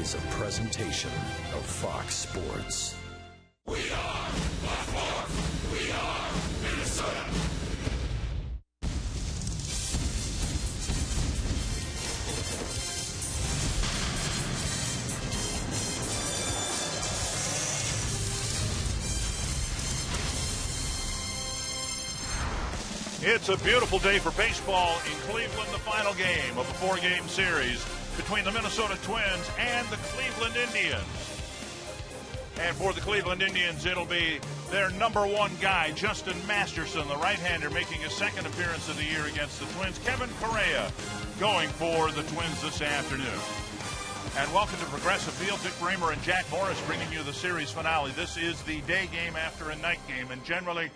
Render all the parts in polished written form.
is a presentation of Fox Sports. We are Baltimore. We are Minnesota. It's a beautiful day for baseball in Cleveland, the final game of a four-game series between the Minnesota Twins and the Cleveland Indians. And for the Cleveland Indians, it'll be their number one guy, Justin Masterson, the right-hander, making his second appearance of the year against the Twins. Kevin Correa going for the Twins this afternoon. And welcome to Progressive Field. Dick Bramer and Jack Morris bringing you the series finale. This is the day game after a night game, and generally,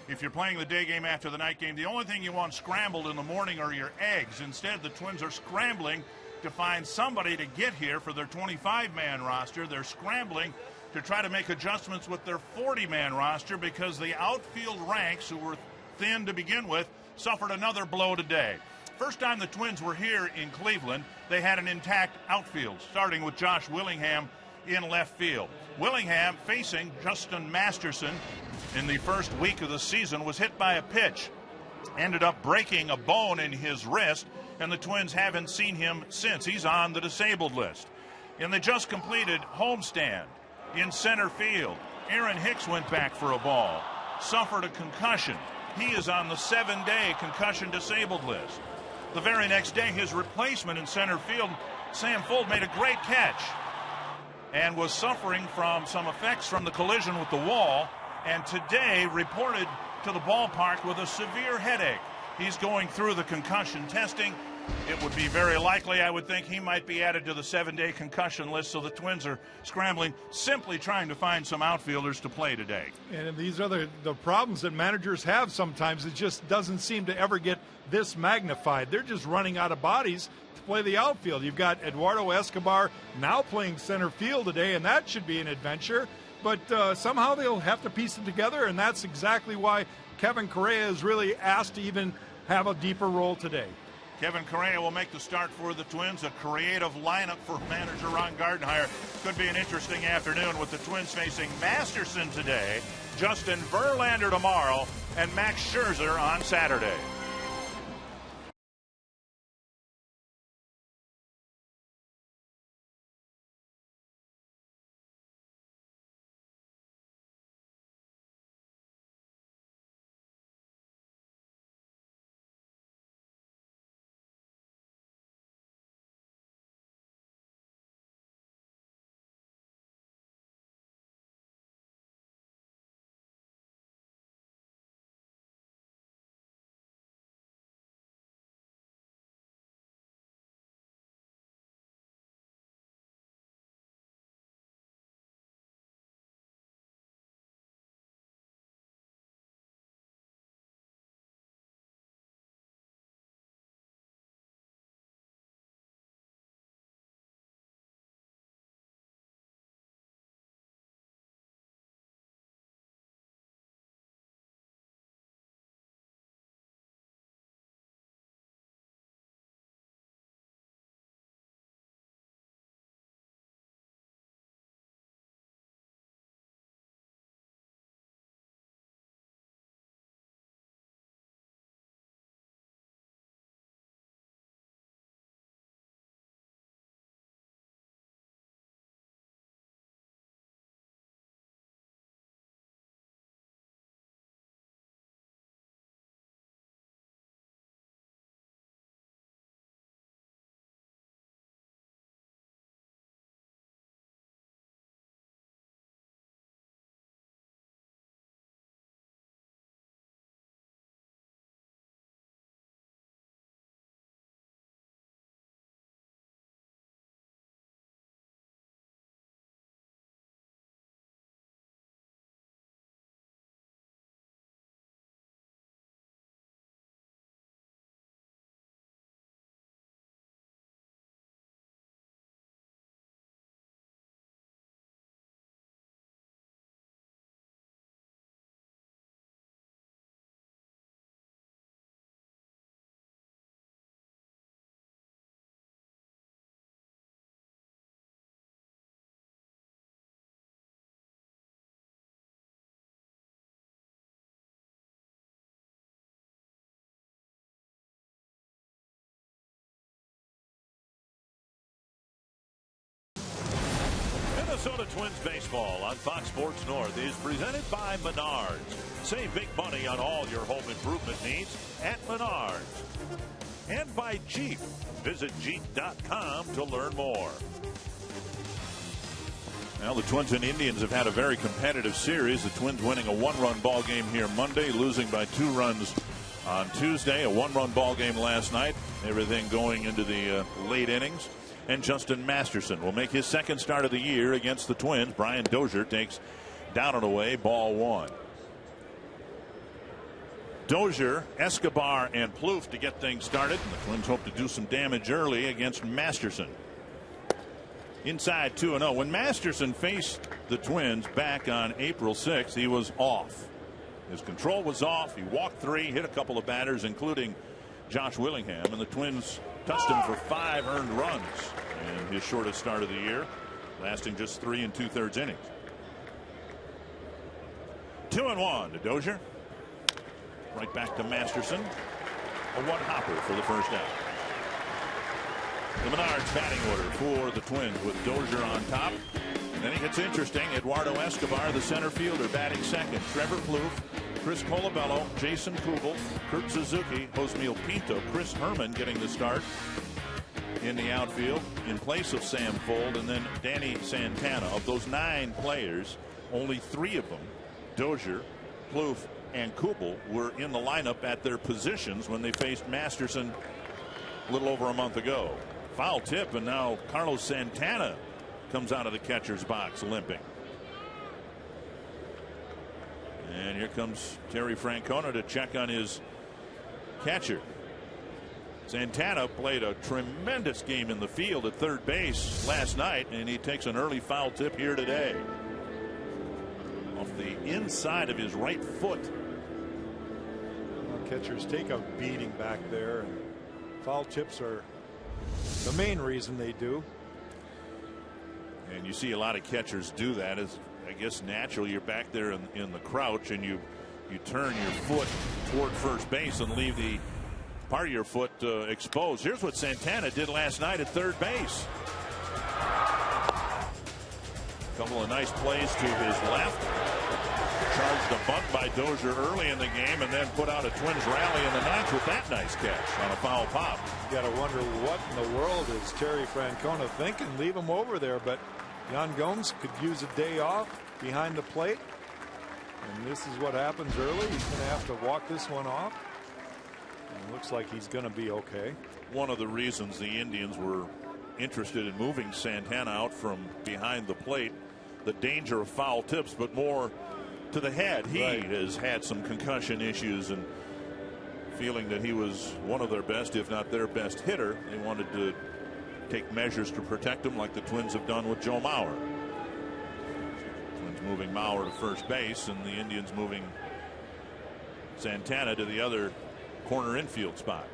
if you're playing the day game after the night game, the only thing you want scrambled in the morning are your eggs. Instead, the Twins are scrambling to find somebody to get here for their 25-man roster. They're scrambling to try to make adjustments with their 40-man roster because the outfield ranks, who were thin to begin with, suffered another blow today. First time the Twins were here in Cleveland, they had an intact outfield, starting with Josh Willingham in left field. Willingham, facing Justin Masterson in the first week of the season, was hit by a pitch, ended up breaking a bone in his wrist, and the Twins haven't seen him since. He's on the disabled list. In the just completed homestand in center field, Aaron Hicks went back for a ball, suffered a concussion. He is on the 7-day concussion disabled list. The very next day, his replacement in center field, Sam Fuld, made a great catch and was suffering from some effects from the collision with the wall, and today reported to the ballpark with a severe headache. He's going through the concussion testing. It would be very likely, I would think, he might be added to the 7-day concussion list, so the Twins are scrambling, simply trying to find some outfielders to play today. And these are the problems that managers have sometimes. It just doesn't seem to ever get this magnified. They're just running out of bodies to play the outfield. You've got Eduardo Escobar now playing center field today, and that should be an adventure. But somehow they'll have to piece it together, and that's exactly why Kevin Correa is really asked to even have a deeper role today. Kevin Correa will make the start for the Twins. A creative lineup for manager Ron Gardenhire. Could be an interesting afternoon with the Twins facing Masterson today, Justin Verlander tomorrow, and Max Scherzer on Saturday. Minnesota Twins baseball on Fox Sports North is presented by Menards. Save big money on all your home improvement needs at Menards. And by Jeep. Visit Jeep.com to learn more. Well, the Twins and Indians have had a very competitive series. The Twins winning a one-run ball game here Monday, losing by 2 runs on Tuesday. A one-run ball game last night. Everything going into the late innings. And Justin Masterson will make his second start of the year against the Twins. Brian Dozier takes down and away, ball 1. Dozier, Escobar, and Plouffe to get things started. The Twins hope to do some damage early against Masterson. Inside 2-0. When Masterson faced the Twins back on April 6th, he was off. His control was off. He walked 3, hit a couple of batters, including Josh Willingham, and the Twins touched him for 5 earned runs in his shortest start of the year, lasting just 3 2/3 innings. 2-1 to Dozier. Right back to Masterson. A 1-hopper for the first out. The Menards batting order for the Twins with Dozier on top. And then it gets interesting. Eduardo Escobar, the center fielder, batting second. Trevor Plouffe, Chris Colabello, Jason Kubel, Kurt Suzuki, Josmiel Pinto, Chris Herman getting the start in the outfield in place of Sam Fuld, and then Danny Santana. Of those 9 players, only 3 of them, Dozier, Plouffe, and Kubel, were in the lineup at their positions when they faced Masterson a little over a month ago. Foul tip, and now Carlos Santana comes out of the catcher's box limping. And here comes Terry Francona to check on his catcher. Santana played a tremendous game in the field at third base last night, and he takes an early foul tip here today. Off the inside of his right foot. Well, catchers take a beating back there, and foul tips are the main reason they do. And you see a lot of catchers do that. Is I guess naturally you're back there in the crouch, and you turn your foot toward first base and leave the part of your foot exposed. Here's what Santana did last night at third base. A couple of nice plays to his left. Charged a bunt by Dozier early in the game, and then put out a Twins rally in the 9th with that nice catch on a foul pop. You got to wonder what in the world is Terry Francona thinking. Leave him over there, but Yan Gomes could use a day off behind the plate, and this is what happens early. He's going to have to walk this one off, and it looks like he's going to be okay. One of the reasons the Indians were interested in moving Santana out from behind the plate, the danger of foul tips, but more to the head. He has had some concussion issues, and feeling that he was one of their best, if not their best hitter, they wanted to take measures to protect him, like the Twins have done with Joe Mauer. Twins moving Mauer to first base, and the Indians moving Santana to the other corner infield spot.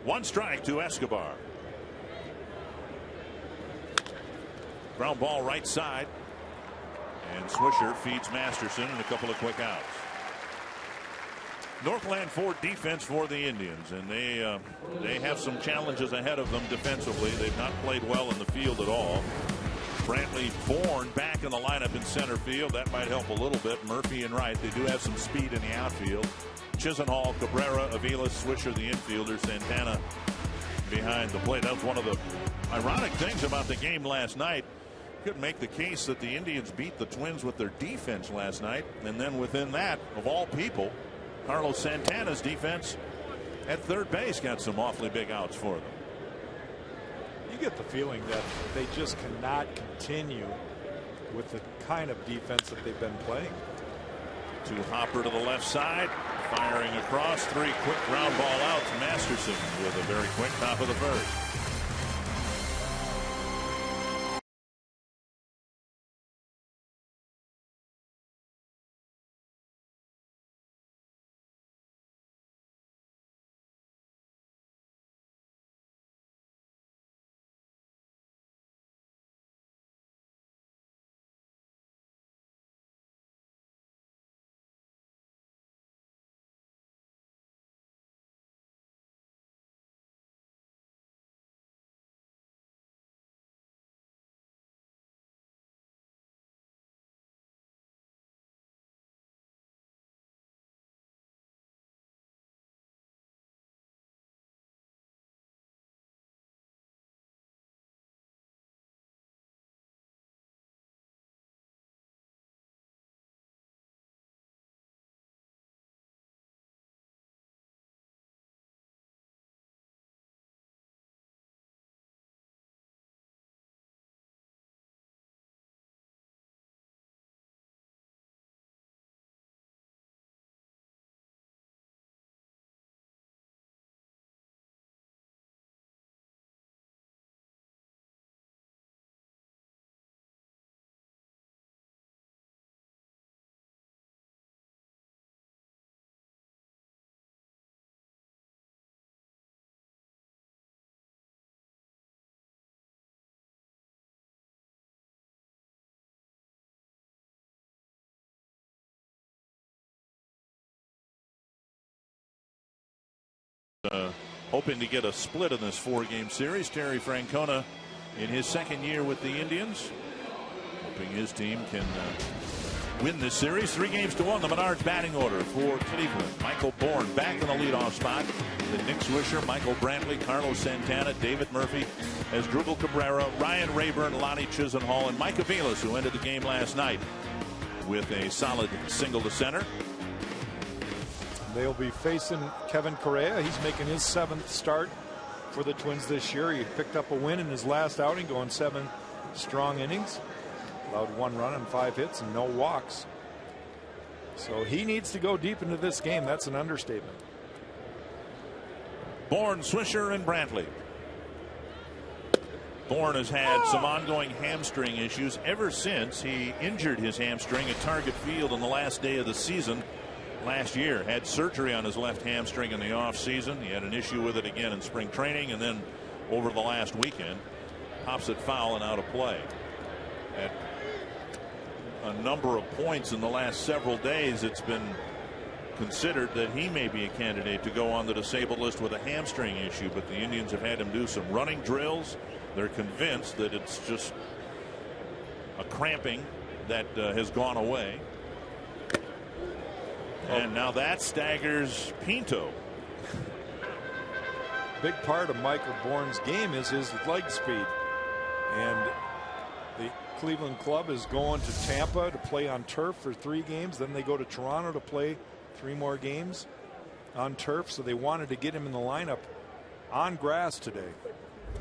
1 strike to Escobar. Ground ball right side, and Swisher feeds Masterson and a couple of quick outs. Northland Ford defense for the Indians, and they have some challenges ahead of them defensively. They've not played well in the field at all. Brantley Bourne back in the lineup in center field. That might help a little bit. Murphy and Wright, they do have some speed in the outfield. Chisenhall, Cabrera, Avila, Swisher, the infielder. Santana behind the plate. That was one of the ironic things about the game last night. Could make the case that the Indians beat the Twins with their defense last night, and then within that, of all people, Carlos Santana's defense at third base got some awfully big outs for them. You get the feeling that they just cannot continue with the kind of defense that they've been playing. 2 hopper to the left side, firing across, 3 quick ground ball outs. Masterson with a very quick top of the first. hoping to get a split in this 4-game series. Terry Francona in his second year with the Indians, hoping his team can win this series. 3-1. The Menards batting order for Cleveland. Michael Bourne back in the leadoff spot. Then Nick Swisher, Michael Brantley, Carlos Santana, David Murphy, Asdrubal Cabrera, Ryan Rayburn, Lonnie Chisenhall, and Mike Aviles, who ended the game last night with a solid single to center. They'll be facing Kevin Correa. He's making his 7th start for the Twins this year. He picked up a win in his last outing, going 7 strong innings. Allowed 1 run and 5 hits and no walks. So he needs to go deep into this game. That's an understatement. Bourne, Swisher, and Brantley. Bourne has had some ongoing hamstring issues ever since he injured his hamstring at Target Field on the last day of the season last year. Had surgery on his left hamstring in the off season. He had an issue with it again in spring training, and then over the last weekend pops it foul and out of play. At a number of points in the last several days, it's been considered that he may be a candidate to go on the disabled list with a hamstring issue, but the Indians have had him do some running drills. They're convinced that it's just a cramping that has gone away. And now that staggers Pinto. Big part of Michael Bourne's game is his leg speed. And the Cleveland club is going to Tampa to play on turf for 3 games. Then they go to Toronto to play 3 more games on turf. So they wanted to get him in the lineup on grass today.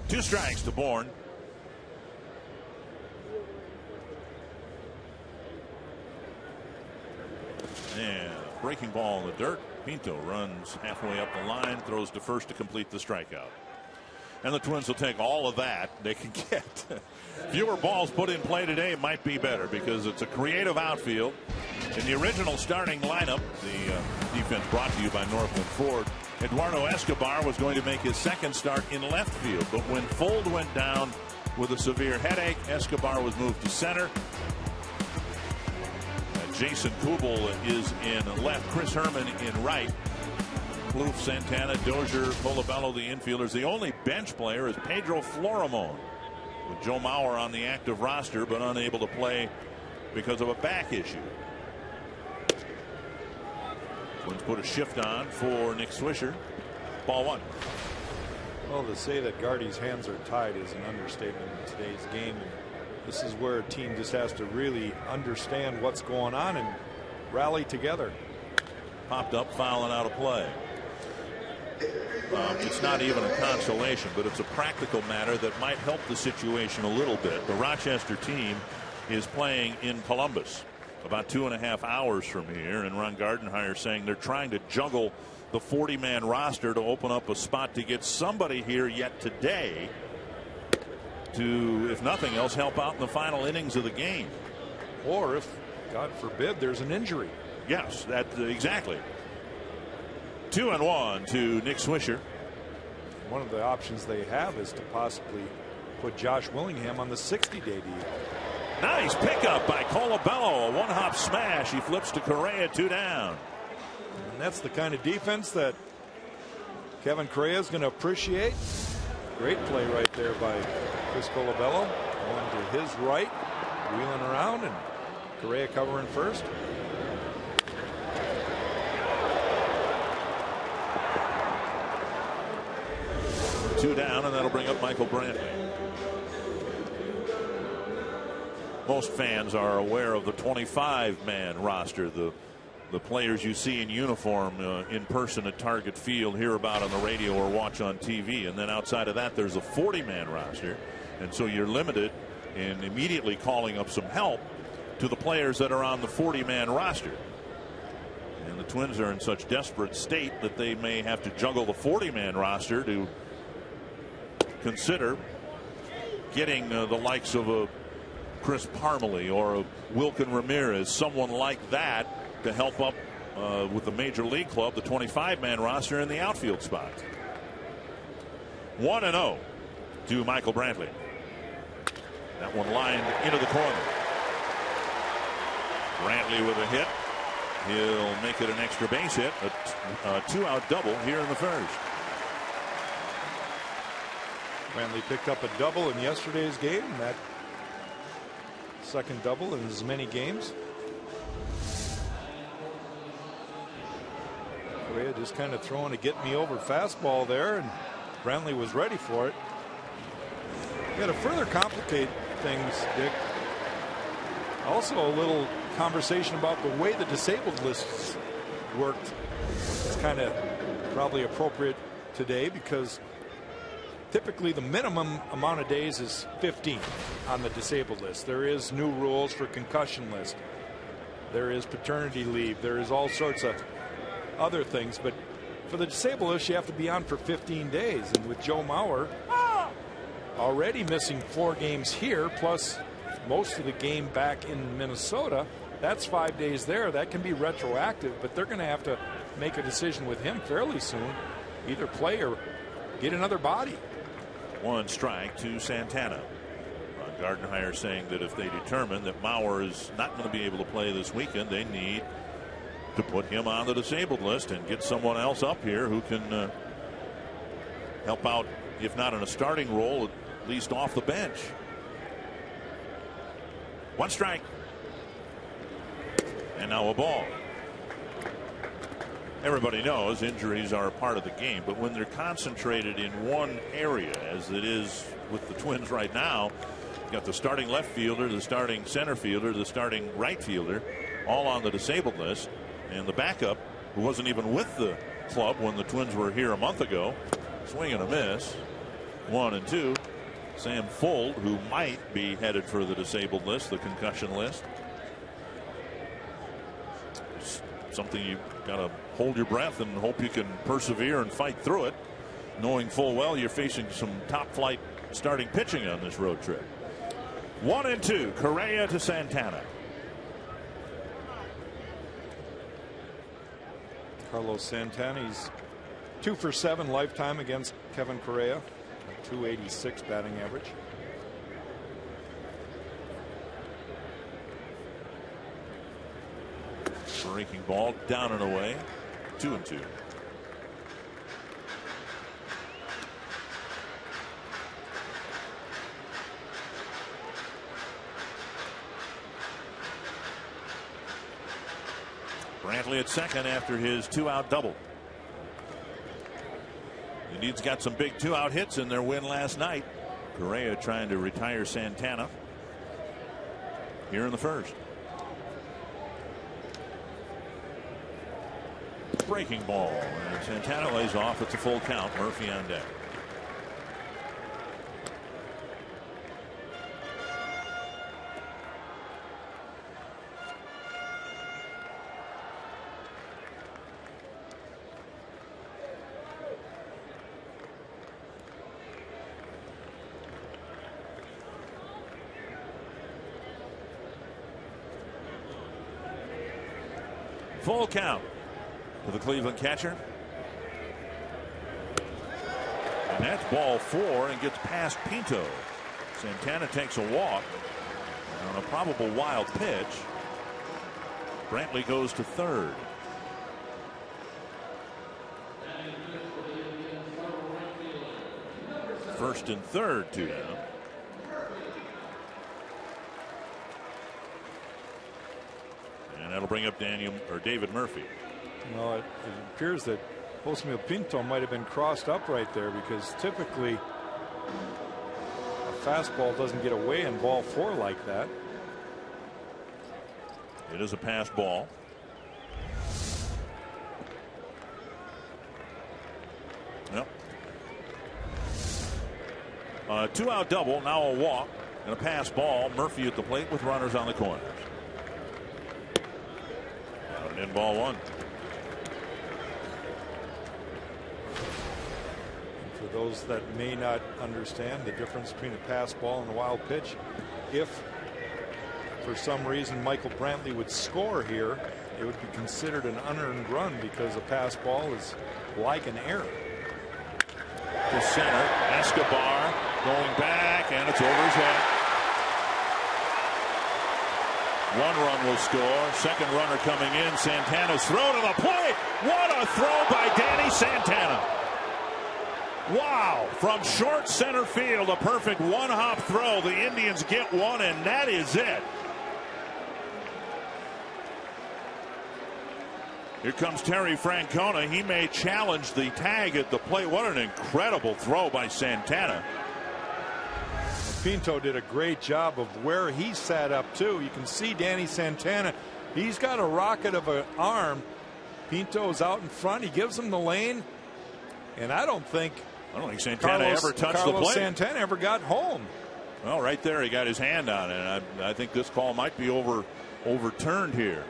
2 strikes to Bourne. And breaking ball in the dirt. Pinto runs halfway up the line, throws to first to complete the strikeout. And the Twins will take all of that they can get. Fewer balls put in play today might be better because it's a creative outfield. In the original starting lineup, the defense brought to you by Northland Ford, Eduardo Escobar was going to make his 2nd start in left field, but when Fold went down with a severe headache, Escobar was moved to center. Jason Kubel is in left, Chris Herman in right. Plouffe, Santana, Dozier, Colabello, the infielders. The only bench player is Pedro Florimon, with Joe Mauer on the active roster but unable to play because of a back issue. Twins put a shift on for Nick Swisher. Ball 1. Well, to say that Gardy's hands are tied is an understatement in today's game. And this is where a team just has to really understand what's going on and rally together. Popped up, foul and out of play. It's not even a consolation, but it's a practical matter that might help the situation a little bit. The Rochester team is playing in Columbus, about 2.5 hours from here, and Ron Gardenhire saying they're trying to juggle the 40-man roster to open up a spot to get somebody here yet today to, if nothing else, help out in the final innings of the game. Or if, God forbid, there's an injury. Yes, that exactly. 2-1 to Nick Swisher. One of the options they have is to possibly put Josh Willingham on the 60-day deal. Nice pickup by Colabello. A 1-hop smash. He flips to Correa, 2 down. And that's the kind of defense that Kevin Correa is going to appreciate. Great play right there by Chris Colabello. Going to his right, wheeling around, and Correa covering first. Two down, and that'll bring up Michael Brantley. Most fans are aware of the 25-man roster, the players you see in uniform in person at Target Field, hear about on the radio or watch on TV. And then outside of that, there's a 40-man roster. And so you're limited in immediately calling up some help to the players that are on the 40-man roster. And the Twins are in such desperate state that they may have to juggle the 40-man roster to consider getting the likes of a Chris Parmelee or a Wilkin Ramirez, someone like that, to help up with the major league club, the 25-man roster in the outfield spot. 1-0 to Michael Brantley. That one lined into the corner. Brantley with a hit. He'll make it an extra base hit, a 2-out double here in the first. Brantley picked up a double in yesterday's game. That second double in as many games. Correa just kind of throwing a get me over fastball there, and Brantley was ready for it. We got to further complicate things, Dick. Also a little conversation about the way the disabled lists worked. It's kind of probably appropriate today because typically the minimum amount of days is 15 on the disabled list. There is new rules for concussion list. There is paternity leave. There is all sorts of other things. But for the disabled list, you have to be on for 15 days. And with Joe Mauer already missing 4 games here, plus most of the game back in Minnesota, that's 5 days there. That can be retroactive, but they're going to have to make a decision with him fairly soon. Either play or get another body. 1 strike to Santana. Ron Gardenhire saying that if they determine that Mauer is not going to be able to play this weekend, they need to put him on the disabled list and get someone else up here who can help out, if not in a starting role, at least off the bench. 1 strike. And now a ball. Everybody knows injuries are a part of the game, but when they're concentrated in one area, as it is with the Twins right now, you've got the starting left fielder, the starting center fielder, the starting right fielder, all on the disabled list, and the backup, who wasn't even with the club when the Twins were here a month ago, swing and a miss. 1-2. Sam Fuld, who might be headed for the disabled list, the concussion list. It's something you've got to hold your breath and hope you can persevere and fight through it, knowing full well you're facing some top flight starting pitching on this road trip. 1-2. Correa to Santana. Carlos Santana, he's 2 for 7 lifetime against Kevin Correa. 286 batting average. Breaking ball down and away. 2-2. Brantley at second after his 2-out double. The Indians got some big 2-out hits in their win last night. Correa trying to retire Santana here in the first. Breaking ball, and Santana lays off. It's a full count. Murphy on deck. Full count to the Cleveland catcher. And that's ball 4 and gets past Pinto. Santana takes a walk on a probable wild pitch. Brantley goes to third. First and third, 2 down. And that'll bring up David Murphy. Well, it appears that Josmil Pinto might have been crossed up right there, because typically a fastball doesn't get away in ball 4 like that. It is a pass ball. Yep. 2-out double, now a walk and a pass ball. Murphy at the plate with runners on the corners. Out in ball 1. For those that may not understand the difference between a pass ball and a wild pitch, if for some reason Michael Brantley would score here, it would be considered an unearned run, because a pass ball is like an error. To center, Escobar going back, and it's over his head. 1 run will score. Second runner coming in. Santana's throw to the plate. What a throw by Danny Santana. Wow, from short center field, a perfect one-hop throw. The Indians get one, and that is it. Here comes Terry Francona. He may challenge the tag at the plate. What an incredible throw by Santana. Pinto did a great job of where he sat up too. You can see Danny Santana. He's got a rocket of an arm. Pinto's out in front. He gives him the lane, and I don't think Santana ever touched the plate. Santana ever got home. Well, right there, he got his hand on it, and I think this call might be overturned here.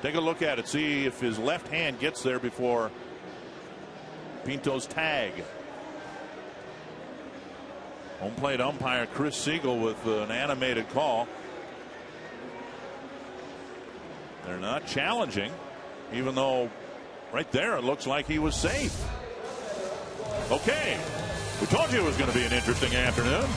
Take a look at it. See if his left hand gets there before Pinto's tag. Home plate umpire Chris Siegel with an animated call. They're not challenging, even though right there it looks like he was safe. Okay, we told you it was going to be an interesting afternoon.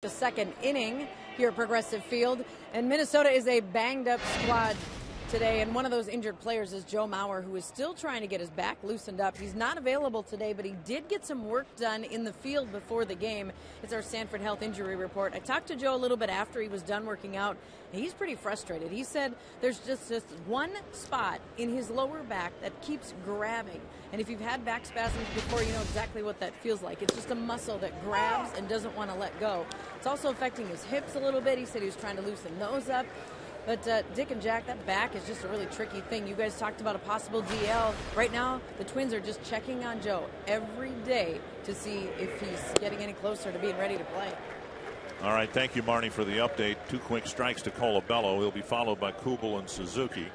The second inning here at Progressive Field, and Minnesota is a banged up squad today, and one of those injured players is Joe Mauer, who is still trying to get his back loosened up. He's not available today, but he did get some work done in the field before the game. It's our Sanford Health Injury Report. I talked to Joe a little bit after he was done working out, and he's pretty frustrated. He said there's just one spot in his lower back that keeps grabbing, and if you've had back spasms before, you know exactly what that feels like. It's just a muscle that grabs and doesn't want to let go. It's also affecting his hips a little bit. He said he was trying to loosen those up. But Dick and Jack, that back is just a really tricky thing. You guys talked about a possible DL. Right now, the Twins are just checking on Joe every day to see if he's getting any closer to being ready to play. All right, thank you, Marnie, for the update. 2 quick strikes to Colabello. He'll be followed by Kubel and Suzuki.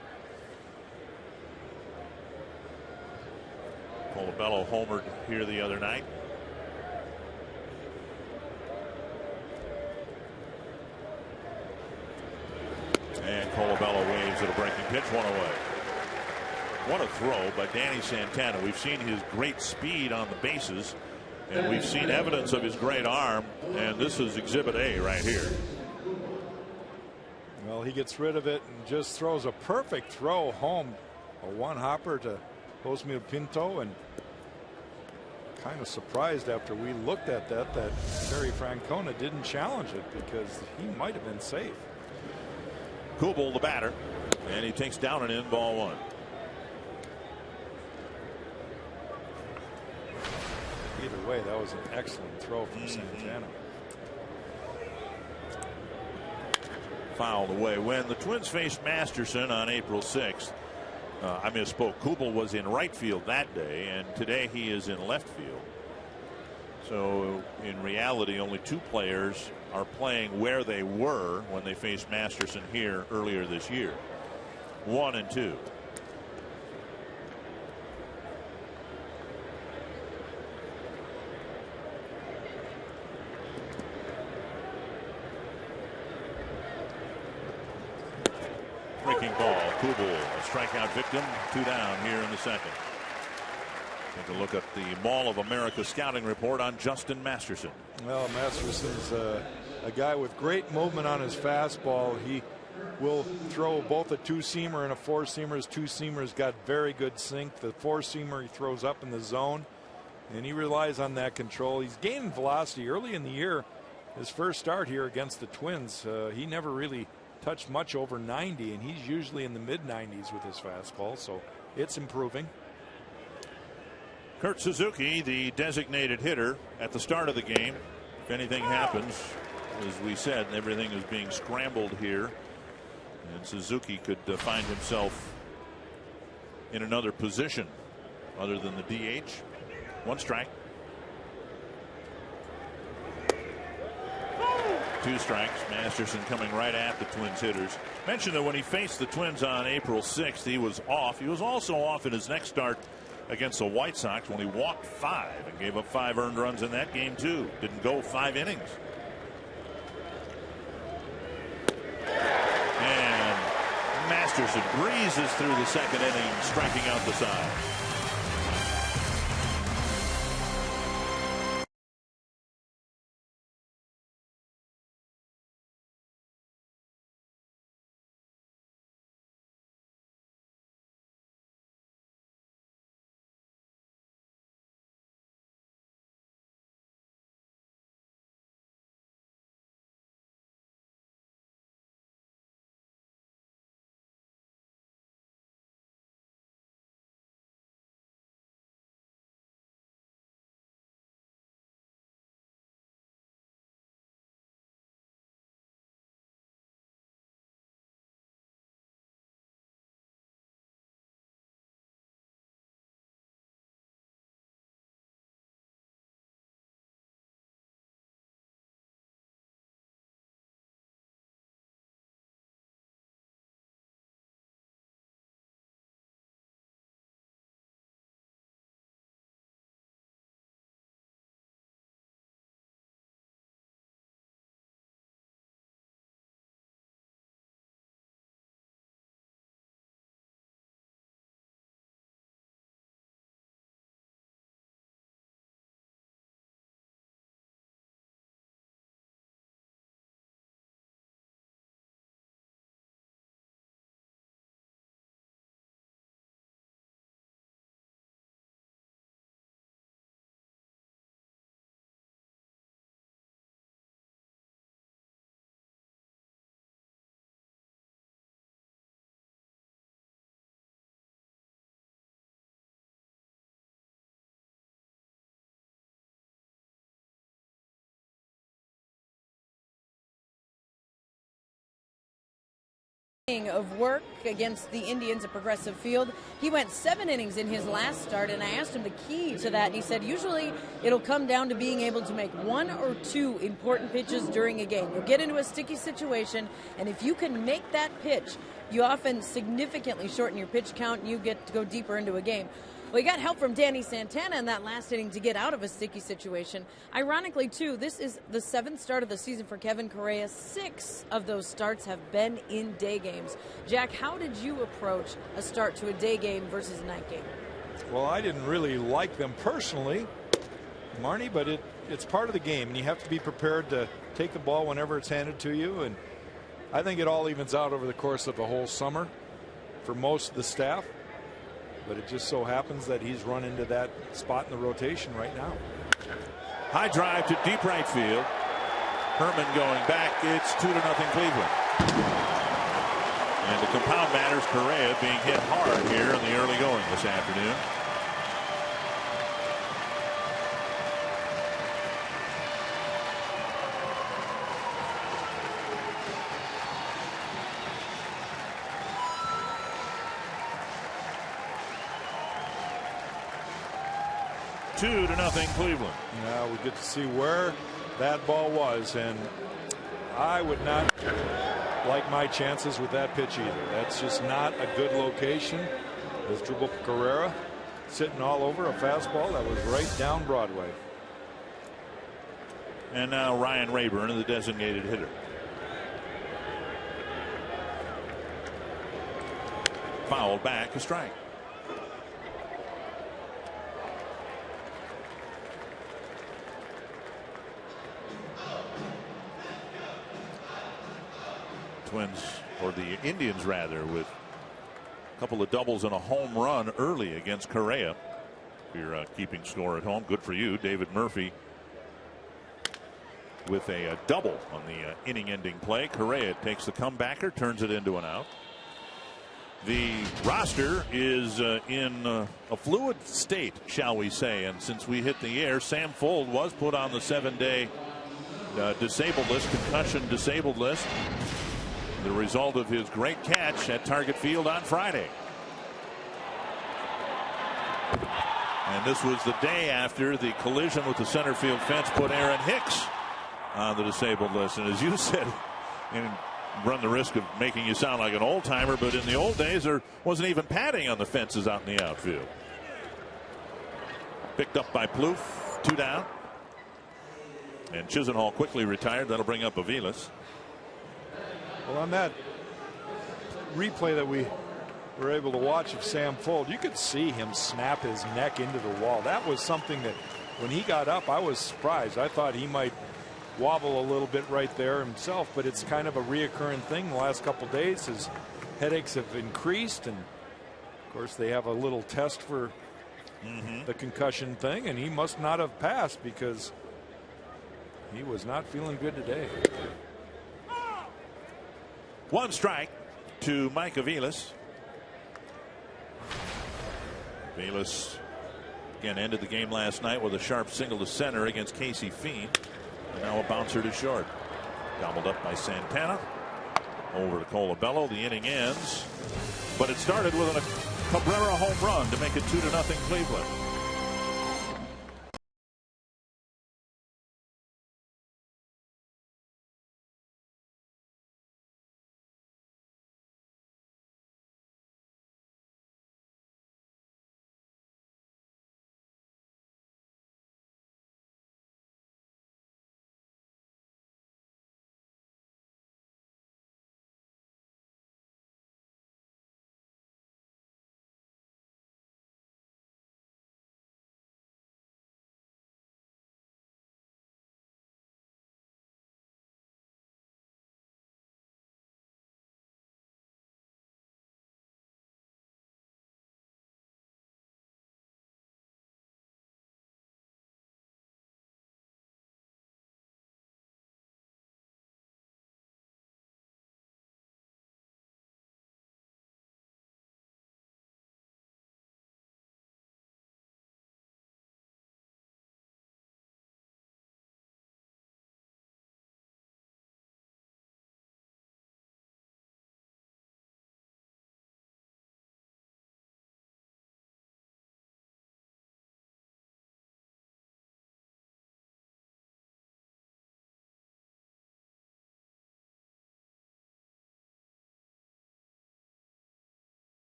Colabello homered here the other night. And Colabello waves at a breaking pitch, 1 away. What a throw by Danny Santana. We've seen his great speed on the bases, and we've seen evidence of his great arm, and this is Exhibit A right here. Well, he gets rid of it and just throws a perfect throw home. A one-hopper to Josmir Pinto, and kind of surprised after we looked at that Terry Francona didn't challenge it, because he might have been safe. Kubel, the batter, and he takes down an in, ball 1. Either way, that was an excellent throw from Santana. Fouled away. When the Twins faced Masterson on April 6th, I misspoke. Kubel was in right field that day, and today he is in left field. So in reality, only 2 players are playing where they were when they faced Masterson here earlier this year. 1 and 2. breaking ball. Kubel, a strikeout victim, 2 down here in the second. Take a look at the Mall of America scouting report on Justin Masterson. Well, Masterson's a guy with great movement on his fastball. He will throw both a 2-seamer and a 4-seamer. His 2-seamer's got very good sink. The 4-seamer he throws up in the zone, and he relies on that control. He's gaining velocity early in the year. His first start here against the Twins, he never really touched much over 90, and he's usually in the mid-90s with his fastball, so it's improving. Kurt Suzuki, the designated hitter at the start of the game. If anything happens, as we said, everything is being scrambled here, and Suzuki could find himself in another position other than the DH. 1 strike. 2 strikes. Masterson coming right at the Twins hitters. Mentioned that when he faced the Twins on April 6th, he was off. He was also off in his next start against the White Sox when he walked 5 and gave up 5 earned runs in that game too. Didn't go 5 innings. And Masterson breezes through the second inning, striking out the side. Of work against the Indians at Progressive Field. He went 7 innings in his last start, and I asked him the key to that, and he said usually it'll come down to being able to make 1 or 2 important pitches during a game. You'll get into a sticky situation, and if you can make that pitch, you often significantly shorten your pitch count and you get to go deeper into a game. Well, he got help from Danny Santana in that last inning to get out of a sticky situation. Ironically, too, this is the 7th start of the season for Kevin Correa. 6 of those starts have been in day games. Jack, how did you approach a start to a day game versus a night game? Well, I didn't really like them personally, Marnie, but it's part of the game, and you have to be prepared to take the ball whenever it's handed to you. And I think it all evens out over the course of the whole summer for most of the staff. But it just so happens that he's run into that spot in the rotation right now. High drive to deep right field. Herman going back. It's 2-0 Cleveland. And the compound matters, Correa being hit hard here in the early going this afternoon. Two to nothing Cleveland. Now we get to see where that ball was, and I would not like my chances with that pitch either. That's just not a good location. There's Drupal Carrera sitting all over a fastball that was right down Broadway. And now Ryan Rayburn, the designated hitter. fouled back, a strike. Twins, or the Indians rather, with a couple of doubles and a home run early against Correa. If you're keeping score at home, good for you. David Murphy with a double on the inning-ending play. Correa takes the comebacker, turns it into an out. The roster is in a fluid state, shall we say, and since we hit the air, Sam Fuld was put on the 7-day disabled list, concussion disabled list, the result of his great catch at Target Field on Friday. And this was the day after the collision with the center field fence put Aaron Hicks on the disabled list. And as you said, and run the risk of making you sound like an old timer, but in the old days there wasn't even padding on the fences out in the outfield. Picked up by Plouffe, 2 down. And Chisenhall quickly retired. That'll bring up Aviles. Well, on that replay that we were able to watch of Sam Fuld, you could see him snap his neck into the wall. That was something that when he got up, I was surprised. I thought he might wobble a little bit right there himself, but it's kind of a reoccurring thing the last couple of days. His headaches have increased, and of course they have a little test for the concussion thing, and he must not have passed because he was not feeling good today. 1 strike to Mike Aviles. Aviles again ended the game last night with a sharp single to center against Casey Fiend. And now a bouncer to short. Gobbled up by Santana. Over to Colabello. The inning ends. But it started with a Cabrera home run to make it 2-0 Cleveland.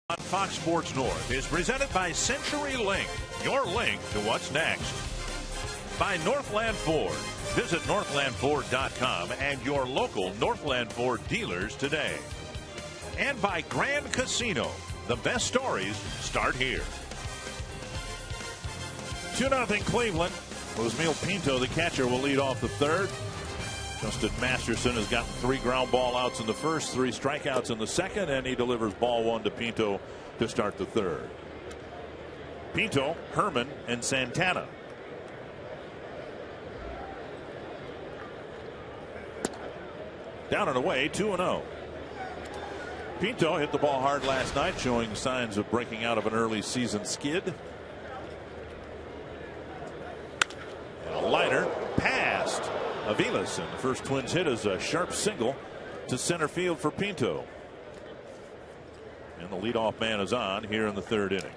On Fox Sports North is presented by Century Link, your link to what's next. By Northland Ford. Visit northlandford.com and your local Northland Ford dealers today. And by Grand Casino. The best stories start here. 2-0 Cleveland. Rosmil Pinto, the catcher, will lead off the third. Justin Masterson has gotten 3 ground ball outs in the first, 3 strikeouts in the second, and he delivers ball 1 to Pinto to start the third. Pinto, Herman, and Santana. Down and away, 2-0. Pinto hit the ball hard last night, showing signs of breaking out of an early season skid. And a liner past Aviles, and the first Twins hit is a sharp single to center field for Pinto. And the leadoff man is on here in the third inning.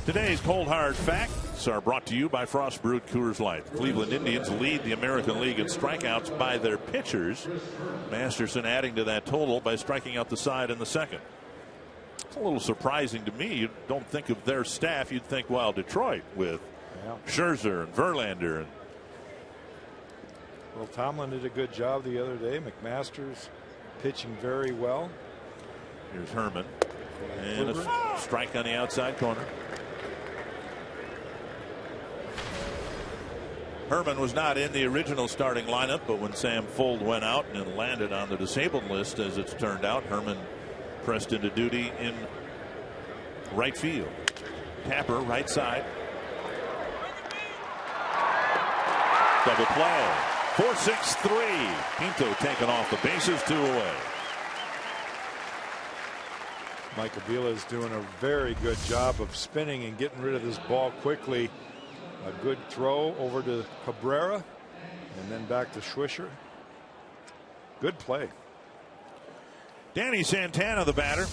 Today's cold hard fact: Fourths are brought to you by Frost Brewed Coors Light. Cleveland Indians lead the American League in strikeouts by their pitchers. Masterson adding to that total by striking out the side in the second. It's a little surprising to me. You don't think of their staff. You'd think, well, Detroit with Scherzer and Verlander. Well, Tomlin did a good job the other day. McMaster's pitching very well. Here's Herman. And a strike on the outside corner. Herman was not in the original starting lineup, but when Sam Fuld went out and landed on the disabled list, as it's turned out, Herman pressed into duty in right field. Tapper, right side. Double play. 4-6-3. Pinto taken off the bases, 2 away. Mike Avila is doing a very good job of spinning and getting rid of this ball quickly. A good throw over to Cabrera and then back to Swisher. Good play. Danny Santana, the batter.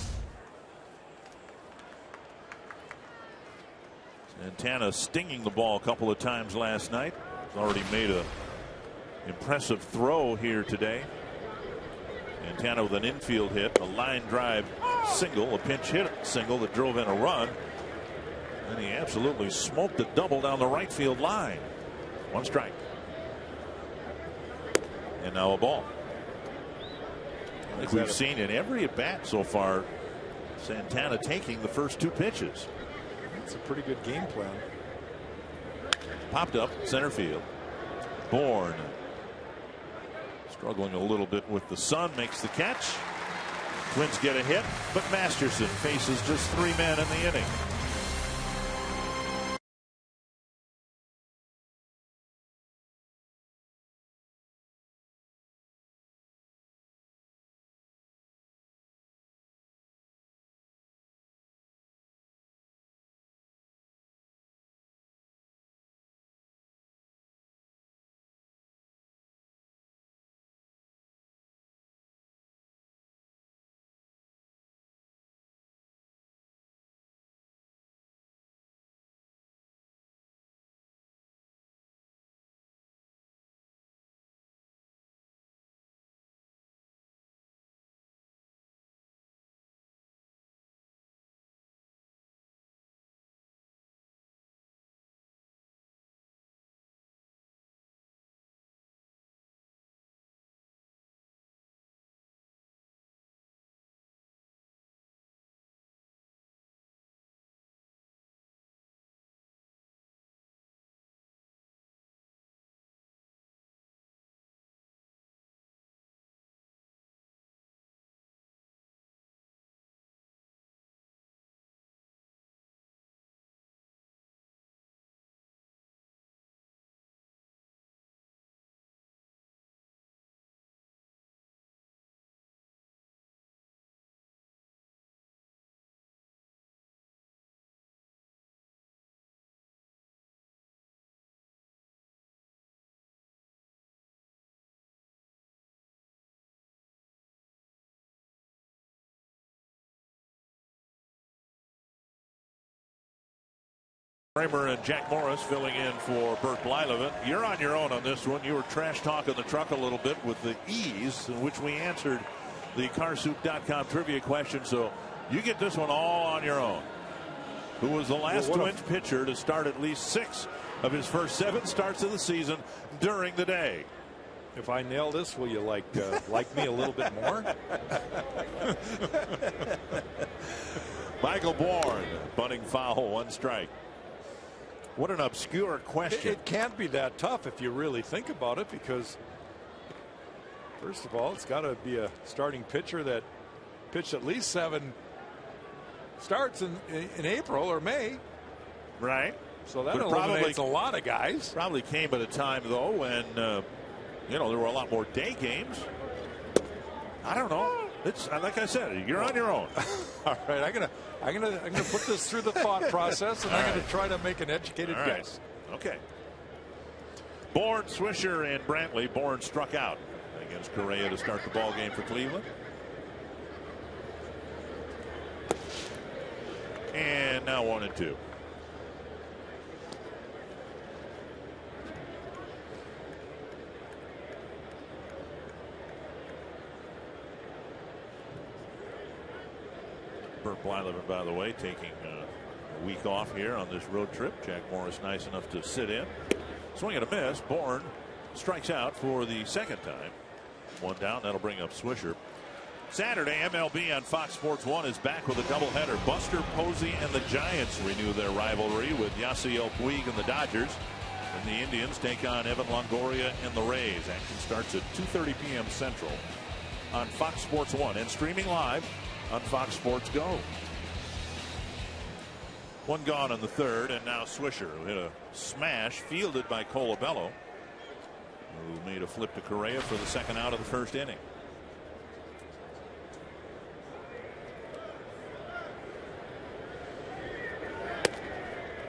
Santana stinging the ball a couple of times last night. He's already made a impressive throw here today. Santana with an infield hit, a line drive single, a pinch hit single that drove in a run. And he absolutely smoked a double down the right field line. 1 strike. And now a ball. I think we've seen in every at bat so far Santana taking the first 2 pitches. That's a pretty good game plan. Popped up center field. Bourne struggling a little bit with the sun, makes the catch. Twins get a hit, but Masterson faces just 3 men in the inning. Kramer and Jack Morris filling in for Bert Blyleven. You're on your own on this one. You were trash talking the truck a little bit with the ease in which we answered the carsoup.com trivia question. So you get this one all on your own. Who was the last Twins pitcher to start at least 6 of his first 7 starts of the season during the day? If I nail this, will you like me a little bit more? Michael Bourne, bunting foul, 1 strike. What an obscure question. It can't be that tough if you really think about it, because first of all, it's got to be a starting pitcher that pitched at least 7 starts in April or May. Right. So that eliminates a lot of guys. Probably came at a time, though, when there were a lot more day games. I don't know. It's like I said, you're on your own. All right, I'm gonna put this through the thought process, and I'm gonna try to make an educated guess. Okay. Bourne, Swisher, and Brantley. Bourne struck out against Correa to start the ball game for Cleveland. And now 1-2. Blyleven, by the way, taking a week off here on this road trip. Jack Morris nice enough to sit in. Swing and a miss. Bourne strikes out for the second time. One down. That'll bring up Swisher. Saturday, MLB on Fox Sports 1 is back with a doubleheader. Buster Posey and the Giants renew their rivalry with Yasiel Puig and the Dodgers. And the Indians take on Evan Longoria and the Rays. Action starts at 2:30 p.m. Central on Fox Sports 1 and streaming live on Fox Sports Go. One gone in the third, and now Swisher, who hit a smash fielded by Colabello, who made a flip to Correa for the second out of the first inning.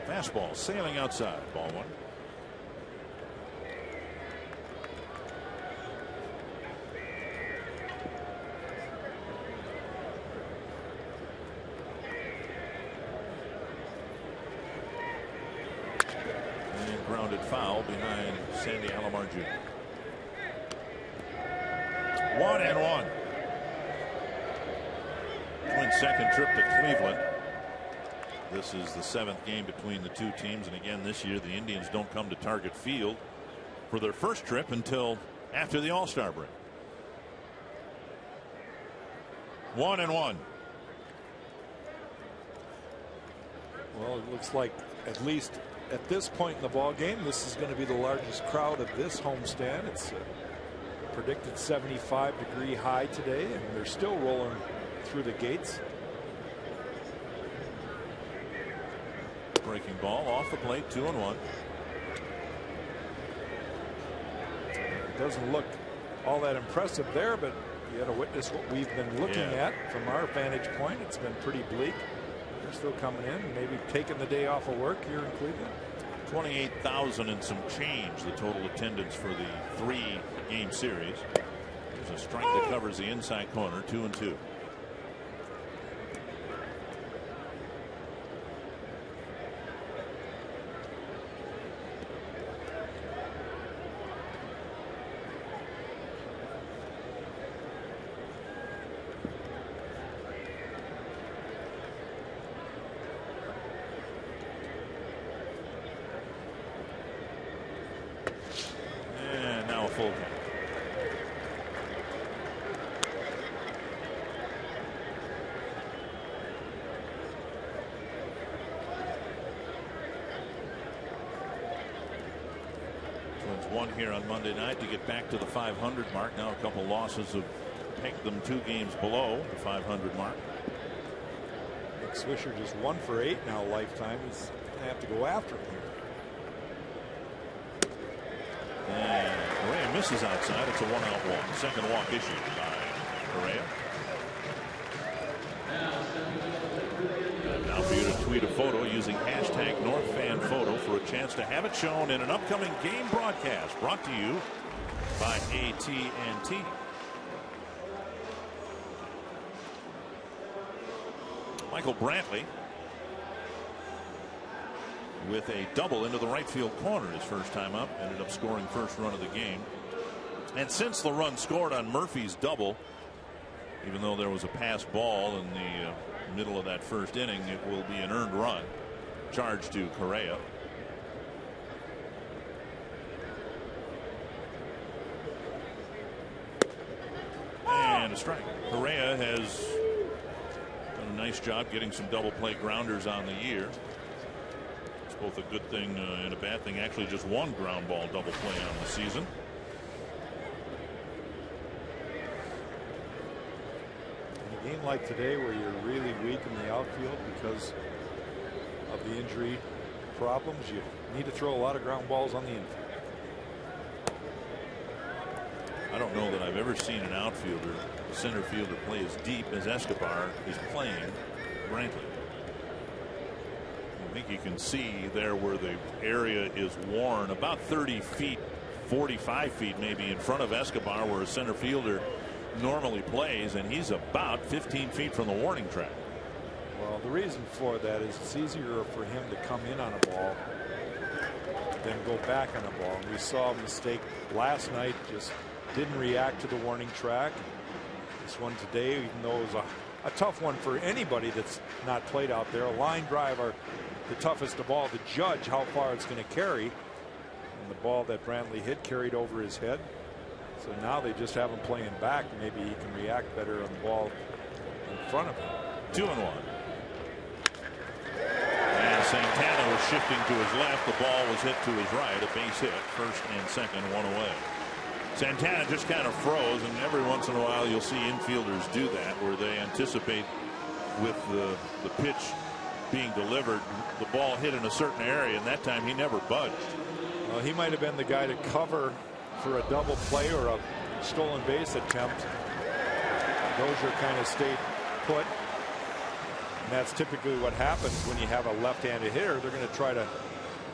Fastball sailing outside. Ball one. And grounded foul behind Sandy Alomar Jr. 1-1. Twins' second trip to Cleveland. This is the 7th game between the two teams, and again this year the Indians don't come to Target Field for their first trip until after the All-Star break. 1-1. Well, it looks like at least at this point in the ball game, this is going to be the largest crowd of this homestand. It's a predicted 75-degree high today, and they're still rolling through the gates. Breaking ball off the plate, 2-1. It doesn't look all that impressive there, but you had to witness what we've been looking at from our vantage point. It's been pretty bleak. They're still coming in, maybe taking the day off of work here in Cleveland. 28,000 and some change, the total attendance for the 3-game series. There's a strike that covers the inside corner, 2-2. Full count. Twins won here on Monday night to get back to the 500 mark. Now a couple losses have pegged them 2 games below the 500 mark. Nick Swisher just 1 for 8 now lifetime. He's going to have to go after him here. And Correa misses outside. It's a 1-out walk. Second walk issued by Correa. Now for you to tweet a photo using hashtag NorthFanPhoto for a chance to have it shown in an upcoming game broadcast brought to you by AT&T. Michael Brantley with a double into the right field corner his first time up. Ended up scoring first run of the game. And since the run scored on Murphy's double, even though there was a pass ball in the middle of that first inning, it will be an earned run charged to Correa. And a strike. Correa has done a nice job getting some double play grounders on the year. Both a good thing and a bad thing. Actually just one ground ball double play on the season. In a game like today where you're really weak in the outfield because of the injury problems, you need to throw a lot of ground balls on the infield. I don't know that I've ever seen an outfielder, center fielder, play as deep as Escobar is playing Brantley. I think you can see there where the area is worn about 30 feet, 45 feet maybe in front of Escobar, where a center fielder normally plays, and he's about 15 feet from the warning track. Well, the reason for that is it's easier for him to come in on a ball than go back on a ball. And we saw a mistake last night, just didn't react to the warning track. This one today, even though it was a a tough one for anybody that's not played out there. A line drive are the toughest of all to judge how far it's going to carry. And the ball that Brantley hit carried over his head. So now they just have him playing back. Maybe he can react better on the ball in front of him. 2-1. And Santana was shifting to his left. The ball was hit to his right. A base hit. First and second, one away. Santana just kind of froze, and every once in a while you'll see infielders do that, where they anticipate with the pitch being delivered, the ball hit in a certain area, and that time he never budged. Well, he might have been the guy to cover for a double play or a stolen base attempt. Dozier kind of stayed put. And that's typically what happens when you have a left-handed hitter. They're going to try to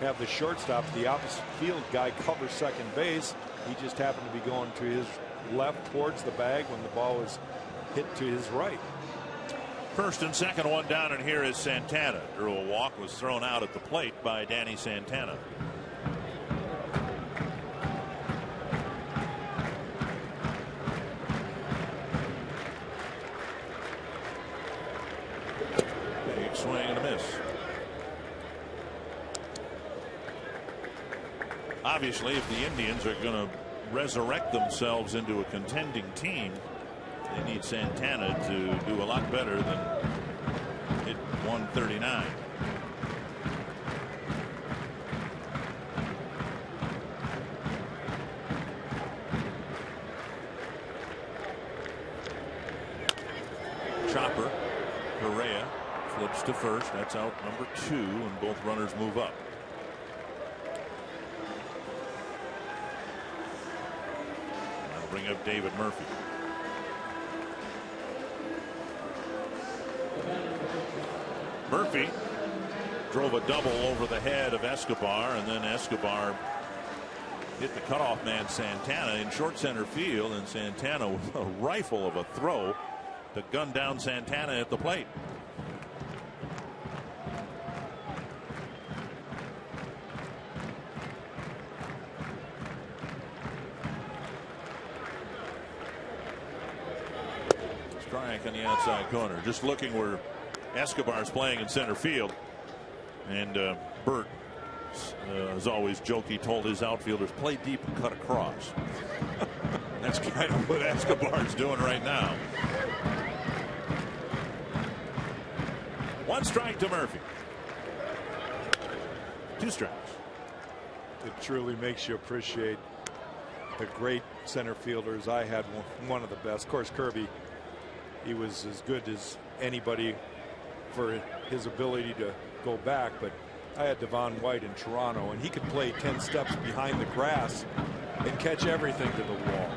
have the shortstop, the opposite field guy, cover second base. He just happened to be going to his left towards the bag when the ball was hit to his right. First and second, one down, and here is Santana. Drew a walk, was thrown out at the plate by Danny Santana. Big swing and a miss. Obviously, if the Indians are going to resurrect themselves into a contending team, they need Santana to do a lot better than hit 139. Chopper. Correa flips to first. That's out number 2, and both runners move up. That'll bring up David Murphy. Murphy drove a double over the head of Escobar, and then Escobar hit the cutoff man Santana in short center field, and Santana with a rifle of a throw to gun down Santana at the plate. Strike on the outside corner, just looking where Escobar's playing in center field, and Bert, as always, jokey, told his outfielders, play deep and cut across. That's kind of what Escobar's doing right now. 1 strike to Murphy. 2 strikes. It truly makes you appreciate the great center fielders. I had one of the best. Of course, Kirby, he was as good as anybody for his ability to go back, but I had Devon White in Toronto, and he could play 10 steps behind the grass and catch everything to the wall.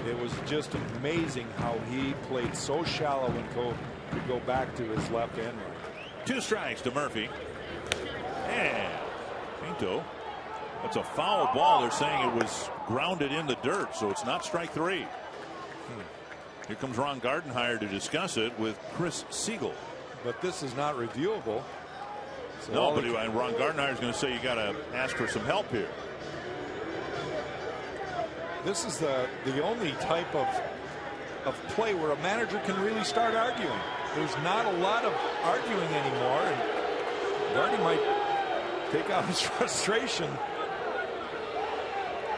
It was just amazing how he played so shallow and could go back to his left and right. 2 strikes to Murphy. And Pinto, that's a foul ball. They're saying it was grounded in the dirt, so it's not strike 3. Here comes Ron Gardenhire to discuss it with Chris Siegel. But this is not reviewable. So no, but Ron Gardenhire is going to say you got to ask for some help here. This is the only type of play where a manager can really start arguing. There's not a lot of arguing anymore, and Gardy might take out his frustration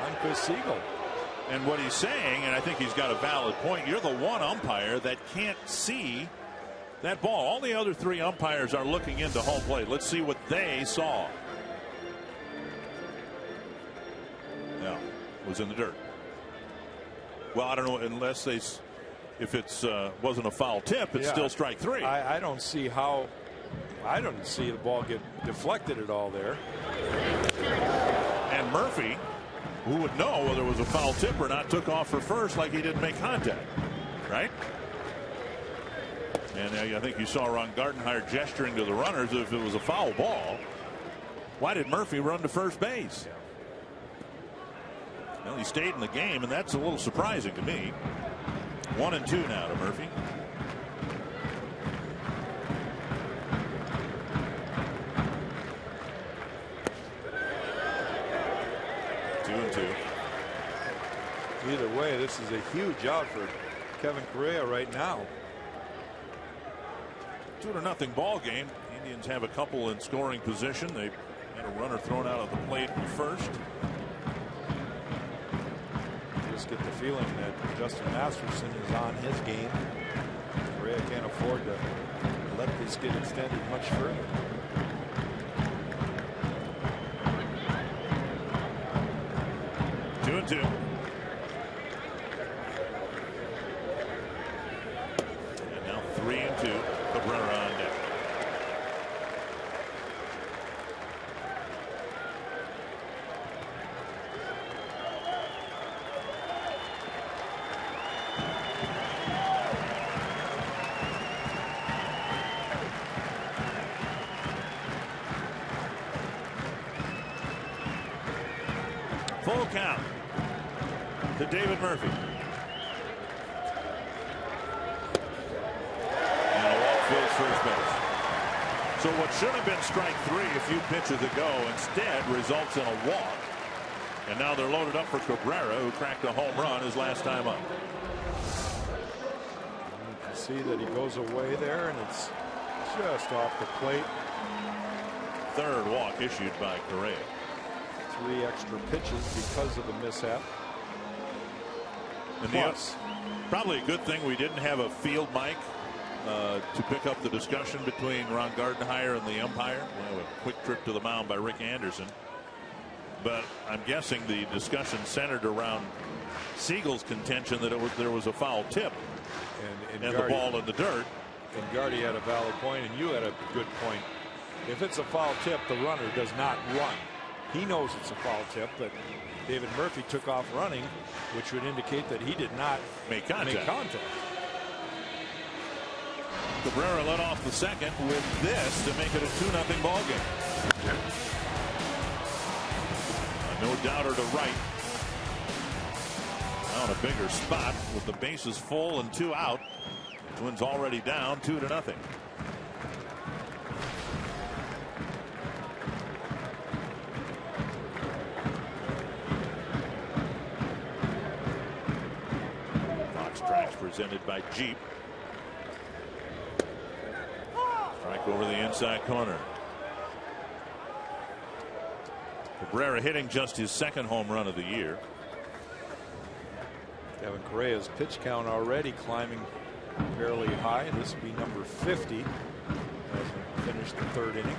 on Chris Siegel. And what he's saying, and I think he's got a valid point, you're the one umpire that can't see that ball. All the other 3 umpires are looking into home plate. Let's see what they saw. No, it was in the dirt. Well, I don't know, unless if it's wasn't a foul tip, it's still strike 3. I don't see how. I don't see the ball get deflected at all there. And Murphy, who would know whether it was a foul tip or not, took off for first like he didn't make contact, right? And I think you saw Ron Gardenhire gesturing to the runners if it was a foul ball. Why did Murphy run to first base? Well, he stayed in the game, and that's a little surprising to me. 1-2 now to Murphy. Either way, this is a huge out for Kevin Correa right now. 2-0 ball game. Indians have a couple in scoring position. They had a runner thrown out of the plate in the first. Just get the feeling that Justin Masterson is on his game. Correa can't afford to let this get extended much further. Two and two. And now 3-2. Cabrera on deck. Full count to David Murphy. And a walk fills first base. So what should have been strike 3 a few pitches ago instead results in a walk. And now they're loaded up for Cabrera, who cracked a home run his last time up. You can see that he goes away there, and it's just off the plate. Third walk issued by Correa. 3 extra pitches because of the mishap. And yes, probably a good thing we didn't have a field mic to pick up the discussion between Ron Gardenhire and the umpire. We have a quick trip to the mound by Rick Anderson. But I'm guessing the discussion centered around Siegel's contention that there was a foul tip and the ball in the dirt. And Gardy had a valid point, and you had a good point. If it's a foul tip, the runner does not run. He knows it's a foul tip, but David Murphy took off running, which would indicate that he did not make contact. Cabrera led off the second with this to make it a 2-0 ball game. No doubter to right. Now in a bigger spot with the bases full and 2 out. Twins already down 2-0. Fox tracks presented by Jeep. Strike over the inside corner. Cabrera hitting just his second home run of the year. Kevin Correa's pitch count already climbing fairly high. This will be number 50 as we finish the third inning.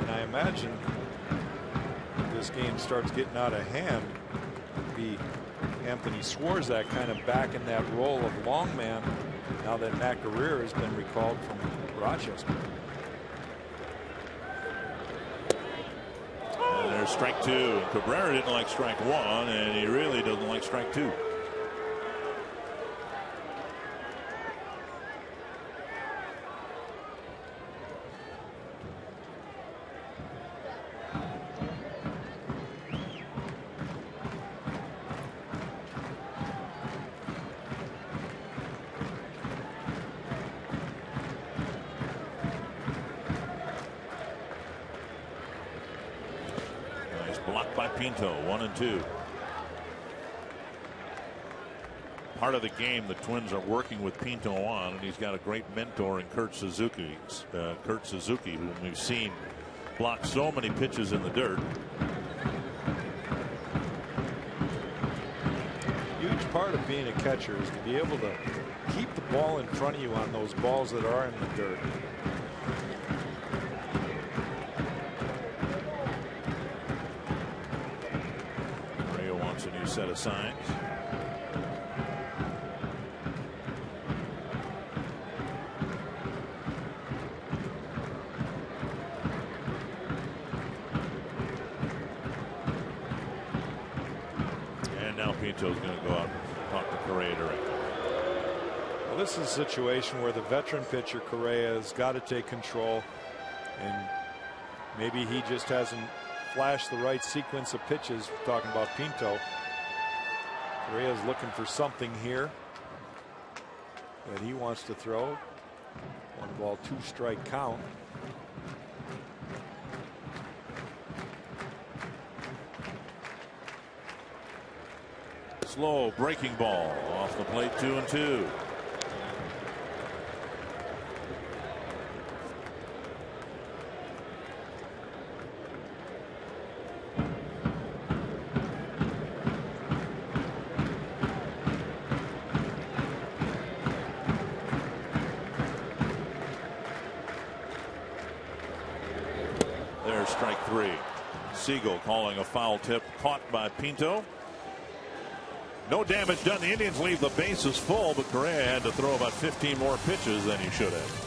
And I imagine if this game starts getting out of hand, it'll be Anthony Swarzak kind of back in that role of long man now that Matt Guerrero has been recalled from Rochester. And there's strike 2. Cabrera didn't like strike 1, and he really doesn't like strike 2. Blocked by Pinto. 1-2. Part of the game the Twins are working with Pinto on, and he's got a great mentor in Kurt Suzuki. Whom we've seen block so many pitches in the dirt. Huge part of being a catcher is to be able to keep the ball in front of you on those balls that are in the dirt. A new set of signs. And now Pinto's going to go out and talk to Correa directly. Well, this is a situation where the veteran pitcher Correa has got to take control, and maybe he just hasn't flashed the right sequence of pitches. We're talking about Pinto. Correa's looking for something here that he wants to throw. 1-ball, 2-strike count. Slow breaking ball off the plate, 2-2. There's strike 3. Siegel calling a foul tip caught by Pinto. No damage done. The Indians leave the bases full, but Correa had to throw about 15 more pitches than he should have.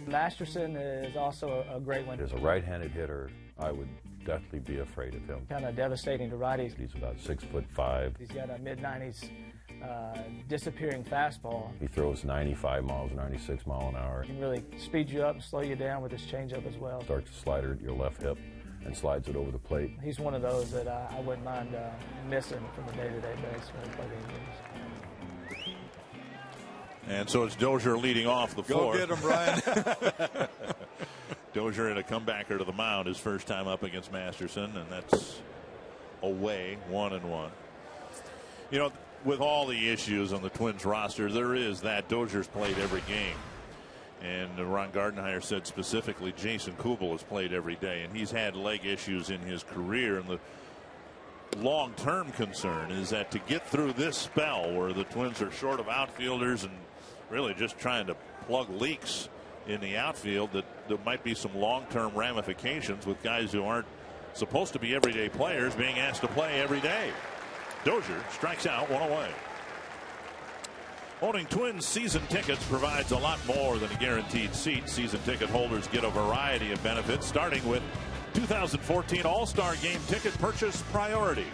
Masterson is also a great one. As a right-handed hitter, I would definitely be afraid of him. Kind of devastating to righties. He's about 6'5". He's got a mid-90s disappearing fastball. He throws 95 miles, 96 mile an hour. He can really speed you up and slow you down with his changeup as well. Starts to slide it at your left hip and slides it over the plate. He's one of those that I wouldn't mind missing from the day-to-day basis when I play the Indians. And so it's Dozier leading off the fourth. Go get him, Brian. Dozier in a comebacker to the mound his first time up against Masterson, and that's away 1-1. You know, with all the issues on the Twins roster, there is that Dozier's played every game. And Ron Gardenhire said specifically Jason Kubel has played every day, and he's had leg issues in his career. And the long-term concern is that to get through this spell where the Twins are short of outfielders and really just trying to plug leaks in the outfield, that there might be some long-term ramifications with guys who aren't supposed to be everyday players being asked to play every day. Dozier strikes out, 1 away. Owning Twins season tickets provides a lot more than a guaranteed seat. Season ticket holders get a variety of benefits, starting with 2014 All-Star Game ticket purchase priority.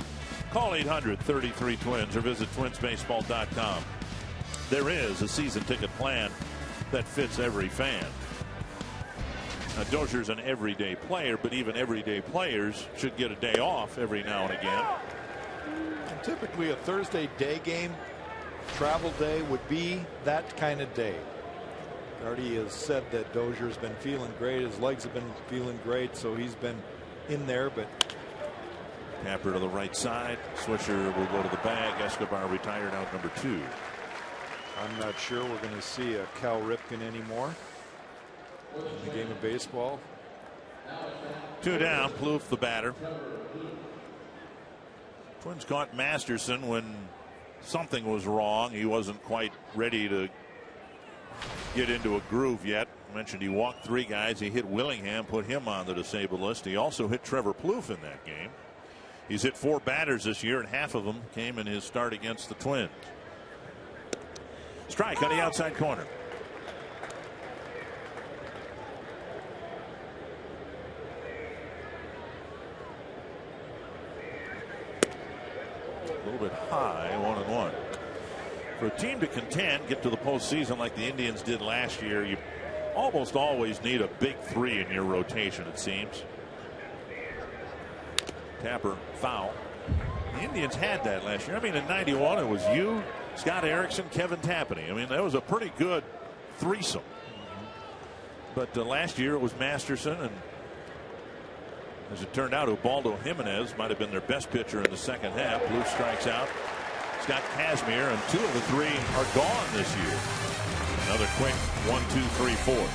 Call 800-33-TWINS or visit twinsbaseball.com. There is a season ticket plan that fits every fan. Now, Dozier's an everyday player, but even everyday players should get a day off every now and again. And typically a Thursday day game, travel day, would be that kind of day. Already has said that Dozier's been feeling great. His legs have been feeling great, so he's been in there. But Tapper to the right side. Swisher will go to the bag. Escobar retired out number 2. I'm not sure we're going to see a Cal Ripken anymore in the game of baseball. 2 down. Plouffe the batter. Twins caught Masterson when something was wrong. He wasn't quite ready to get into a groove yet. I mentioned he walked 3 guys. He hit Willingham, put him on the disabled list. He also hit Trevor Plouffe in that game. He's hit 4 batters this year, and half of them came in his start against the Twins. Strike on the outside corner. little bit high. 1-1. For a team to contend, get to the postseason like the Indians did last year, you almost always need a big three in your rotation, it seems. Tapper foul. The Indians had that last year. I mean, in '91, it was you, Scott Erickson, Kevin Tapani. I mean, that was a pretty good threesome. But last year it was Masterson, and as it turned out, Ubaldo Jimenez might have been their best pitcher in the second half. Blue strikes out. Scott Kazmir, and 2 of the 3 are gone this year. Another quick 1, 2, 3, 4.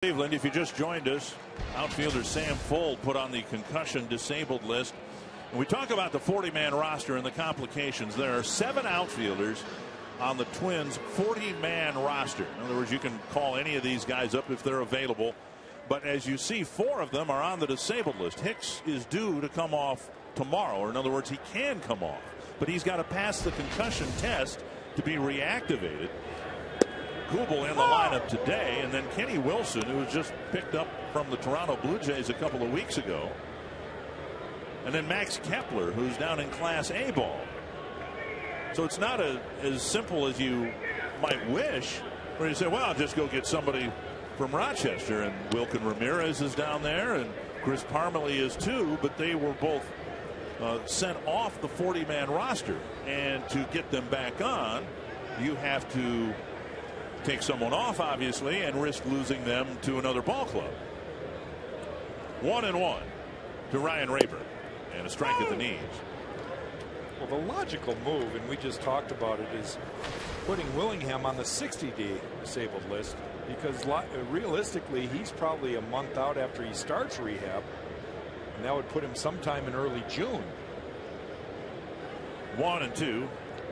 Cleveland, if you just joined us, outfielder Sam Fuld put on the concussion disabled list. And we talk about the 40-man roster and the complications. There are 7 outfielders on the Twins' 40-man roster. In other words, you can call any of these guys up if they're available. But as you see, 4 of them are on the disabled list. Hicks is due to come off tomorrow, or in other words, he can come off. But he's got to pass the concussion test to be reactivated. Kubel in the lineup today, and then Kenny Wilson, who was just picked up from the Toronto Blue Jays a couple of weeks ago. And then Max Kepler, who's down in Class A ball. So it's not as simple as you might wish, where you say, well, I'll just go get somebody from Rochester. And Wilkin Ramirez is down there, and Chris Parmelee is too, but they were both sent off the 40-man roster. And to get them back on, you have to take someone off, obviously, and risk losing them to another ball club. 1-1 to Ryan Rayburn, and a strike at the knees. Well, the logical move, and we just talked about it, is putting Willingham on the 60-day disabled list, because realistically he's probably a month out after he starts rehab, and that would put him sometime in early June. 1-2.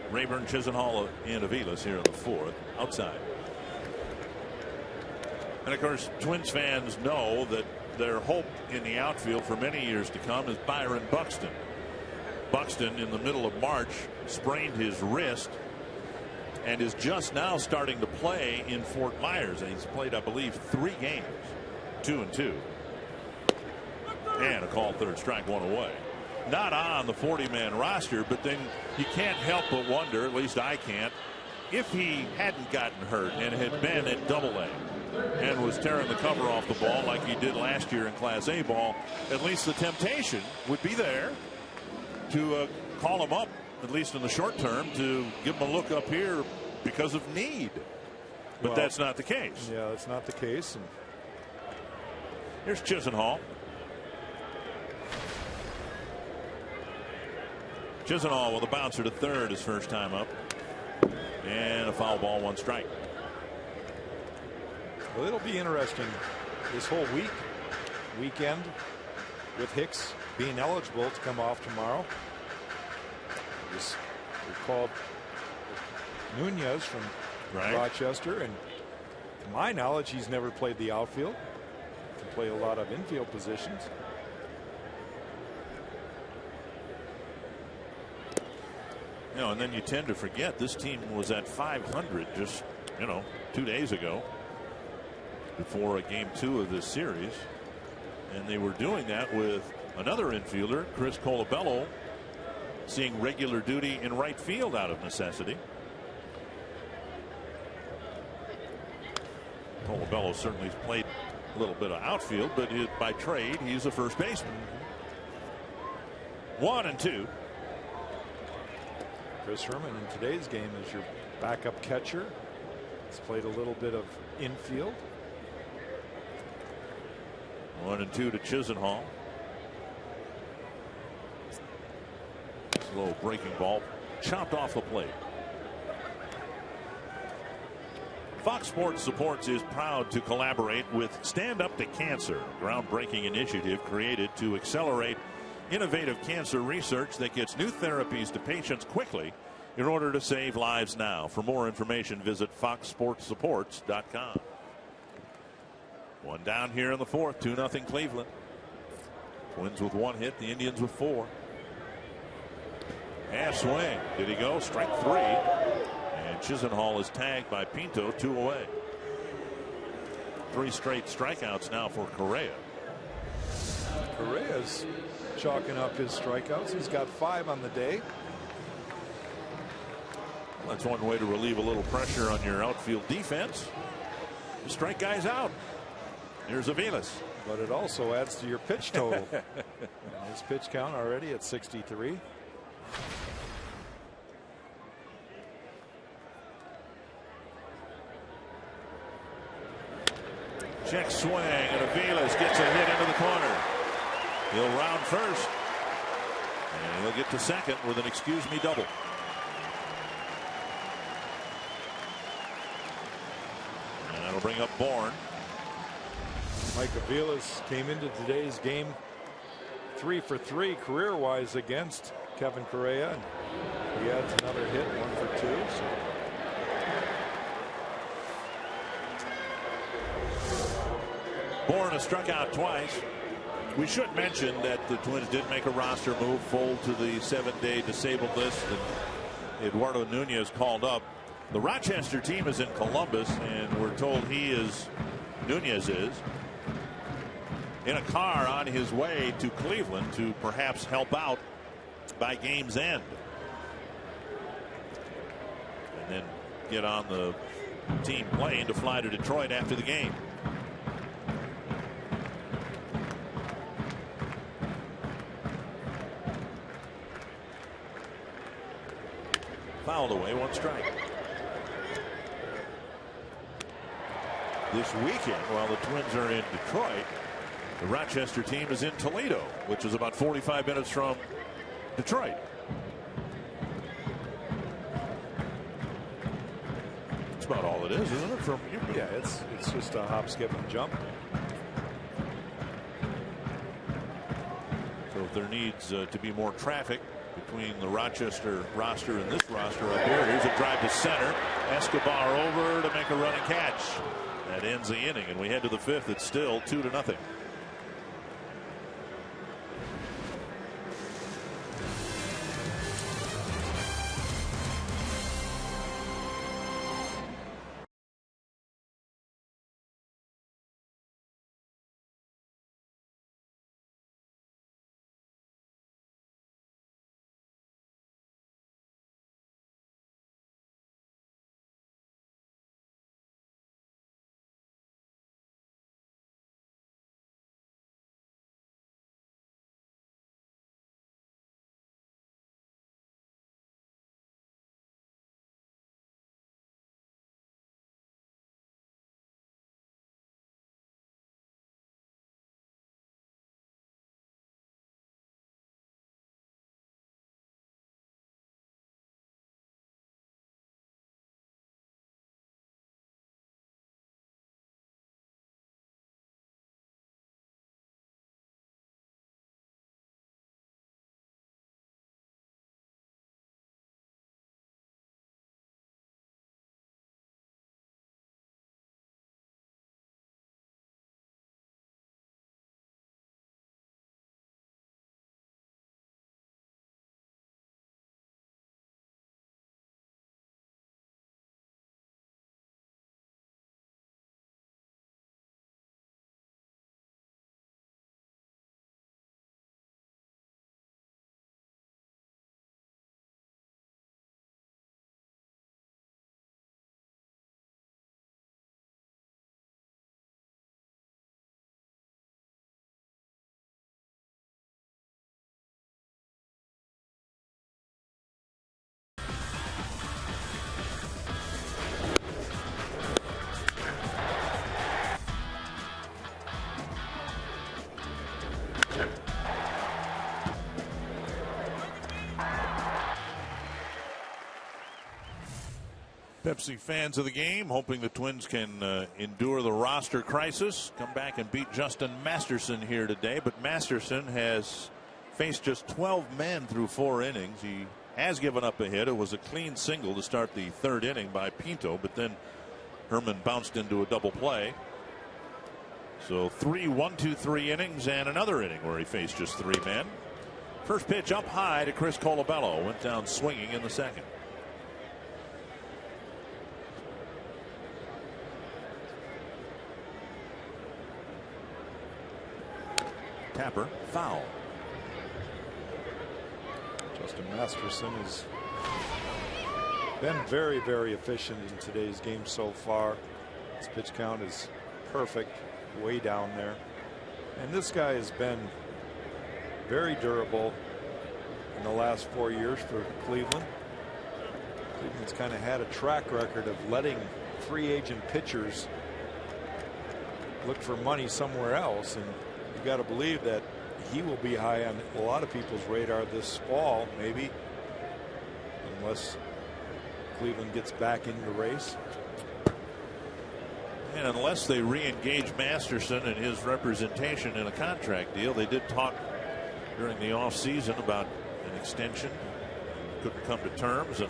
Rayburn, Chisenhall, and Aviles here in the 4th. Outside. And of course, Twins fans know that their hope in the outfield for many years to come is Byron Buxton. Buxton, in the middle of March, sprained his wrist and is just now starting to play in Fort Myers. And he's played, I believe, 3 games. 2-2. And a called third strike, 1 away. Not on the 40-man roster, but then you can't help but wonder, at least I can't, if he hadn't gotten hurt and had been at Double-A and was tearing the cover off the ball like he did last year in Class A ball, at least the temptation would be there to call him up, at least in the short term, to give him a look up here because of need. But well, that's not the case. Yeah, that's not the case. And here's Chisenhall. Chisenhall with a bouncer to third his first time up. And a foul ball, 1 strike. Well, it'll be interesting this whole weekend. with Hicks being eligible to come off tomorrow. Just recalled Nunez from Rochester, and to my knowledge, he's never played the outfield. Can play a lot of infield positions. You know, and then you tend to forget this team was at 500 just 2 days ago before game 2 of this series, and they were doing that with another infielder, Chris Colabello, seeing regular duty in right field out of necessity. Colabello certainly has played a little bit of outfield, but by trade he's a first baseman. 1-2. Chris Herman in today's game is your backup catcher. He's played a little bit of infield. 1-2 to Chisenhall. Slow breaking ball chopped off the plate. Fox Sports Supports is proud to collaborate with Stand Up to Cancer, a groundbreaking initiative created to accelerate innovative cancer research that gets new therapies to patients quickly in order to save lives now. For more information, visit foxsportsupports.com. One down here in the fourth, 2-0 Cleveland. Twins with 1 hit, the Indians with 4. Half swing. Did he go? Strike 3. And Chisenhall is tagged by Pinto, 2 away. 3 straight strikeouts now for Correa. Correa's chalking up his strikeouts. He's got 5 on the day. Well, that's one way to relieve a little pressure on your outfield defense. You strike guys out. Here's Aviles. But it also adds to your pitch total. His pitch count already at 63. Check swing, and Aviles gets a hit into the corner. He'll round first, and he'll get to second with an excuse me double. And that'll bring up Bourne. Mike Aviles came into today's game 3 for 3 career-wise against Kevin Correa. And he adds another hit, 1 for 2. So. Bourne has struck out twice. We should mention that the Twins did make a roster move, full to the 7-day disabled list, and Eduardo Nunez called up. The Rochester team is in Columbus, and we're told Nunez is in a car on his way to Cleveland to perhaps help out by game's end, and then get on the team plane to fly to Detroit after the game. Fouled away, 1 strike. This weekend, while the Twins are in Detroit, the Rochester team is in Toledo, which is about 45 minutes from Detroit. That's about all it is, isn't it? From yeah, it's just a hop, skip, and jump. So if there needs to be more traffic between the Rochester roster and this roster up here, here's a drive to center. Escobar over to make a running catch. That ends the inning, and we head to the 5th. It's still 2-0. Pepsi fans of the game hoping the Twins can endure the roster crisis, come back and beat Justin Masterson here today. But Masterson has faced just 12 men through 4 innings. He has given up a hit. It was a clean single to start the 3rd inning by Pinto, but then Herman bounced into a double play. So 3 1-2-3 innings and another inning where he faced just 3 men. First pitch up high to Chris Colabello, went down swinging in the 2nd. Tapper, foul. Justin Masterson has been very, very efficient in today's game so far. His pitch count is perfect, way down there. And this guy has been very durable in the last 4 years for Cleveland. Cleveland's kind of had a track record of letting free agent pitchers look for money somewhere else, and you got to believe that he will be high on a lot of people's radar this fall, maybe, unless Cleveland gets back into the race. And unless they re-engage Masterson and his representation in a contract deal, they did talk during the offseason about an extension. Couldn't come to terms, and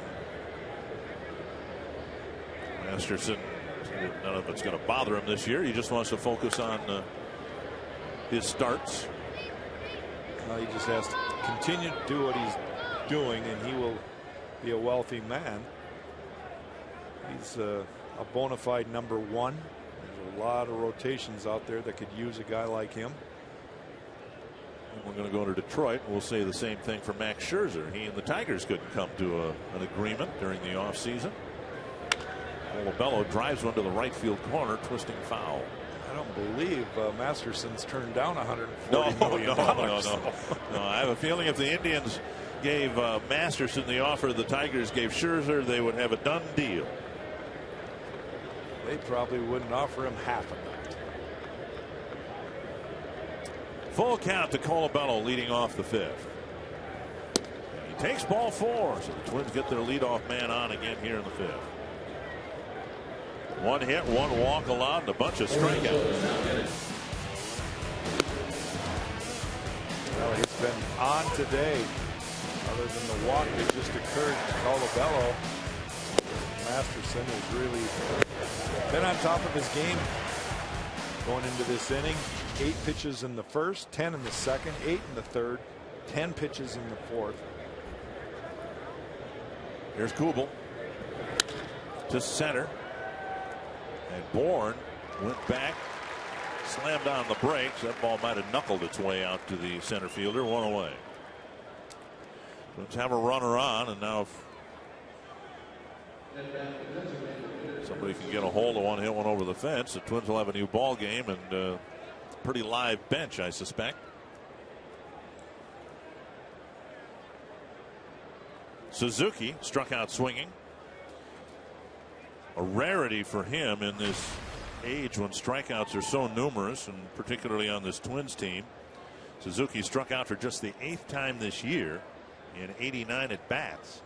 Masterson, none of it's going to bother him this year. He just wants to focus on his starts. He just has to continue to do what he's doing, and he will be a wealthy man. He's a bona fide number 1. There's a lot of rotations out there that could use a guy like him. And we're going to go to Detroit. We'll say the same thing for Max Scherzer. He and the Tigers couldn't come to an agreement during the offseason. Colabello drives one to the right field corner, twisting foul. I don't believe Masterson's turned down $140 million. No, I have a feeling if the Indians gave Masterson the offer the Tigers gave Scherzer, they would have a done deal. They probably wouldn't offer him half of that. Full count to Colabello leading off the 5th. He takes ball 4, so the Twins get their leadoff man on again here in the 5th. 1 hit, 1 walk allowed, and a bunch of strikeouts. Well, he's been on today. Other than the walk that just occurred to Colabello, Masterson has really been on top of his game going into this inning. 8 pitches in the 1st, 10 in the 2nd, 8 in the 3rd, 10 pitches in the 4th. Here's Kubel to center. And Bourne went back, slammed on the brakes. That ball might have knuckled its way out to the center fielder. 1 away. Let's have a runner on, and now if somebody can get a hold of one, hit one over the fence, the Twins will have a new ball game and a pretty live bench, I suspect. Suzuki struck out swinging. A rarity for him in this age when strikeouts are so numerous, and particularly on this Twins team. Suzuki struck out for just the 8th time this year in 89 at bats.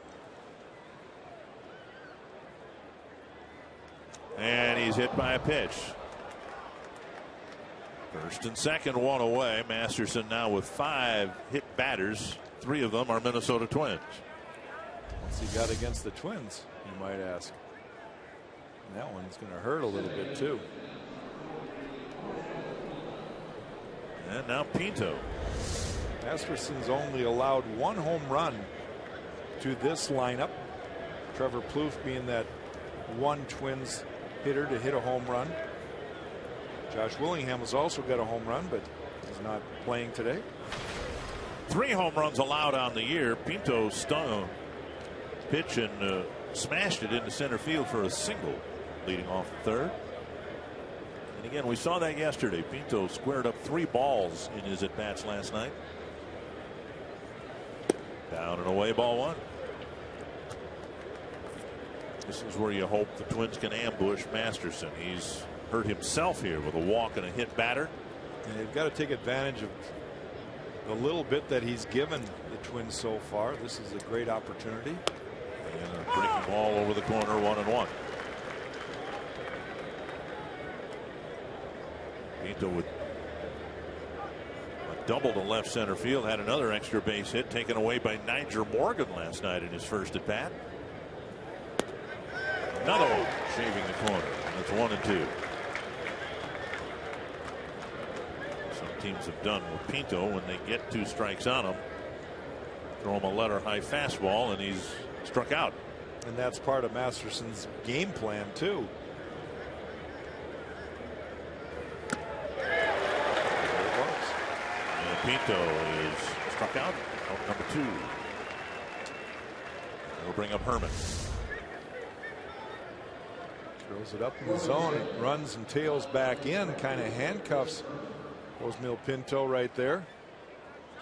And he's hit by a pitch. First and second, 1 away. Masterson now with 5 hit batters. 3 of them are Minnesota Twins. What's he got against the Twins, you might ask? And that one's going to hurt a little bit too. And now Pinto. Masterson's only allowed 1 home run to this lineup. Trevor Plouffe being that one Twins hitter to hit a home run. Josh Willingham has also got a home run, but he's not playing today. 3 home runs allowed on the year. Pinto stung a pitch and smashed it into center field for a single, leading off the 3rd. And again, we saw that yesterday. Pinto squared up 3 balls in his at bats last night. Down and away, ball 1. This is where you hope the Twins can ambush Masterson. He's hurt himself here with a walk and a hit batter. And they've got to take advantage of the little bit that he's given the Twins so far. This is a great opportunity. And a breaking ball over the corner, 1-1. Pinto with a double to left center field, had another extra base hit taken away by Niger Morgan last night in his first at bat. Another one shaving the corner. That's 1-2. Some teams have done with Pinto when they get 2 strikes on him. Throw him a letter high fastball and he's struck out. And that's part of Masterson's game plan too. And Pinto is struck out. Out number 2. We'll bring up Herman. Throws it up in the zone, runs and tails back in, kind of handcuffs Osmil Pinto right there.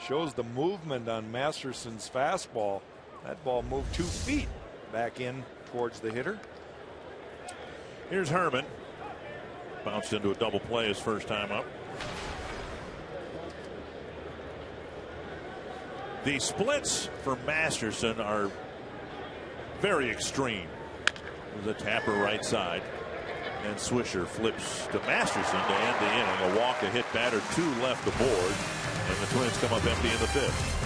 Shows the movement on Masterson's fastball. That ball moved 2 feet back in towards the hitter. Here's Herman. Bounced into a double play his first time up. The splits for Masterson are very extreme. There's a tapper right side. And Swisher flips to Masterson to end the inning. A walk, a hit batter, 2 left aboard. And the Twins come up empty in the 5th.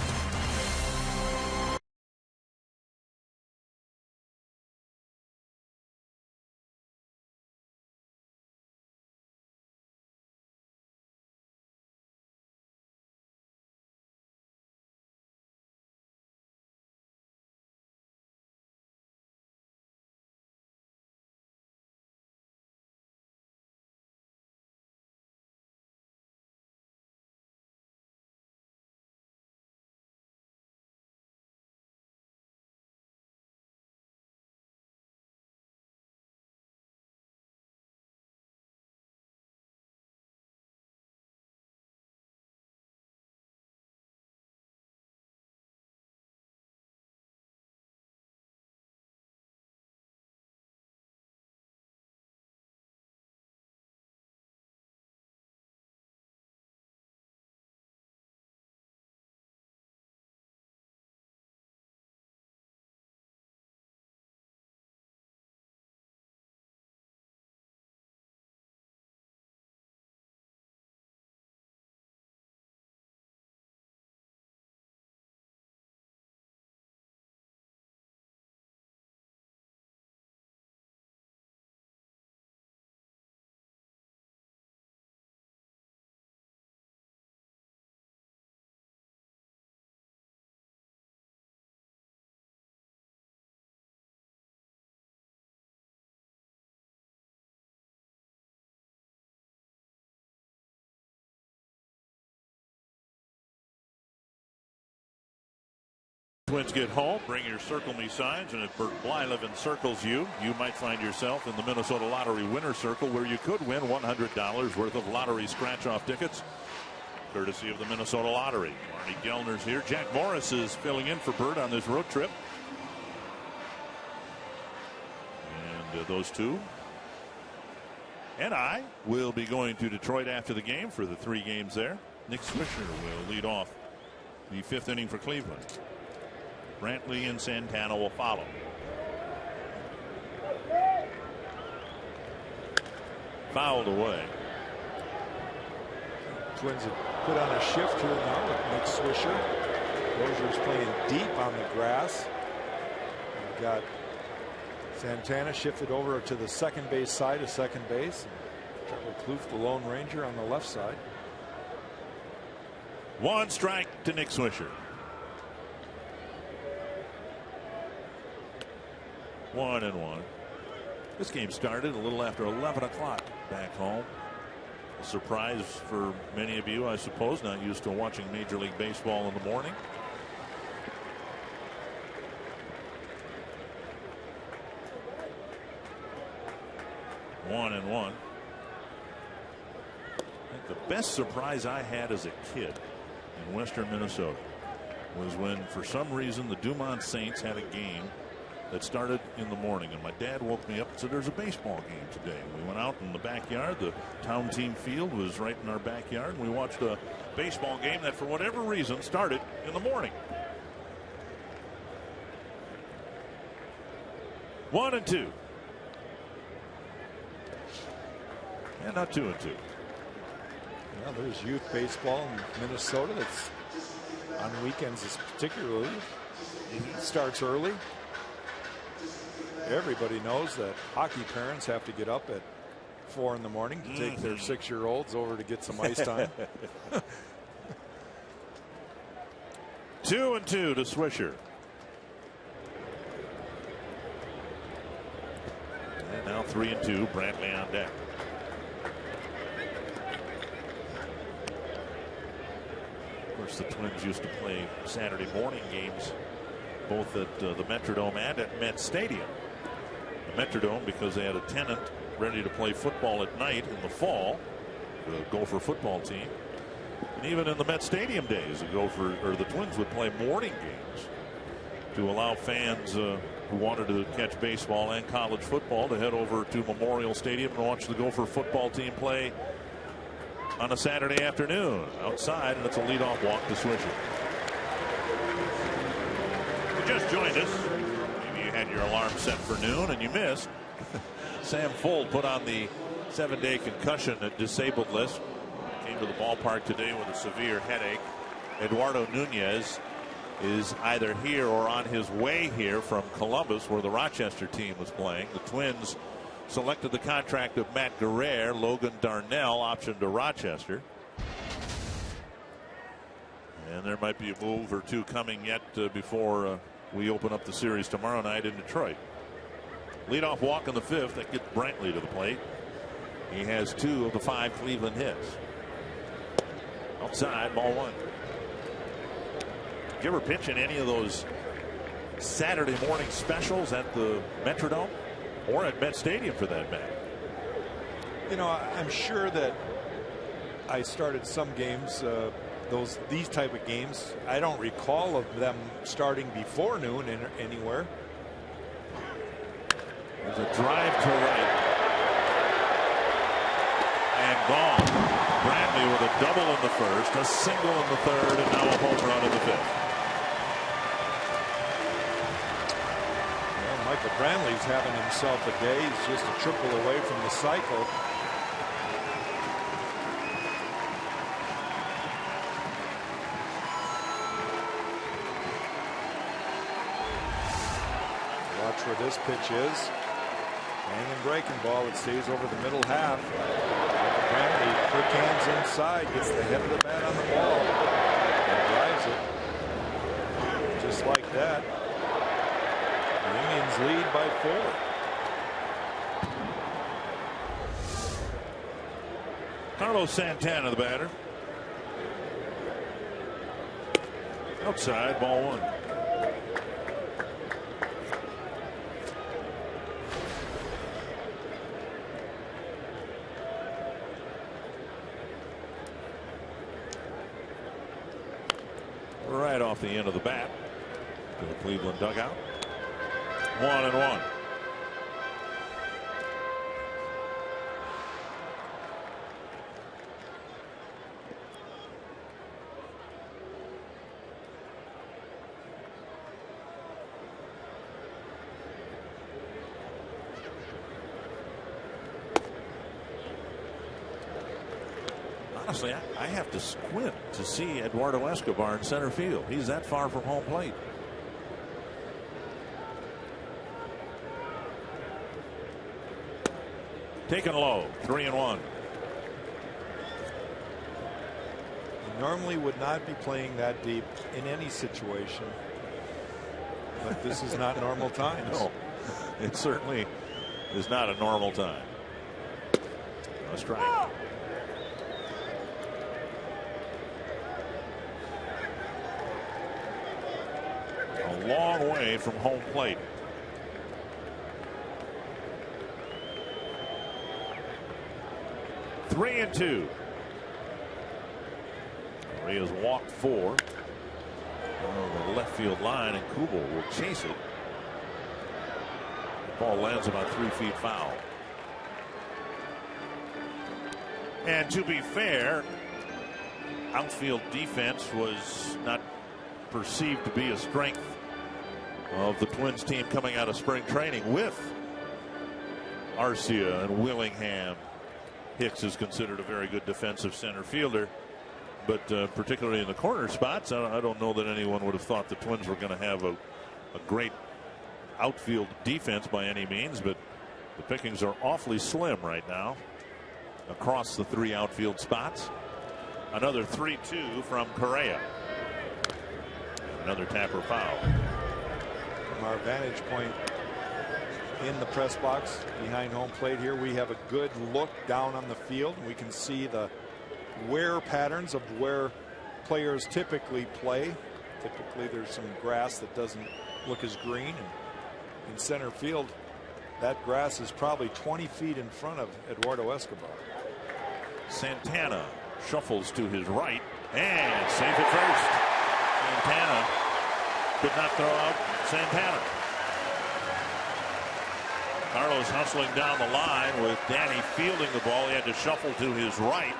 Twins get home, bring your Circle Me signs, and if Bert Blyleven circles you, you might find yourself in the Minnesota Lottery Winner's Circle, where you could win $100 worth of lottery scratch-off tickets, courtesy of the Minnesota Lottery. Marty Gellner's here. Jack Morris is filling in for Bert on this road trip. And those two and I will be going to Detroit after the game for the 3 games there. Nick Swisher will lead off the 5th inning for Cleveland. Brantley and Santana will follow. Fouled away. Twins have put on a shift here now with Nick Swisher. Rozier's playing deep on the grass. We've got Santana shifted over to the second base side of second base. Trevor Plouffe, the Lone Ranger, on the left side. 1 strike to Nick Swisher. 1-1. This game started a little after 11 o'clock back home. A surprise for many of you, I suppose, not used to watching Major League Baseball in the morning. One and one. I think the best surprise I had as a kid in western Minnesota was when, for some reason, the Dumont Saints had a game that started in the morning, and my dad woke me up and said, there's a baseball game today. We went out in the backyard. The town team field was right in our backyard, and we watched a baseball game that, for whatever reason, started in the morning. 1-2. And not 2-2. Well, there's youth baseball in Minnesota that's on weekends, particularly. It starts early. Everybody knows that hockey parents have to get up at 4 in the morning to take their 6-year-olds over to get some ice time. 2-2 to Swisher. And now 3-2. Brantley on deck. Of course, the Twins used to play Saturday morning games both at the Metrodome and at Met Stadium. The Metrodome because they had a tenant ready to play football at night in the fall, the Gopher football team. And even in the Met Stadium days, the Twins would play morning games to allow fans who wanted to catch baseball and college football to head over to Memorial Stadium and watch the Gopher football team play on a Saturday afternoon outside, and it's a leadoff walk to Swisher. You just joined us. Maybe you had your alarm set for noon and you missed. Sam Fuld put on the 7-day concussion disabled list. Came to the ballpark today with a severe headache. Eduardo Nunez is either here or on his way here from Columbus, where the Rochester team was playing. The Twins selected the contract of Matt Guerrero. Logan Darnell optioned to Rochester. And there might be a move or two coming yet before we open up the series tomorrow night in Detroit. Leadoff walk in the 5th. That gets Brantley to the plate. He has 2 of the 5 Cleveland hits. Outside, ball 1. Did you ever pitch in any of those Saturday morning specials at the Metrodome or at Met Stadium for that matter? You know, I'm sure that I started some games, these type of games. I don't recall of them starting before noon anywhere. There's a drive to right. And gone. Brantley with a double in the 1st, a single in the 3rd, and now a home run in the 5th. Well, Michael Brantley's having himself a day. He's just a triple away from the cycle. Watch where this pitch is. Hanging breaking ball. It stays over the middle half. Brantley, quick hands inside, gets the head of the bat on the ball and drives it. Just like that. The Indians lead by 4. Carlos Santana, the batter. Outside, ball 1. Right off the end of the bat to the Cleveland dugout. 1-1. Honestly, I have to squint to see Eduardo Escobar in center field. He's that far from home plate. Taken low, 3-1. He normally would not be playing that deep in any situation, but this is not normal times. No, it certainly is not a normal time. A strike. A long way from home plate. Three and 2. Reyes walked 4 on the left field line, and Kubel will chase it. The ball lands about 3 feet foul. And to be fair, outfield defense was not perceived to be a strength of the Twins team coming out of spring training with Arcia and Willingham. Hicks is considered a very good defensive center fielder, but particularly in the corner spots, I don't know that anyone would have thought the Twins were going to have a great outfield defense by any means, but the pickings are awfully slim right now across the 3 outfield spots. Another 3-2 from Correa. Another tapper foul. From our vantage point in the press box behind home plate here, we have a good look down on the field. We can see the wear patterns of where players typically play. Typically there's some grass that doesn't look as green, and in center field that grass is probably 20 feet in front of Eduardo Escobar. Santana shuffles to his right and safe at first. Santana could not throw out Santana. Carlos hustling down the line with Danny fielding the ball. He had to shuffle to his right,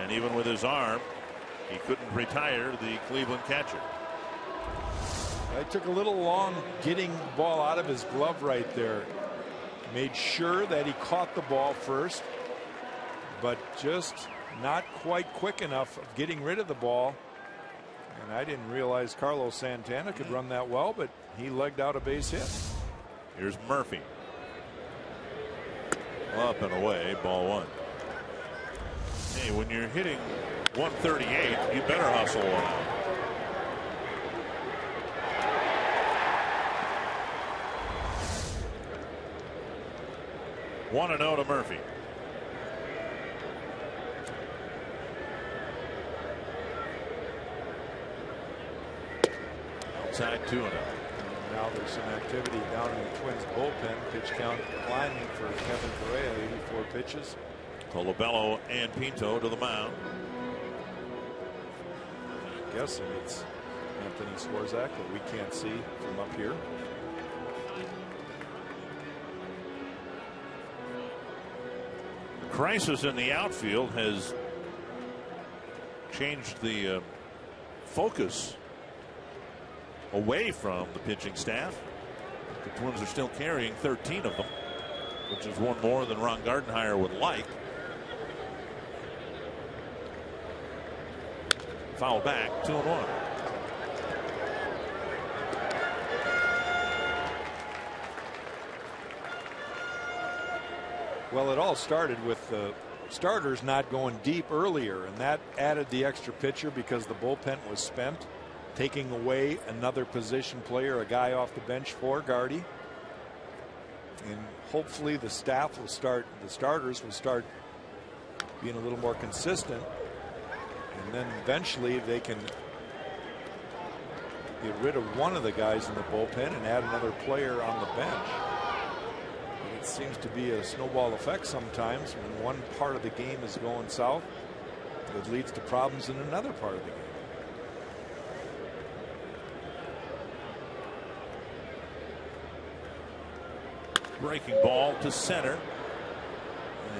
and even with his arm he couldn't retire the Cleveland catcher. It took a little long getting the ball out of his glove right there. Made sure that he caught the ball first, but just not quite quick enough of getting rid of the ball. And I didn't realize Carlos Santana could run that well, but he legged out a base hit. Here's Murphy. Up and away, ball 1. Hey, when you're hitting 138, you better hustle one out. 1-0 to Murphy. Outside 2-0. Now there's some activity down in the Twins bullpen. Pitch count climbing for Kevin Correa, 84 pitches. Colabello and Pinto to the mound. I'm guessing it's Anthony Swarzak that we can't see from up here. Crisis in the outfield has changed the focus away from the pitching staff. The Twins are still carrying 13 of them, which is one more than Ron Gardenhire would like. Foul back, 2-1. Well, it all started with the starters not going deep earlier, and that added the extra pitcher because the bullpen was spent, taking away another position player, a guy off the bench for Gardy. And hopefully the staff will start, the starters will start being a little more consistent, and then eventually they can get rid of one of the guys in the bullpen and add another player on the bench. It seems to be a snowball effect sometimes. When one part of the game is going south, it leads to problems in another part of the game. Breaking ball to center,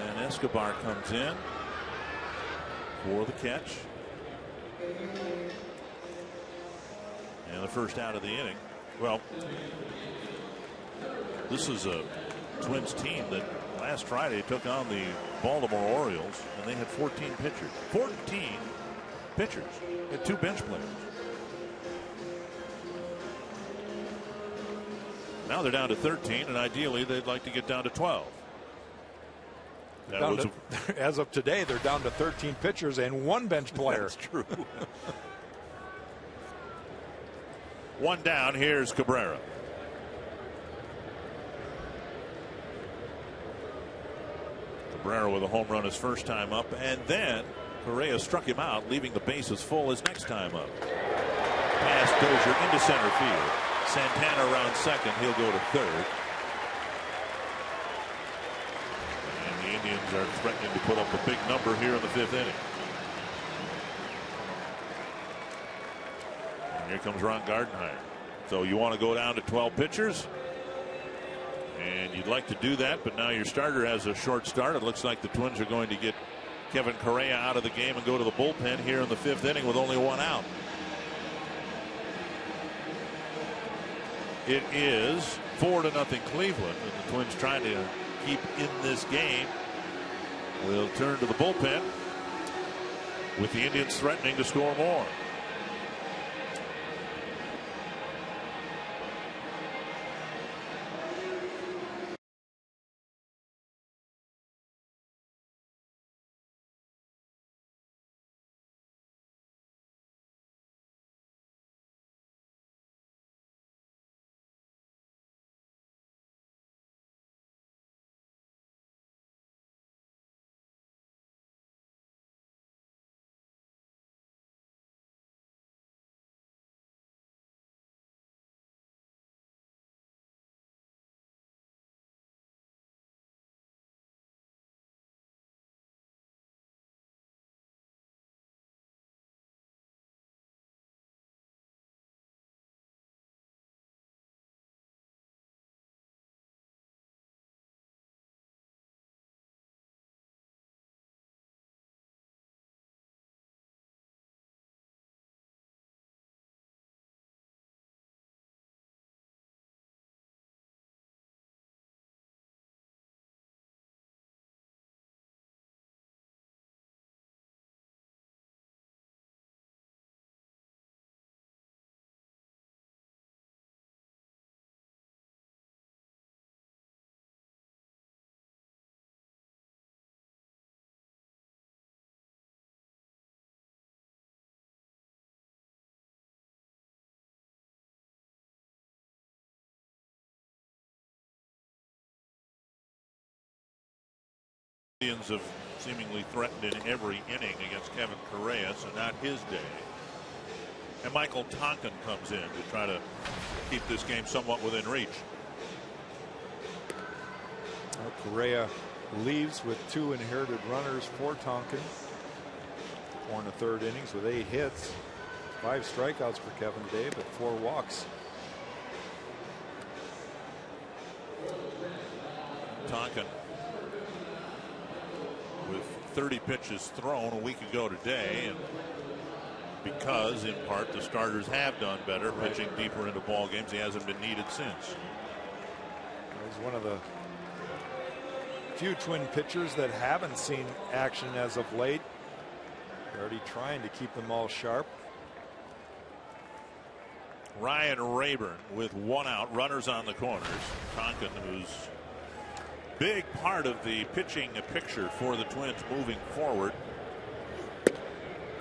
and Escobar comes in for the catch. And the first out of the inning. Well, this is a Twins team that last Friday took on the Baltimore Orioles, and they had 14 pitchers. 14 pitchers. They had 2 bench players. Now they're down to 13, and ideally they'd like to get down to 12. As of today, they're down to 13 pitchers and 1 bench player. That's true. 1 down. Here's Cabrera. Cabrera with a home run his first time up, and then Correa struck him out, leaving the bases full his next time up. Pass Dozier into center field. Santana around second. He'll go to third. And the Indians are threatening to put up a big number here in the 5th inning. And here comes Ron Gardenhire. So you want to go down to 12 pitchers? And you'd like to do that, but now your starter has a short start. It looks like the Twins are going to get Kevin Correa out of the game and go to the bullpen here in the 5th inning with only 1 out. It is 4-0 Cleveland, and the Twins trying to keep in this game. We'll turn to the bullpen with the Indians threatening to score more. Indians have seemingly threatened in every inning against Kevin Correa, so not his day. And Michael Tonkin comes in to try to keep this game somewhat within reach. Correa leaves with 2 inherited runners for Tonkin. 4 1/3 innings with 8 hits, 5 strikeouts for Kevin today, but 4 walks. Tonkin with 30 pitches thrown a week ago today, and because in part the starters have done better pitching deeper into ball games, he hasn't been needed since. He's one of the few Twin pitchers that haven't seen action as of late. They're already trying to keep them all sharp. Ryan Rayburn with 1 out, runners on the corners. Tonkin, who's big part of the pitching picture for the Twins moving forward,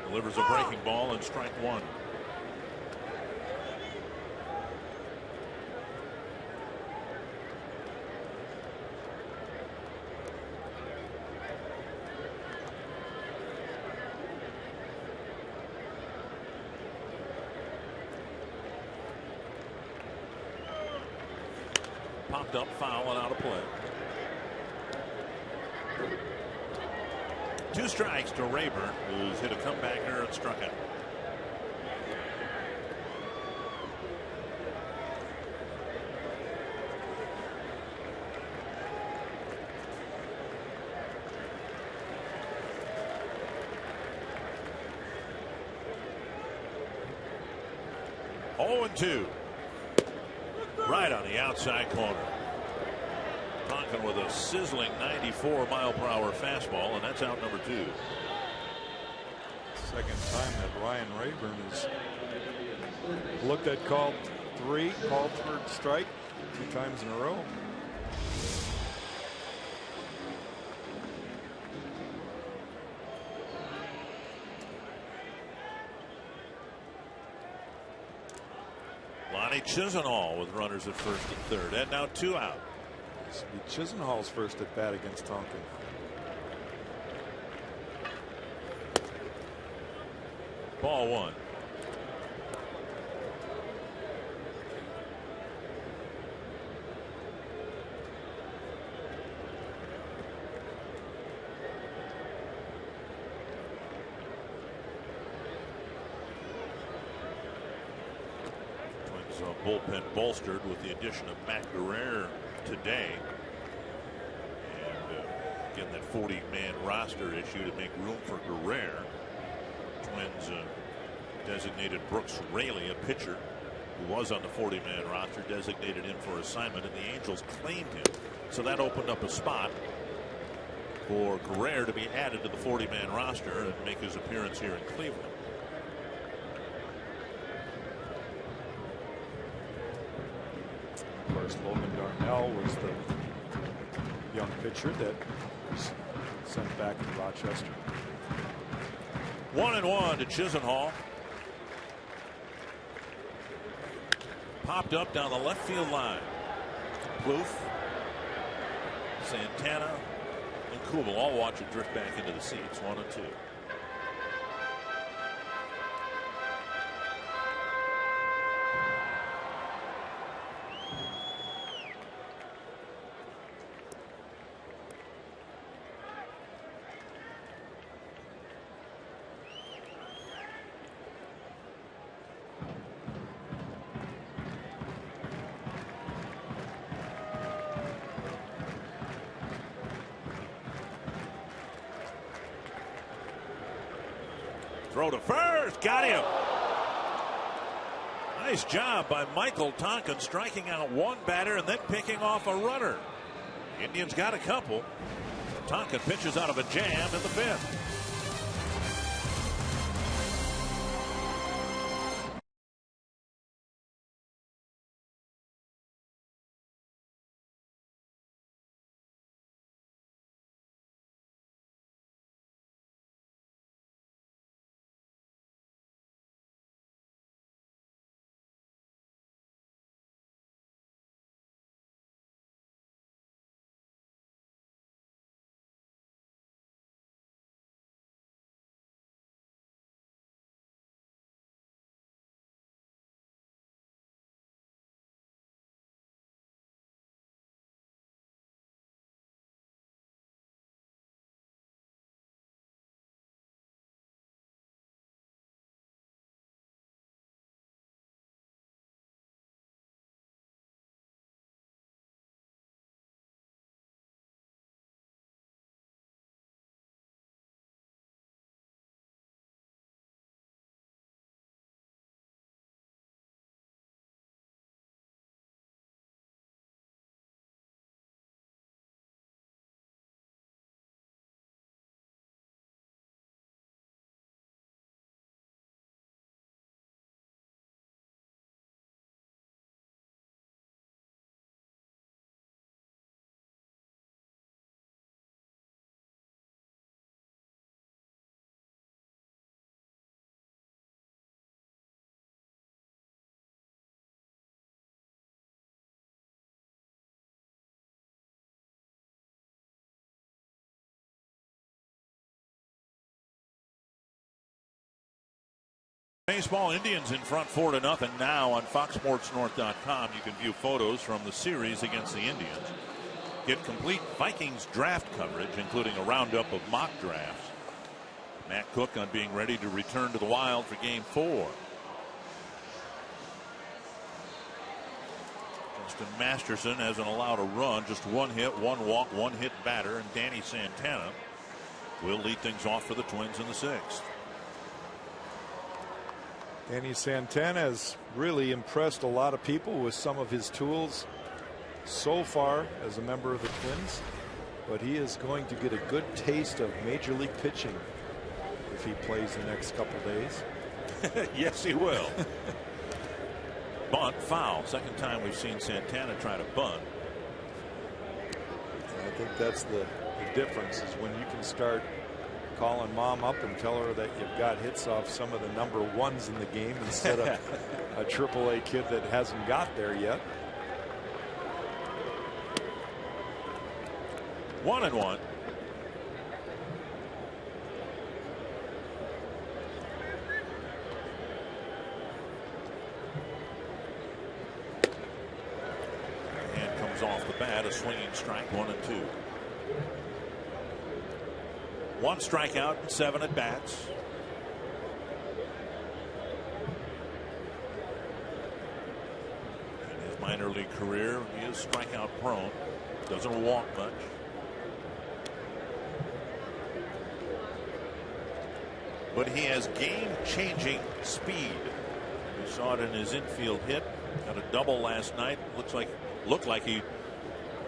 delivers a breaking ball and strike 1. Popped up, foul, and out of play. 2 strikes to Rayburn, who's hit a comebacker and struck out. Oh, 0-2. Right on the outside corner. Tonkin with a sizzling 94-mile-per-hour fastball, and that's out number 2. Second time that Ryan Rayburn has looked at called 3, called for strike 2 times in a row. Lonnie Chisenhall with runners at first and third, and now 2 out. This will be Chisenhall's first at bat against Tonkin. Ball 1. Twins bullpen bolstered with the addition of Matt Guerrero today, and again that 40-man roster issue to make room for Guerrero. Twins designated Brooks Raley a pitcher who was on the 40-man roster, designated in for assignment, and the Angels claimed him. So that opened up a spot for Guerrero to be added to the 40-man roster and make his appearance here in Cleveland. Of course, Logan Darnell was the young pitcher that was sent back to Rochester. 1-1 to Chisenhall. Popped up down the left field line. Plouffe, Santana, and Kubel all watch it drift back into the seats. 1-2. Throw to first. Got him. Nice job by Michael Tonkin, striking out one batter and then picking off a runner. Indians got a couple. Tonkin pitches out of a jam in the fifth. Baseball, Indians in front 4-0 now on FoxSportsNorth.com. You can view photos from the series against the Indians. Get complete Vikings draft coverage, including a roundup of mock drafts. Matt Cook on being ready to return to the Wild for Game 4. Justin Masterson hasn't allowed a run, just one hit, one walk, one hit batter, and Danny Santana will lead things off for the Twins in the 6th. Danny Santana has really impressed a lot of people with some of his tools so far as a member of the Twins, but he is going to get a good taste of major league pitching if he plays the next couple days. Yes, he will. Bunt, foul. Second time we've seen Santana try to bunt. I think that's the difference, is when you can start calling mom up and tell her that you've got hits off some of the number ones in the game instead of a AAA kid that hasn't got there yet. 1-1. And comes off the bat, a swinging strike, 1-2. 1 strikeout and 7 at bats. In his minor league career, he is strikeout prone. Doesn't walk much. But he has game-changing speed. Saw it in his infield hit. Got a double last night. Looked like he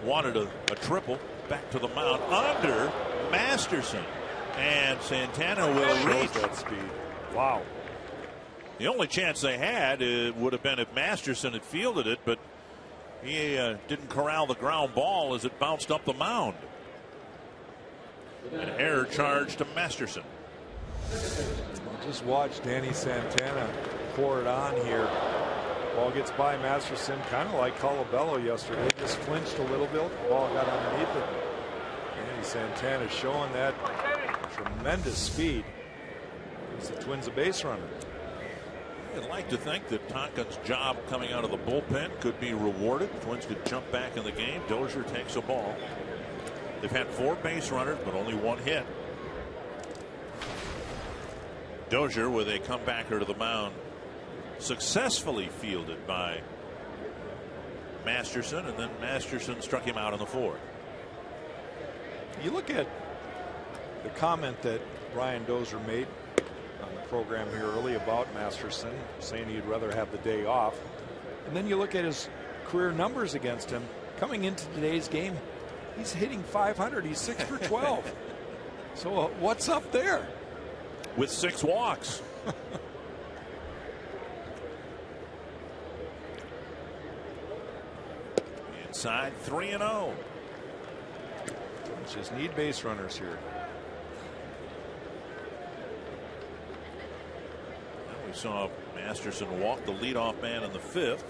wanted a triple. Back to the mound under Masterson. And Santana will reach that speed. Wow. The only chance they had would have been if Masterson had fielded it, but he didn't corral the ground ball as it bounced up the mound. An error charge to Masterson. Just watch Danny Santana pour it on here. Ball gets by Masterson, kind of like Colabello yesterday. Just flinched a little bit. The ball got underneath it. Danny Santana showing that tremendous speed. Gives the Twins a base runner. I'd like to think that Tonkin's job coming out of the bullpen could be rewarded. The Twins could jump back in the game. Dozier takes a ball. They've had 4 base runners, but only 1 hit. Dozier with a comebacker to the mound, successfully fielded by Masterson, and then Masterson struck him out in the 4th. You look at the comment that Brian Dozier made on the program here early about Masterson, saying he'd rather have the day off. And then you look at his career numbers against him. Coming into today's game, he's hitting .500. He's 6 for 12. So what's up there? With 6 walks. Inside 3-0. Just need base runners here. We saw Masterson walk the leadoff man in the 5th.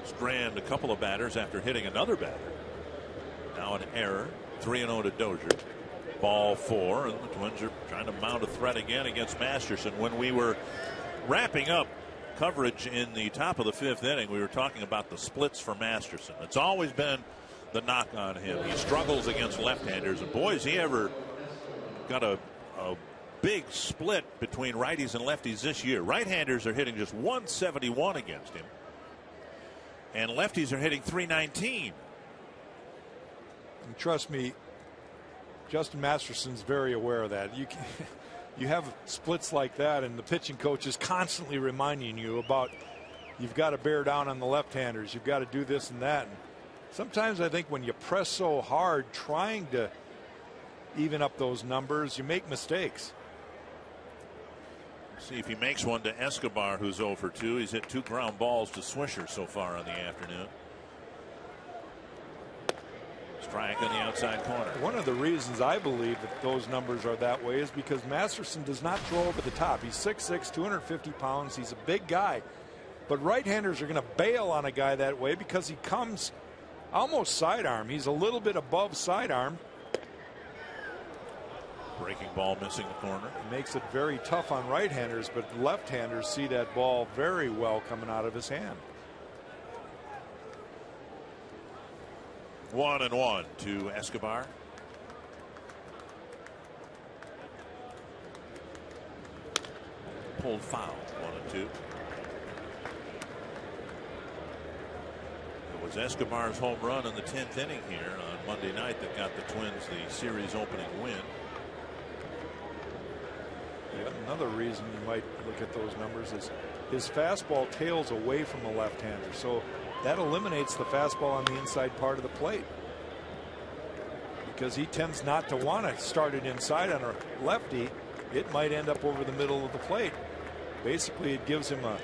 Strand a couple of batters after hitting another batter. Now an error. 3-0 to Dozier. Ball 4, and the Twins are trying to mount a threat again against Masterson. When we were wrapping up coverage in the top of the 5th inning, we were talking about the splits for Masterson. It's always been the knock on him. He struggles against left-handers, and boy, has he ever got a big split between righties and lefties this year. Right-handers are hitting just 171 against him, and lefties are hitting 319. And trust me, Justin Masterson's very aware of that. You have splits like that, and the pitching coach is constantly reminding you about you've got to bear down on the left-handers. You've got to do this and that. And sometimes I think when you press so hard trying to even up those numbers, you make mistakes. See if he makes one to Escobar, who's 0 for 2. He's hit 2 ground balls to Swisher so far on the afternoon. Strike on the outside corner. One of the reasons I believe that those numbers are that way is because Masterson does not throw over the top. He's 6'6", 250 pounds. He's a big guy. But right-handers are going to bail on a guy that way because he comes almost sidearm. He's a little bit above sidearm. Breaking ball missing the corner. It makes it very tough on right-handers, but left-handers see that ball very well coming out of his hand. 1-1 to Escobar. Pulled foul. 1-2. It was Escobar's home run in the 10th inning here on Monday night that got the Twins the series opening win. Yeah, another reason you might look at those numbers is his fastball tails away from the left-hander, so that eliminates the fastball on the inside part of the plate, because he tends not to want to start it inside on a lefty. It might end up over the middle of the plate. Basically, it gives him a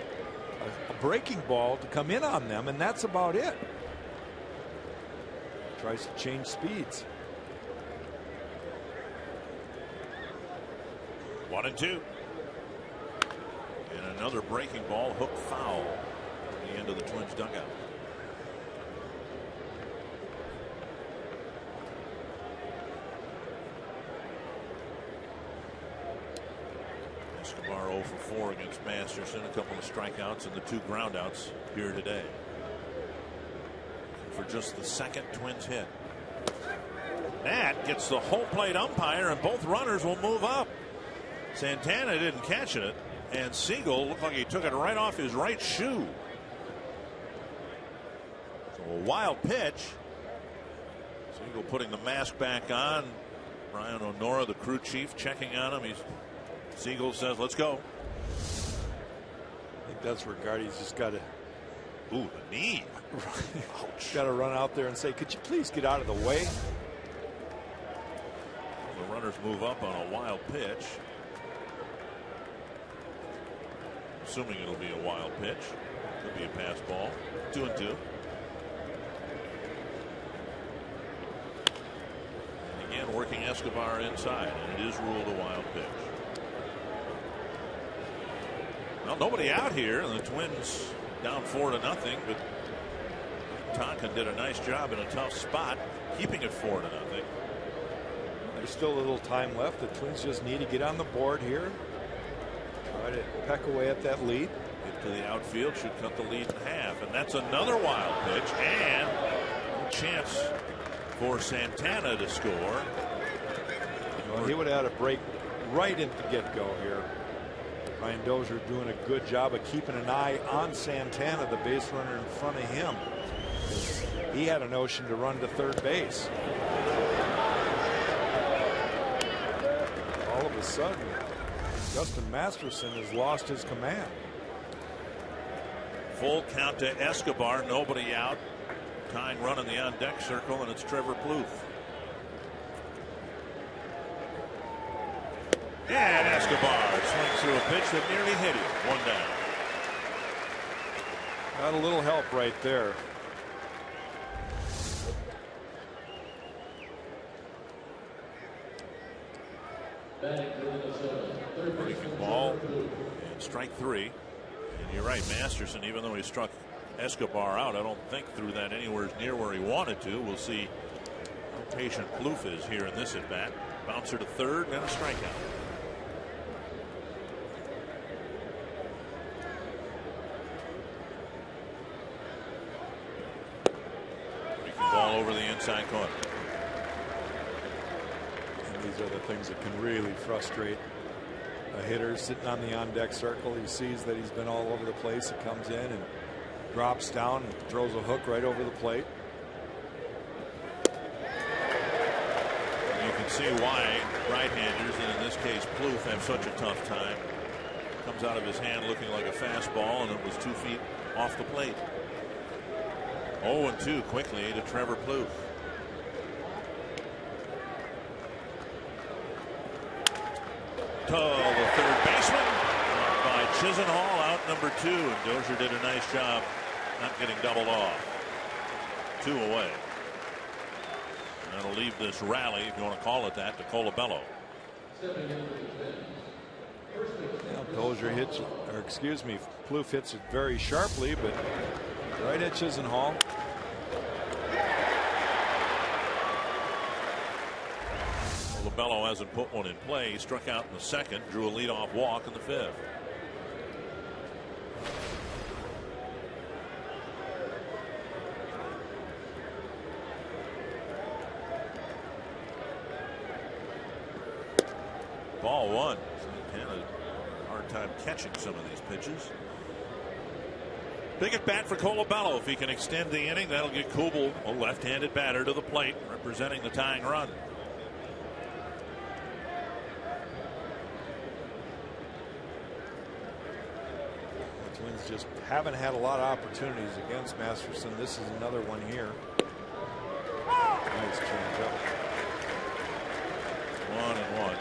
breaking ball to come in on them, and that's about it. Tries to change speeds. 1-2. And another breaking ball, hook foul at the end of the Twins dugout. Escobar 0 for 4 against Masterson. A couple of strikeouts and the 2 groundouts here today. For just the second Twins hit. That gets the whole plate umpire, and both runners will move up. Santana didn't catch it, and Siegel looked like he took it right off his right shoe. So a wild pitch. Siegel putting the mask back on. Brian O'Nora, the crew chief, checking on him. Siegel says, let's go. I think that's where Gardy's just got to. Ooh, the knee. Got to run out there and say, could you please get out of the way? The runners move up on a wild pitch. Assuming it'll be a wild pitch. Could be a pass ball. 2-2. And again, working Escobar inside, and it is ruled a wild pitch. Well, nobody out here, and the Twins down 4-0, but Tonkin did a nice job in a tough spot, keeping it 4-0. There's still a little time left. The Twins just need to get on the board here. Try to peck away at that lead. Get to the outfield, should cut the lead in half, and that's another wild pitch, and a chance for Santana to score. Well, he would have had a break right into the get-go here. Ryan Dozier doing a good job of keeping an eye on Santana, the base runner in front of him. He had a notion to run to third base. All of a sudden, Justin Masterson has lost his command. Full count to Escobar, nobody out. Tying run in the on-deck circle, and it's Trevor Plouffe. And Escobar swings through a pitch that nearly hit him. 1 down. Got a little help right there. Breaking ball and strike 3. And you're right, Masterson, even though he struck Escobar out, I don't think threw that anywhere near where he wanted to. We'll see how patient Plouffe is here in this at bat. Bouncer to third and a strikeout. Breaking ball over the inside corner. And these are the things that can really frustrate a hitter sitting on the on-deck circle. He sees that he's been all over the place. He comes in and drops down and throws a hook right over the plate. You can see why right-handers, and in this case Plouffe, have such a tough time. Comes out of his hand looking like a fastball, and it was 2 feet off the plate. 0-2 quickly to Trevor Plouffe. To the third baseman by Chisenhall, out number 2, and Dozier did a nice job not getting doubled off. 2 away. And that'll leave this rally, if you want to call it that, to Colabello. Dozier hits, or excuse me, Plouffe hits it very sharply, but right at Chisenhall. Colabello hasn't put one in play. He struck out in the second, drew a leadoff walk in the 5th. Ball 1. Santana, hard time catching some of these pitches. Big at bat for Colabello. If he can extend the inning, that'll get Kubel, a left-handed batter, to the plate, representing the tying run. The Twins just haven't had a lot of opportunities against Masterson. This is another one here. Nice change up. 1-1.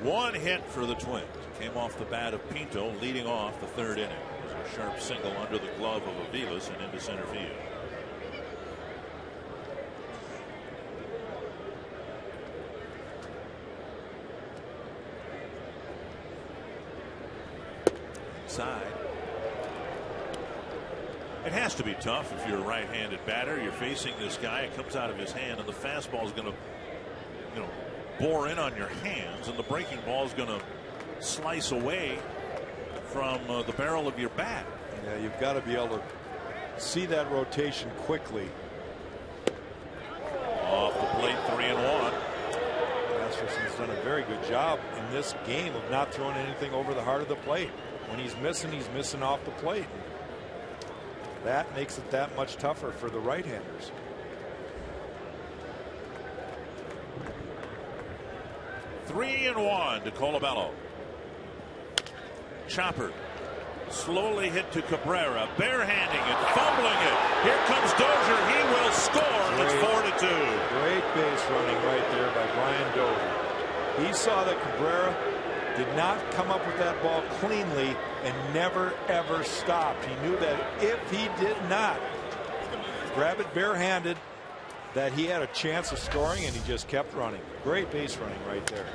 One hit for the Twins. Came off the bat of Pinto, leading off the 3rd inning. It was a sharp single under the glove of Aviles and into center field. Inside. It has to be tough if you're a right-handed batter. You're facing this guy. It comes out of his hand, and the fastball is going to, bore in on your hands, and the breaking ball is going to slice away from the barrel of your bat. Yeah, you've got to be able to see that rotation quickly. Off the plate, 3-1. Masterson's done a very good job in this game of not throwing anything over the heart of the plate. When he's missing off the plate. That makes it that much tougher for the right-handers. Three and one to Colabello. Chopper slowly hit to Cabrera, barehanding it, fumbling it. Here comes Dozier. He will score. It's 4-2. Great base running right there by Brian Dozier. He saw that Cabrera did not come up with that ball cleanly and never ever stopped. He knew that if he did not grab it barehanded, that he had a chance of scoring, and he just kept running. Great base running right there.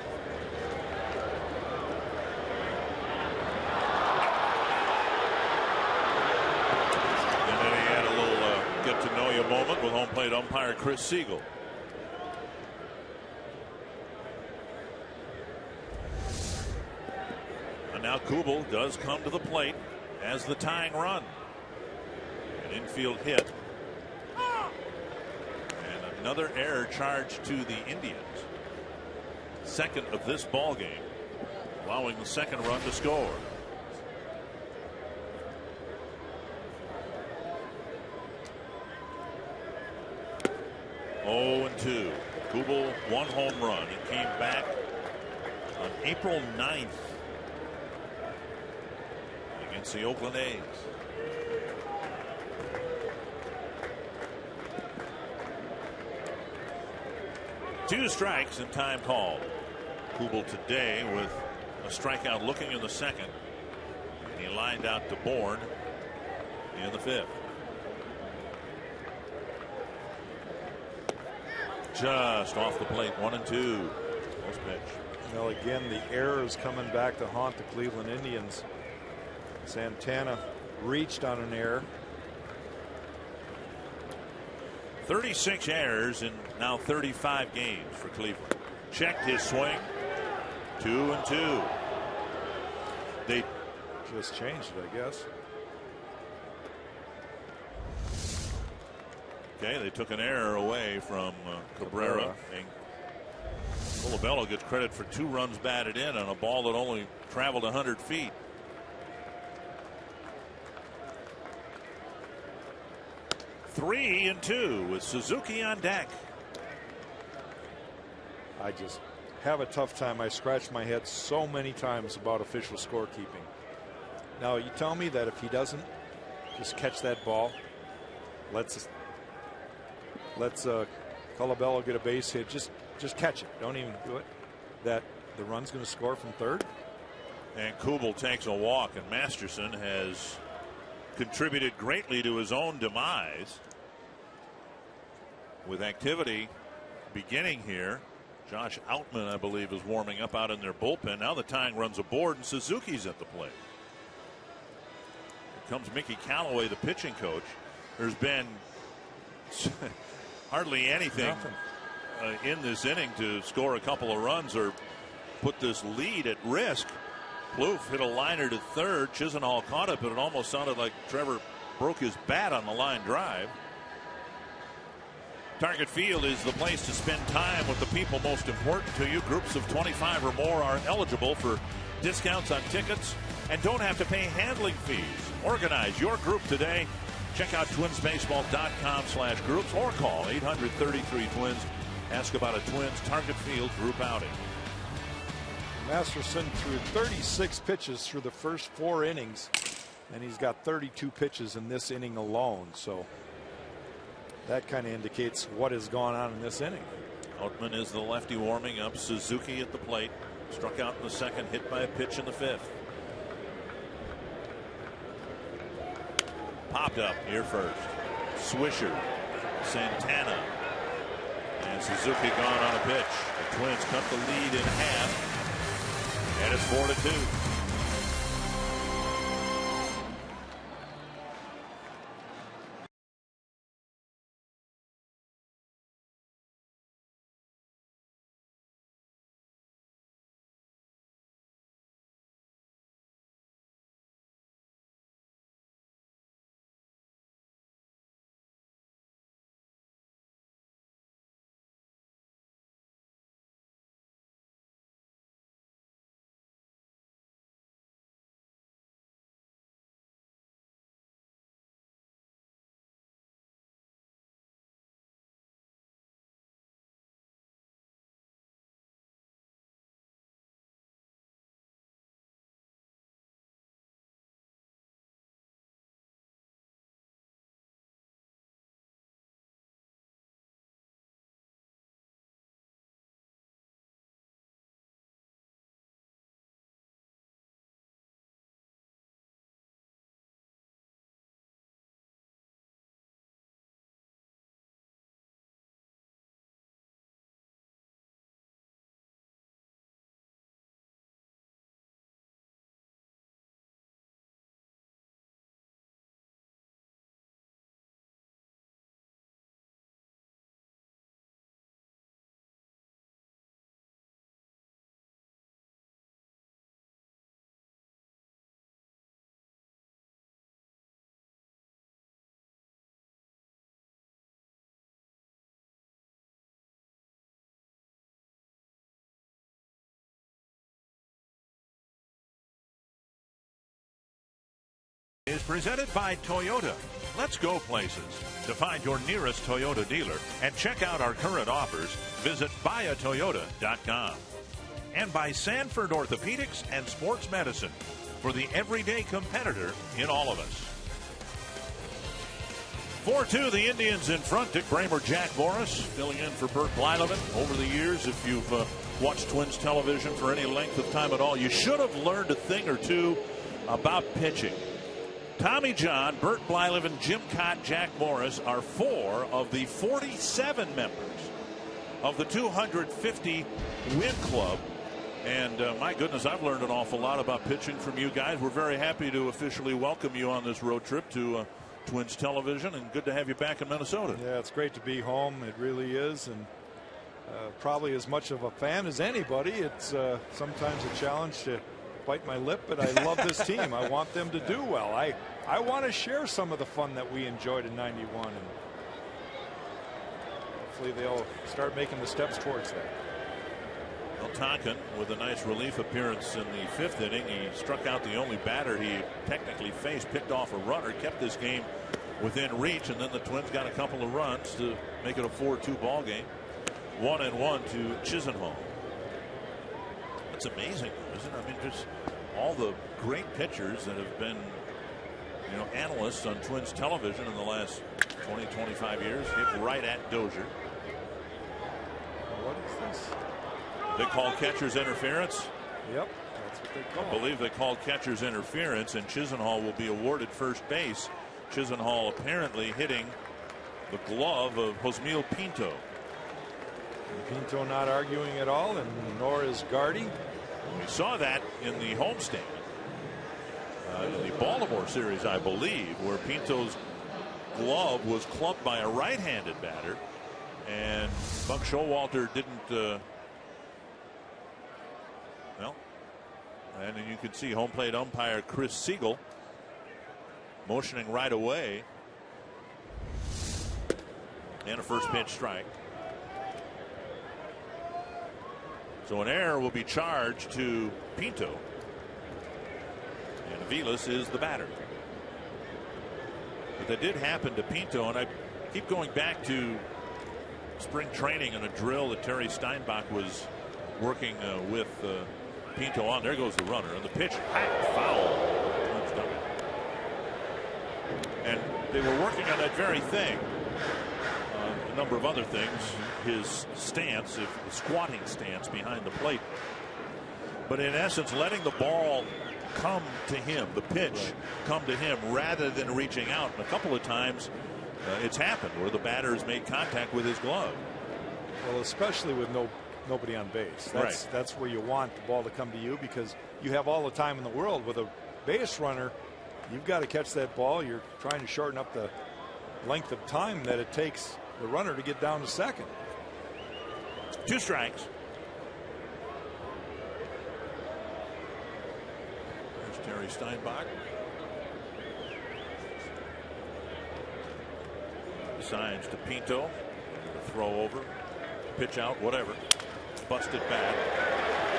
And then he had a little get to know you moment with home plate umpire Chris Siegel. And now Kubel does come to the plate as the tying run. An infield hit. And another error charged to the Indians. Second of this ball game, allowing the second run to score. Oh, and 2. Kubel, one home run. He came back on April 9th. Against the Oakland A's. Two strikes and time called. Kubel today with a strikeout looking in the second. And he lined out to Bourne in the fifth. Just off the plate, 1-2. Post pitch. Well, again, the error is coming back to haunt the Cleveland Indians. Santana reached on an error. 36 errors in now 35 games for Cleveland. Checked his swing. 2-2. They just changed it, I guess. Okay, they took an error away from Cabrera. And Colabello gets credit for 2 runs batted in on a ball that only traveled 100 feet. Three and 2 with Suzuki on deck. I just have a tough time. I scratch my head so many times about official scorekeeping. Now, you tell me that if he doesn't just catch that ball, let's Colabello get a base hit. Just catch it. Don't even do it. That the run's going to score from third. And Kubel takes a walk, and Masterson has contributed greatly to his own demise. With activity beginning here, Josh Outman, I believe, is warming up out in their bullpen. Now the tying runs aboard, and Suzuki's at the plate. Here comes Mickey Callaway, the pitching coach. There's been hardly anything in this inning to score a couple of runs or put this lead at risk. Plouffe hit a liner to third. Chisenhall caught it, but it almost sounded like Trevor broke his bat on the line drive. Target Field is the place to spend time with the people most important to you. Groups of 25 or more are eligible for discounts on tickets and don't have to pay handling fees. Organize your group today. Check out twinsbaseball.com/groups or call 800-33-TWINS. Ask about a Twins Target Field group outing. Masterson threw 36 pitches through the first 4 innings, and he's got 32 pitches in this inning alone. So that kind of indicates what has gone on in this inning. Outman is the lefty warming up. Suzuki at the plate. Struck out in the second, hit by a pitch in the fifth. Popped up here first. Swisher, Santana, and Suzuki gone on a pitch. The Twins cut the lead in half, and it's 4-2. Is presented by Toyota. Let's go places. To find your nearest Toyota dealer and check out our current offers, visit buyatoyota.com. And by Sanford Orthopedics and Sports Medicine, for the everyday competitor in all of us. 4-2, the Indians in front. Dick Bramer, Jack Morris filling in for Bert Blyleven. Over the years, if you've watched Twins television for any length of time at all, you should have learned a thing or two about pitching. Tommy John, Bert Blyleven, Jim Cott, Jack Morris are 4 of the 47 members of the 250 win club. And my goodness, I've learned an awful lot about pitching from you guys. We're very happy to officially welcome you on this road trip to Twins television, and good to have you back in Minnesota. Yeah, it's great to be home. It really is, and probably as much of a fan as anybody. It's sometimes a challenge to bite my lip, but I love this team. I want them to do well. I want to share some of the fun that we enjoyed in '91, and hopefully they'll start making the steps towards that. Well, Tonkin with a nice relief appearance in the 5th inning. He struck out the only batter he technically faced, picked off a runner, kept this game within reach, and then the Twins got a couple of runs to make it a 4-2 ball game. 1-1 to Chisenhall. It's amazing, isn't it? I mean, just all the great pitchers that have been, analysts on Twins television in the last 20-25 years hit right at Dozier. What is this? They call catcher's interference. Yep, that's what they call. I believe they called catcher's interference, and Chisenhall will be awarded first base. Chisenhall apparently hitting the glove of Josmil Pinto. Pinto not arguing at all, and nor is Gardy. We saw that in the homestand in the Baltimore series, I believe, where Pinto's glove was clubbed by a right-handed batter, and Buck Showalter didn't. And you can see home plate umpire Chris Siegel motioning right away, and a first pitch strike. So an error will be charged to Pinto, and Aviles is the batter. But that did happen to Pinto, and I keep going back to spring training and a drill that Terry Steinbach was working with Pinto on. There goes the runner, and the pitch foul. And they were working on that very thing. A number of other things, his stance, the squatting stance behind the plate, but in essence letting the ball come to him, the pitch come to him rather than reaching out. And a couple of times it's happened where the batter has made contact with his glove. Well, especially with nobody on base. That's where you want the ball to come to you, because you have all the time in the world. With a base runner, you've got to catch that ball. You're trying to shorten up the length of time that it takes the runner to get down to second. 2 strikes. There's Terry Steinbach. Signs to Pinto. Throw over. Pitch out. Whatever. Busted bat.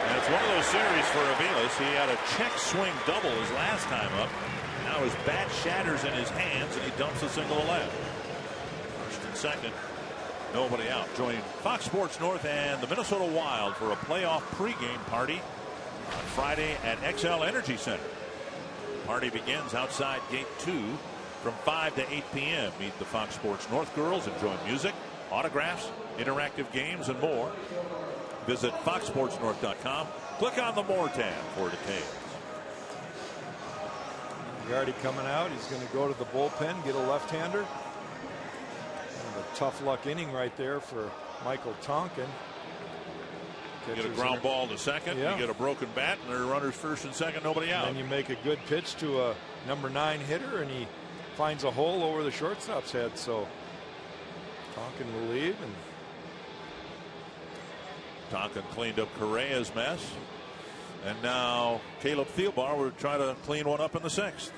And it's one of those series for Aviles. He had a check swing double his last time up. Now his bat shatters in his hands, and he dumps a single to left. First and second, nobody out. Join Fox Sports North and the Minnesota Wild for a playoff pregame party on Friday at XL Energy Center. Party begins outside Gate 2 from 5 to 8 p.m. Meet the Fox Sports North girls, enjoy music, autographs, interactive games, and more. Visit foxsportsnorth.com. Click on the More tab for details. Gardy coming out. He's going to go to the bullpen, get a left-hander. A tough luck inning right there for Michael Tonkin. You get a ground ball to second. You get a broken bat, and there are runners first and second, nobody out. And you make a good pitch to a number 9 hitter, and he finds a hole over the shortstop's head. So Tonkin will leave, and Tonkin cleaned up Correa's mess, and now Caleb Thielbar will try to clean one up in the 6th.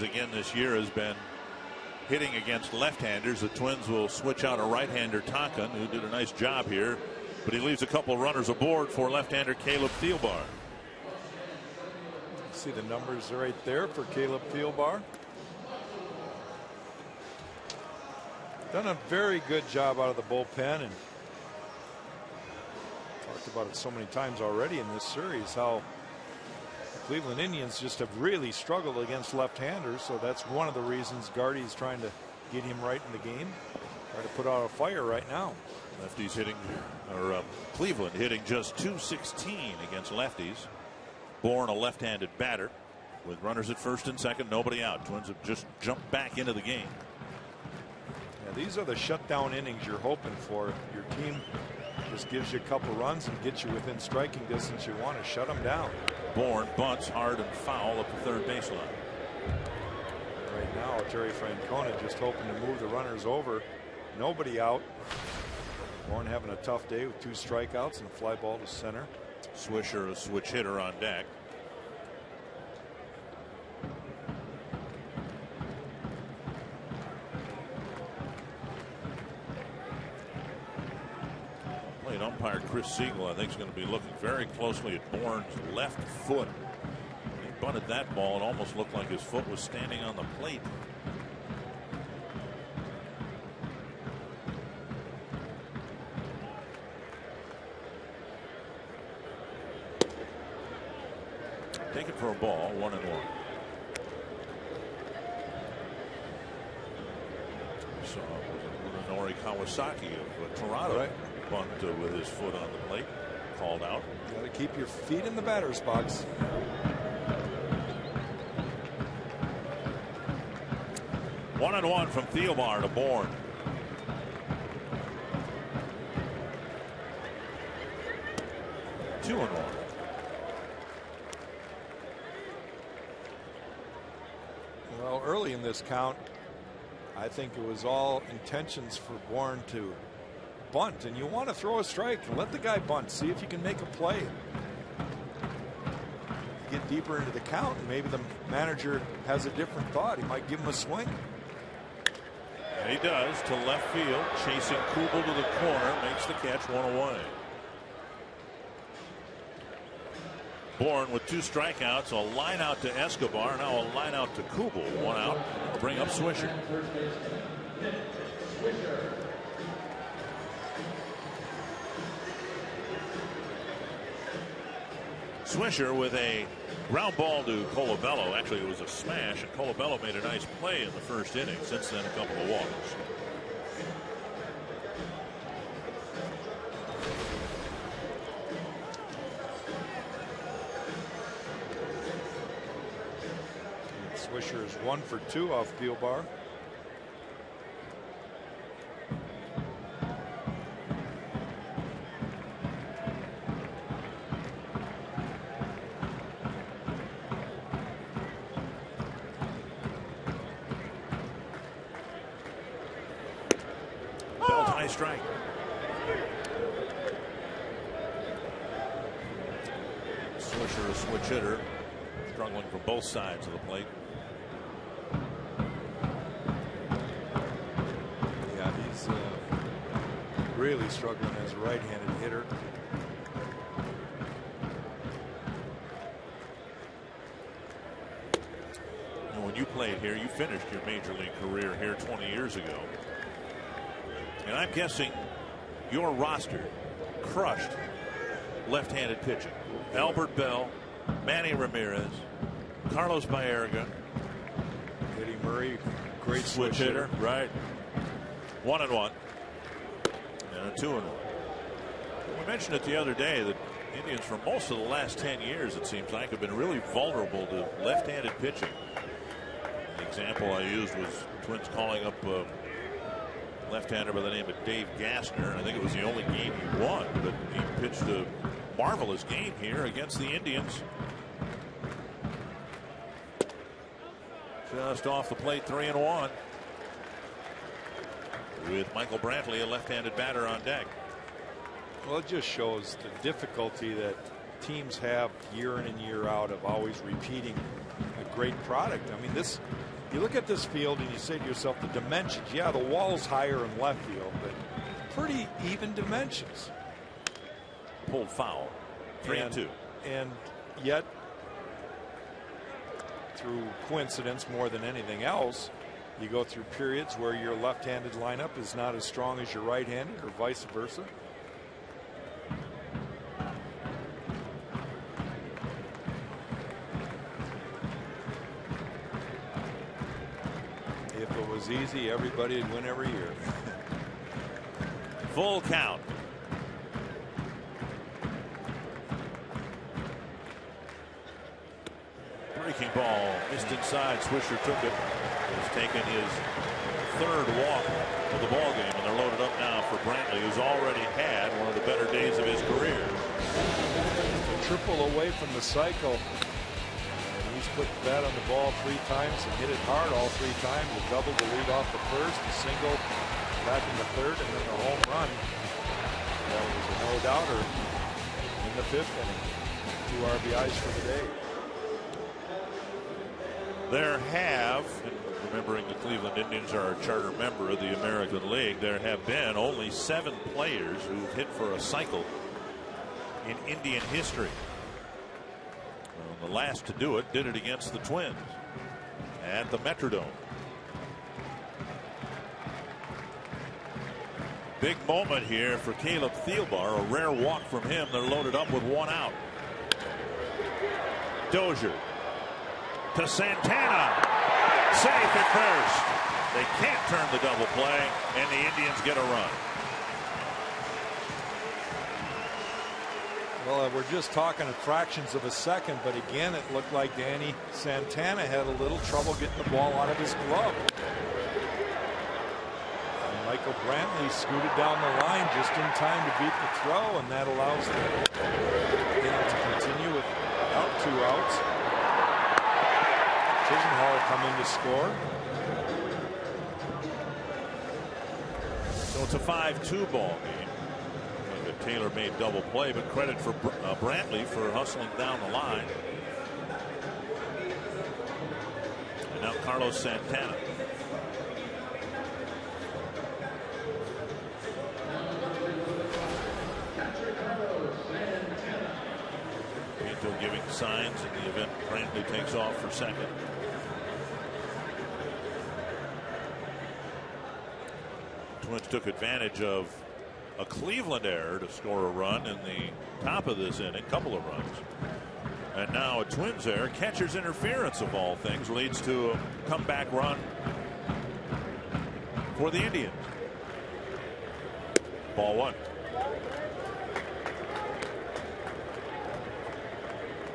again this year has been hitting against left-handers. The Twins will switch out a right-hander, Tonkin, who did a nice job here, but he leaves a couple of runners aboard for left-hander Caleb Thielbar. See the numbers right there for Caleb Thielbar. Done a very good job out of the bullpen, and talked about it so many times already in this series how the Cleveland Indians just have really struggled against left-handers. So that's one of the reasons Gardy's trying to get him right in the game, try to put out a fire right now. Lefties hitting, or Cleveland hitting just .216 against lefties. Bourne, a left-handed batter, with runners at first and second, nobody out. Twins have just jumped back into the game. These are the shutdown innings you're hoping for. Your team just gives you a couple runs and gets you within striking distance. You want to shut them down. Bourne bunts hard and foul up the third baseline. Right now, Terry Francona just hoping to move the runners over. Nobody out. Bourne having a tough day with 2 strikeouts and a fly ball to center. Swisher, a switch hitter on deck. Umpire Chris Siegel, I think, is going to be looking very closely at Bourne's left foot. He bunted that ball. It almost looked like his foot was standing on the plate. Take it for a ball, 1-1. So Nori Kawasaki of Toronto. Right. Bunt with his foot on the plate, called out. Got to keep your feet in the batter's box. One and one from Thielbar to Bourne. Two and one. Well, early in this count, I think it was all intentions for Bourne to bunt, and you want to throw a strike and let the guy bunt, see if you can make a play, get deeper into the count, and maybe the manager has a different thought. He might give him a swing, and he does, to left field, chasing Kubel to the corner, makes the catch, 1 away. Bourne with 2 strikeouts, a line out to Escobar, now a line out to Kubel, 1 out. Bring up Swisher. Swisher with a ground ball to Colabello. Actually, it was a smash, and Colabello made a nice play in the first inning. Since then, a couple of walks. Swisher is 1 for 2 off Thielbar. Strike. Swisher, a switch hitter, struggling from both sides of the plate. Yeah, he's really struggling as a right-handed hitter. And when you played here, you finished your major league career here 20 years ago. And I'm guessing your roster crushed left-handed pitching. Albert Bell, Manny Ramirez, Carlos Baerga, Eddie Murray, great switch hitter. Right. 1 and 1. And a 2 and 1. We mentioned it the other day that Indians for most of the last 10 years, it seems like, have been really vulnerable to left-handed pitching. The example I used was Twins calling up left-hander by the name of Dave Gassner. I think it was the only game he won, but he pitched a marvelous game here against the Indians. Just off the plate, 3 and 1. With Michael Brantley, a left-handed batter, on deck. Well, it just shows the difficulty that teams have year in and year out of always repeating a great product. I mean, this You look at this field and you say to yourself, the dimensions, yeah, the wall's higher in left field, but pretty even dimensions. Pulled foul. 3-2. And yet, through coincidence more than anything else, you go through periods where your left-handed lineup is not as strong as your right-handed, or vice versa. If it was easy, everybody would win every year. Full count. Breaking ball, missed inside. Swisher took it. He's taken his third walk of the ball game, and they're loaded up now for Brantley, who's already had one of the better days of his career. A triple away from the cycle. And he's put the bat on the ball 3 times and hit it hard all 3 times. A double to lead off the first, a single back in the third, and then a home run. That was a no-doubter in the 5th inning. 2 RBIs for the day. There have, and remembering the Cleveland Indians are a charter member of the American League, there have been only 7 players who've hit for a cycle in Indian history. Well, the last to do it did it against the Twins at the Metrodome. Big moment here for Caleb Thielbar, a rare walk from him. They're loaded up with 1 out. Dozier to Santana, safe at first. They can't turn the double play, and the Indians get a run. Well, we're just talking at fractions of a second, but again, it looked like Danny Santana had a little trouble getting the ball out of his glove. And Michael Brantley scooted down the line just in time to beat the throw, and that allows the game to continue without 2 outs. Chisenhall coming to score. So it's a 5-2 ball game. The Taylor made double play, but credit for Brantley for hustling down the line. And now Carlos Santana. Pinto giving signs in the event Brantley takes off for second. Twins took advantage of a Cleveland error to score a run in the top of this inning, couple of runs. And now a Twins error, catcher's interference of all things, leads to a comeback run for the Indians. Ball 1.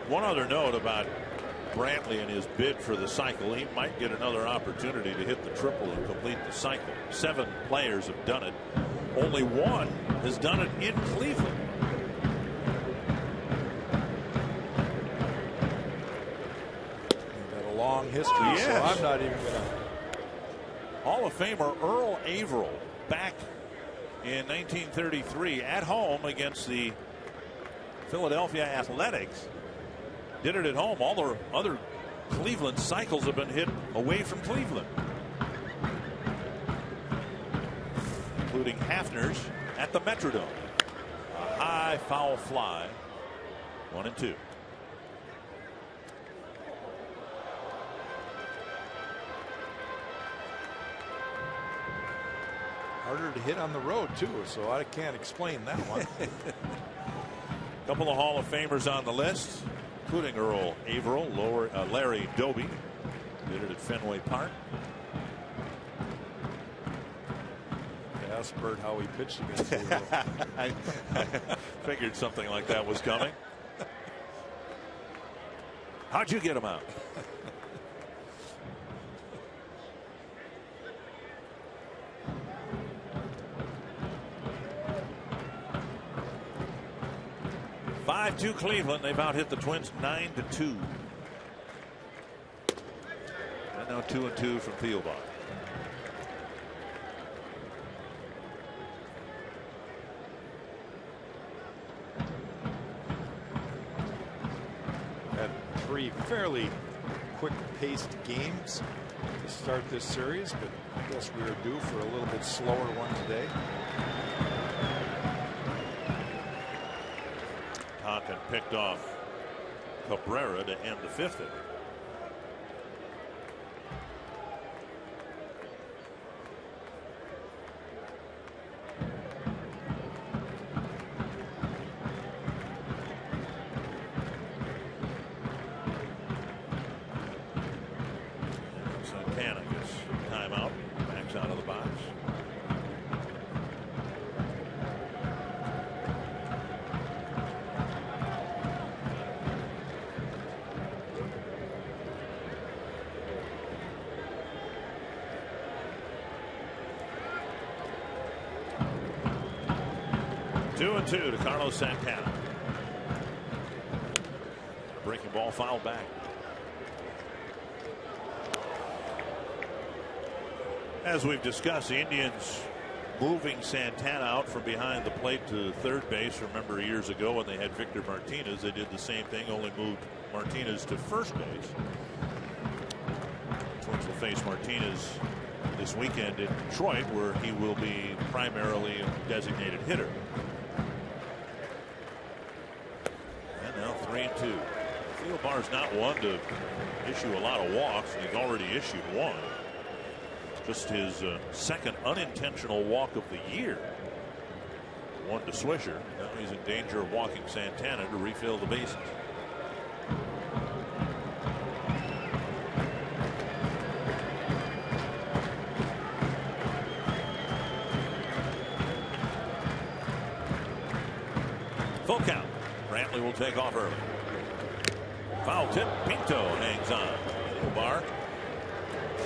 One other note about Brantley and his bid for the cycle. He might get another opportunity to hit the triple and complete the cycle. 7 players have done it. Only 1 has done it in Cleveland. He's got a long history, yes. So I'm not even going to. Hall of Famer Earl Averill back in 1933 at home against the Philadelphia Athletics. Did it at home. All the other Cleveland cycles have been hit away from Cleveland, including Hafner's at the Metrodome. A high foul fly. 1-2. Harder to hit on the road, too, so I can't explain that one. Couple of Hall of Famers on the list, including Earl Averill, Larry Doby. Did it at Fenway Park. Ask Bert how he pitched against the I figured something like that was coming. How'd you get him out? To Cleveland. They've out hit the Twins 9-2. And now 2-2 from Thielbar. Had 3 fairly quick-paced games to start this series, but I guess we are due for a little bit slower one today. Tonkin picked off Cabrera to end the 5th inning. Santana gets timeout, backs out of the box. Two and two to Carlos Santana. Breaking ball fouled back. As we've discussed, the Indians moving Santana out from behind the plate to third base. Remember years ago when they had Victor Martinez, they did the same thing, only moved Martinez to first base. Twins will face Martinez this weekend in Detroit, where he will be primarily a designated hitter. And now 3-2. Fieldbar's not one to issue a lot of walks, and he's already issued one. Just his second unintentional walk of the year. One to Swisher. Now he's in danger of walking Santana to refill the bases. Full count. Brantley will take off early. Foul tip. Pinto hangs on. Bar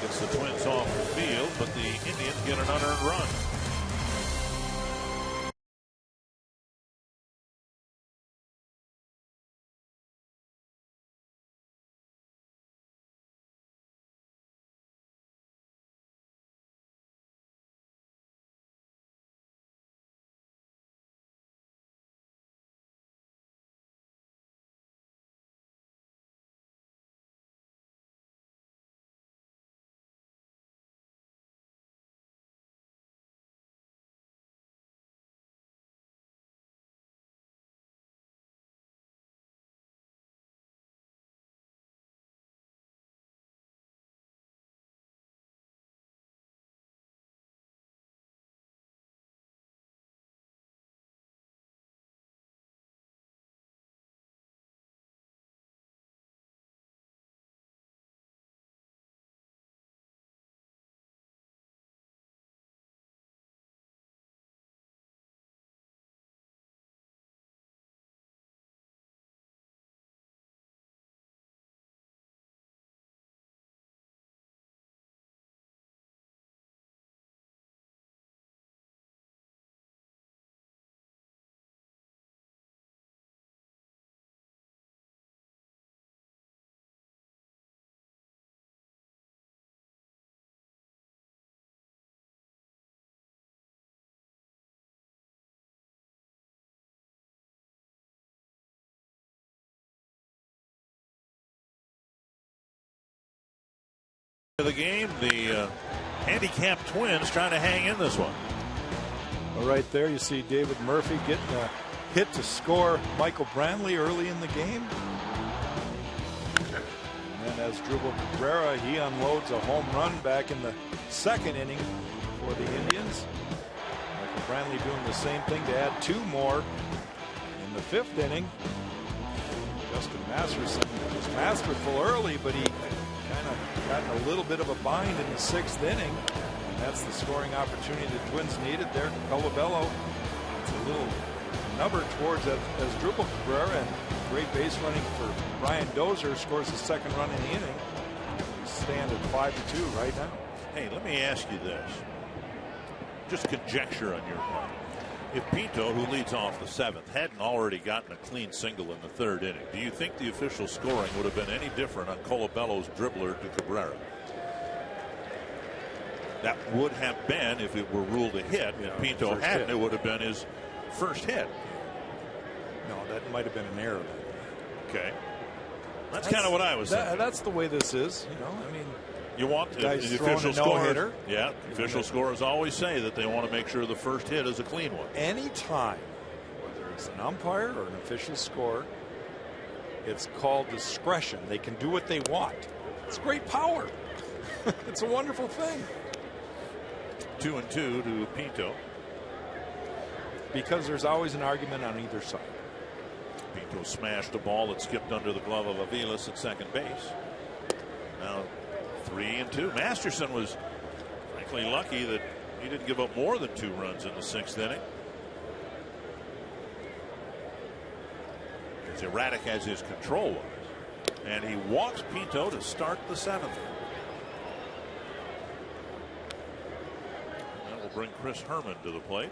gets the Twins off the field, but the Indians get an unearned run. The game, the handicapped Twins trying to hang in this one. Well, right there you see David Murphy getting a hit to score Michael Brantley early in the game. And then as Drupal Cabrera, he unloads a home run back in the 2nd inning for the Indians. Michael Brantley doing the same thing to add 2 more in the 5th inning. Justin Masterson was masterful early, but he kind of got in a little bit of a bind in the 6th inning. And that's the scoring opportunity the Twins needed there. Colabello, it's a little number towards as Drupal Cabrera, and great base running for Brian Dozier, scores the 2nd run in the inning. We stand at 5-2 right now. Hey, let me ask you this. Just conjecture on your part. If Pinto, who leads off the 7th, hadn't already gotten a clean single in the 3rd inning, do you think the official scoring would have been any different on Colabello's dribbler to Cabrera? That would have been if it were ruled a hit. If Pinto hadn't, it would have been his first hit. No, that might have been an error. Okay. That's kind of what I was saying. That's the way this is. I mean, you want the official score. Yeah, official scores always say that they want to make sure the first hit is a clean one. Anytime, whether it's an umpire or an official score, it's called discretion. They can do what they want. It's great power. It's a wonderful thing. 2-2 to Pinto. Because there's always an argument on either side. Pinto smashed a ball that skipped under the glove of Aviles at second base. Now 3-2. Masterson was frankly lucky that he didn't give up more than 2 runs in the 6th inning. As erratic as his control was. And he walks Pinto to start the 7th. That will bring Chris Herman to the plate.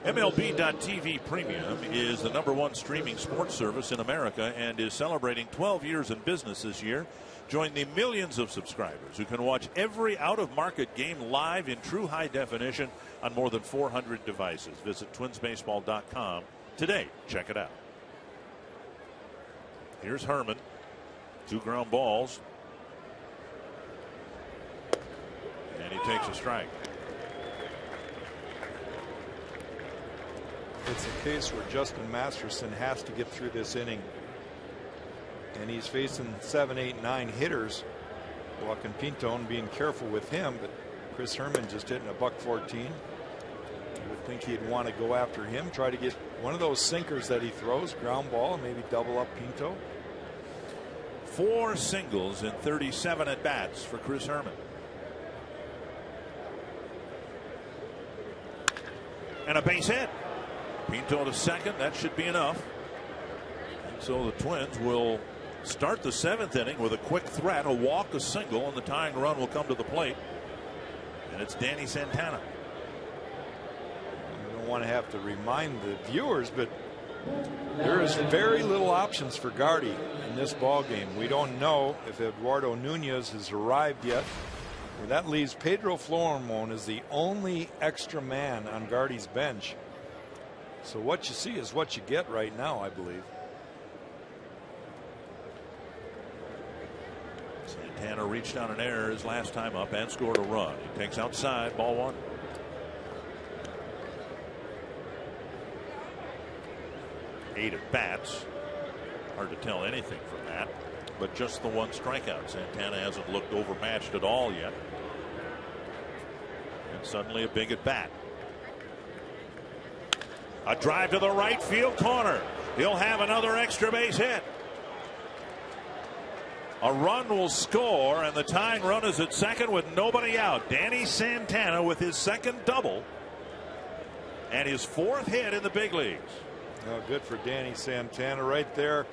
MLB.TV Premium is the #1 streaming sports service in America and is celebrating 12 years in business this year. Join the millions of subscribers who can watch every out-of-market game live in true high definition on more than 400 devices. Visit twinsbaseball.com today. Check it out. Here's Herman. 2 ground balls. And he takes a strike. It's a case where Justin Masterson has to get through this inning. And he's facing 7, 8, 9 hitters. Walking Pinto and being careful with him. But Chris Herman just hitting a $114. You would think he'd want to go after him. Try to get one of those sinkers that he throws. Ground ball and maybe double up Pinto. 4 singles in 37 at bats for Chris Herman. And a base hit. Pinto to second. That should be enough. And so the Twins will start the 7th inning with a quick threat, a walk, a single, and the tying run will come to the plate. And it's Danny Santana. I don't want to have to remind the viewers, but there is very little options for Gardy in this ball game. We don't know if Eduardo Nunez has arrived yet. Well, that leaves Pedro Florimon as the only extra man on Gardy's bench. So what you see is what you get right now, I believe. Santana reached on an error his last time up and scored a run. He takes outside, ball 1. Eight at bats. Hard to tell anything from that, but just the 1 strikeout. Santana hasn't looked overmatched at all yet. And suddenly a big at bat. A drive to the right field corner. He'll have another extra base hit. A run will score, and the tying run is at second with nobody out. Danny Santana with his 2nd double and his 4th hit in the big leagues. Oh, good for Danny Santana right there.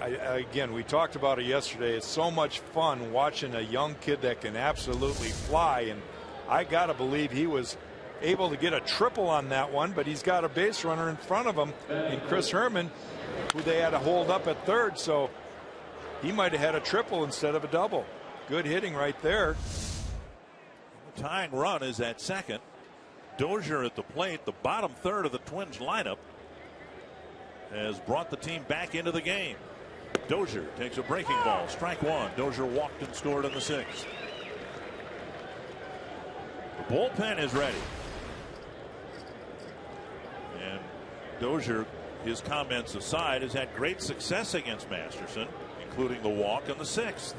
Again, we talked about it yesterday. It's so much fun watching a young kid that can absolutely fly, and I got to believe he was able to get a triple on that one, but he's got a base runner in front of him in Chris Herman, who they had to hold up at 3rd, so he might have had a triple instead of a double. Good hitting right there. The tying run is at second. Dozier at the plate. The bottom 3rd of the Twins lineup has brought the team back into the game. Dozier takes a breaking ball. Strike 1. Dozier walked and scored in the 6th. The bullpen is ready. And Dozier, his comments aside, has had great success against Masterson, including the walk in the 6th.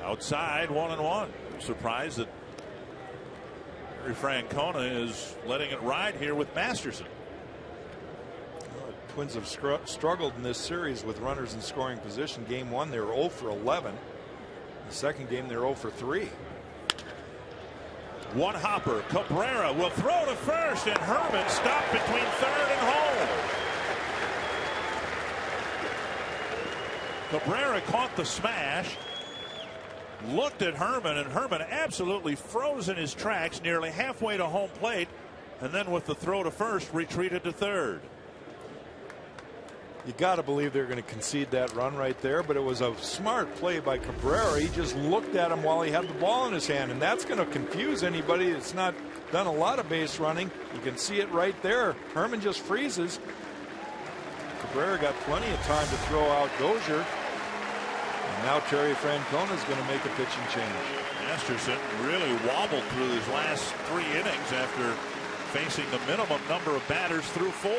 Outside, 1-1. Surprised that Henry Francona is letting it ride here with Masterson. The Twins have struggled in this series with runners in scoring position. Game 1, they were 0 for 11. The second game, they're 0 for 3. One hopper. Cabrera will throw to first, and Herman stopped between 3rd and home. Cabrera caught the smash, looked at Herman, and Herman absolutely froze in his tracks nearly halfway to home plate, and then with the throw to first retreated to 3rd. You got to believe they're going to concede that run right there, but it was a smart play by Cabrera. He just looked at him while he had the ball in his hand, and that's going to confuse anybody that's not done a lot of base running. You can see it right there. Herman just freezes. Cabrera got plenty of time to throw out Dozier. And now Terry Francona is going to make a pitching change. Masterson really wobbled through his last 3 innings after facing the minimum number of batters through 4.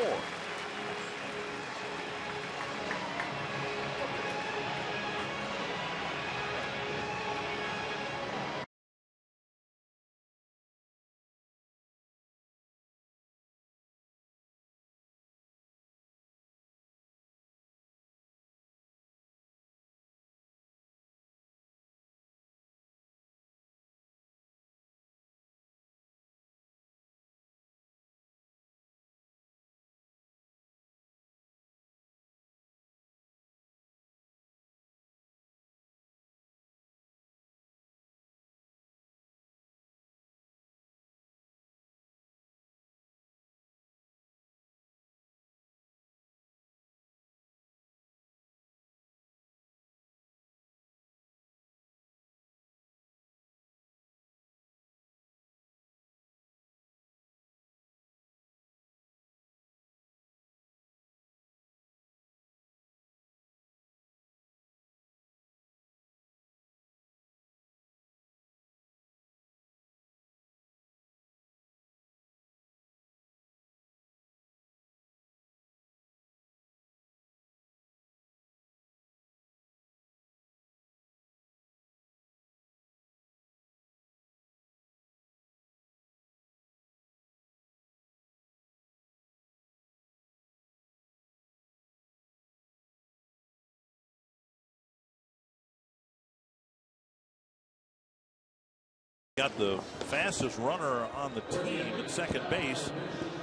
Got the fastest runner on the team at second base,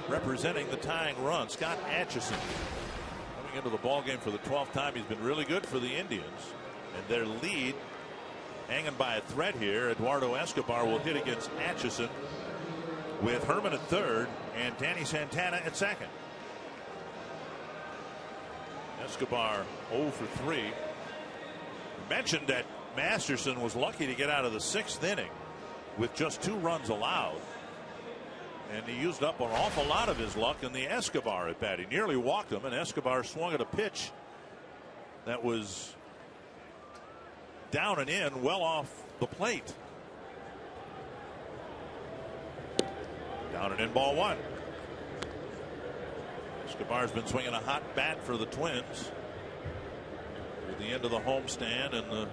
representing the tying run, Scott Atchison. Coming into the ball game for the 12th time, he's been really good for the Indians, and their lead hanging by a thread here. Eduardo Escobar will hit against Atchison with Herman at third and Danny Santana at second. Escobar 0 for 3. Mentioned that Masterson was lucky to get out of the 6th inning with just 2 runs allowed, and he used up an awful lot of his luck in the Escobar at bat. He nearly walked him, and Escobar swung at a pitch that was down and in, well off the plate. Down and in, ball 1. Escobar's been swinging a hot bat for the Twins with the end of the homestand and the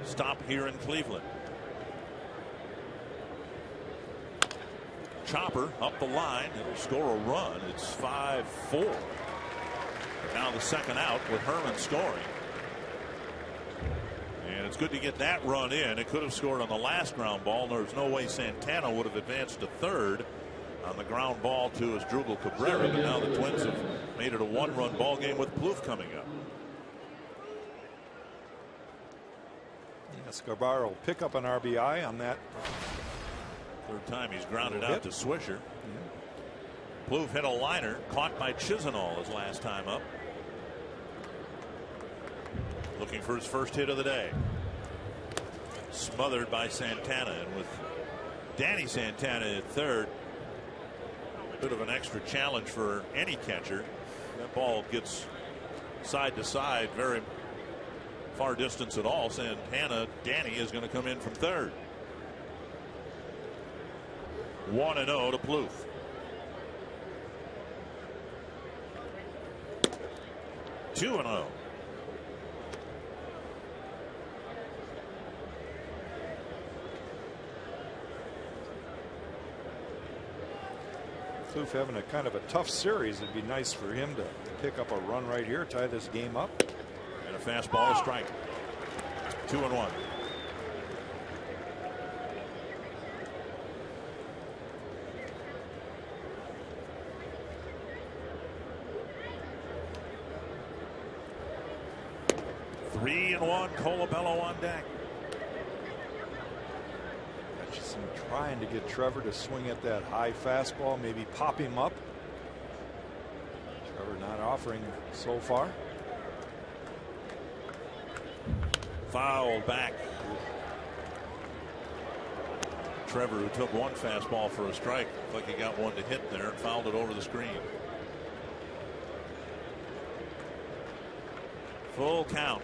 stop here in Cleveland. Chopper up the line. It'll score a run. It's 5-4. Now the second out with Herman scoring. And it's good to get that run in. It could have scored on the last ground ball. There's no way Santana would have advanced to third on the ground ball to Asdrubal Cabrera. But now the Twins have made it a 1-run ball game with Plouffe coming up. Escobar will pick up an RBI on that. Third time he's grounded out to Swisher. Plouffe hit a liner caught by Chisenhall his last time up. Looking for his first hit of the day. Smothered by Santana, and with Danny Santana at third, a bit of an extra challenge for any catcher. That ball gets side to side, very far distance at all. Santana, Danny is going to come in from third. 1-0 to Plouffe. Two and 0. Plouffe having a kind of a tough series. It'd be nice for him to pick up a run right here, tie this game up. And a fastball, a strike. 2-1. Colabello on deck. Atchison trying to get Trevor to swing at that high fastball, maybe pop him up. Trevor not offering so far. Fouled back. Trevor, who took one fastball for a strike, looked like he got one to hit there and fouled it over the screen. Full count.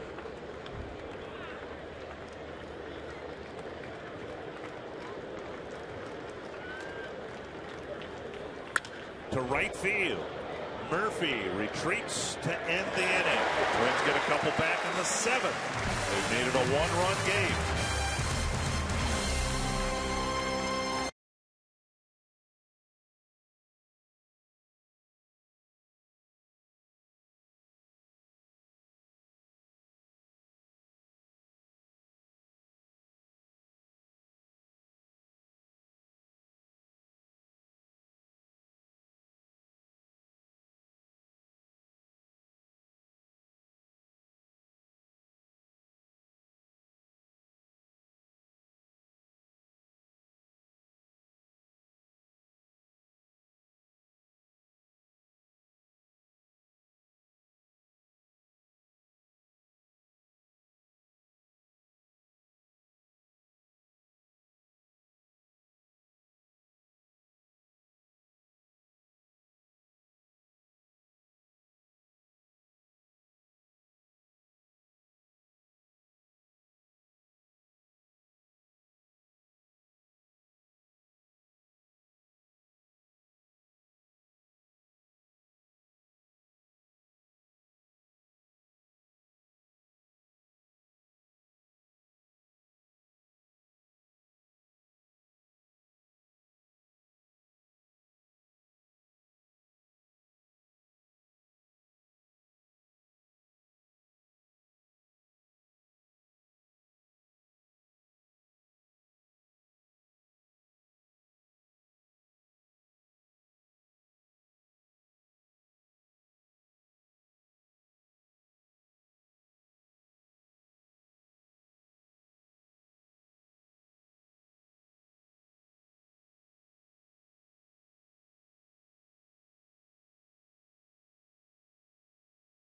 To right field. Murphy retreats to end the inning. The Twins get a couple back in the 7th. They've needed a 1-run game.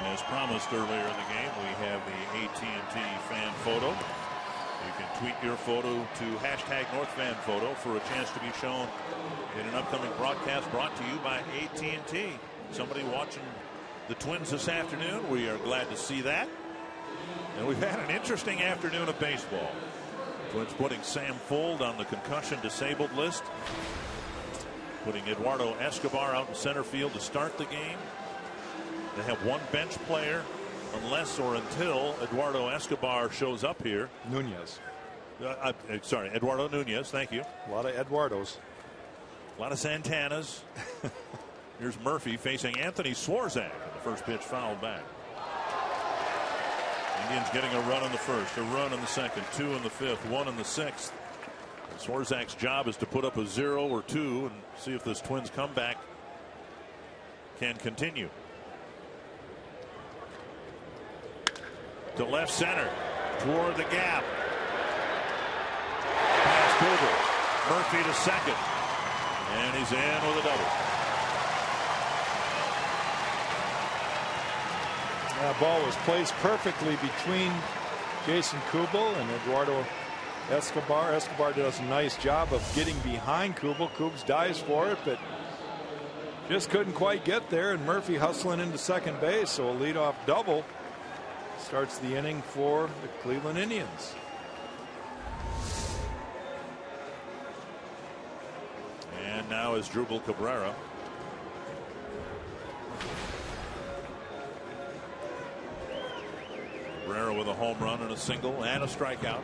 As promised earlier in the game, we have the AT&T fan photo. You can tweet your photo to #NorthFanPhoto for a chance to be shown in an upcoming broadcast brought to you by AT&T. Somebody watching the Twins this afternoon, we are glad to see that. And we've had an interesting afternoon of baseball. Twins putting Sam Fuld on the concussion disabled list. Putting Eduardo Escobar out in center field to start the game. They have one bench player unless or until Eduardo Escobar shows up here. Nunez. Sorry, Eduardo Nunez. Thank you. A lot of Eduardos. A lot of Santanas. Here's Murphy facing Anthony Swarzak. The first pitch fouled back. Indians getting a run in the first, a run in the second, 2 in the 5th, 1 in the 6th. Swarzak's job is to put up a 0 or 2 and see if this Twins comeback can continue. To left center, toward the gap. Pass Kugel. Murphy to second. And he's in with a double. That ball was placed perfectly between Jason Kubel and Eduardo Escobar. Escobar does a nice job of getting behind Kubel. Kubel dives for it, but just couldn't quite get there. And Murphy hustling into second base, so a leadoff double starts the inning for the Cleveland Indians. And now is Drupal Cabrera. Cabrera with a home run and a single and a strikeout.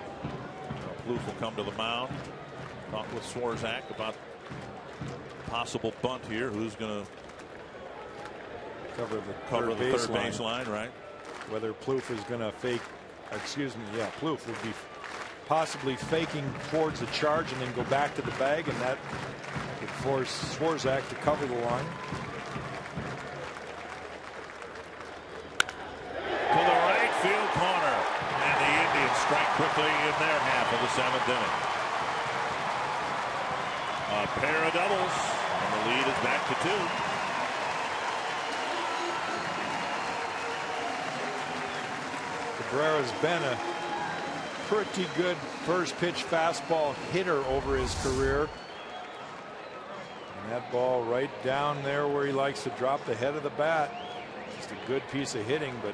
Plouffe will come to the mound. Talk with Swarzak about possible bunt here. Who's going to cover the third baseline, right? Whether Plouffe is going to fake, Plouffe would be possibly faking towards the charge and then go back to the bag, and that could force Swarzak to cover the line. To the right field corner, and the Indians strike quickly in their half of the 7th inning. A pair of doubles, and the lead is back to 2. Cabrera's been a pretty good first pitch fastball hitter over his career. And that ball right down there where he likes to drop the head of the bat. Just a good piece of hitting, but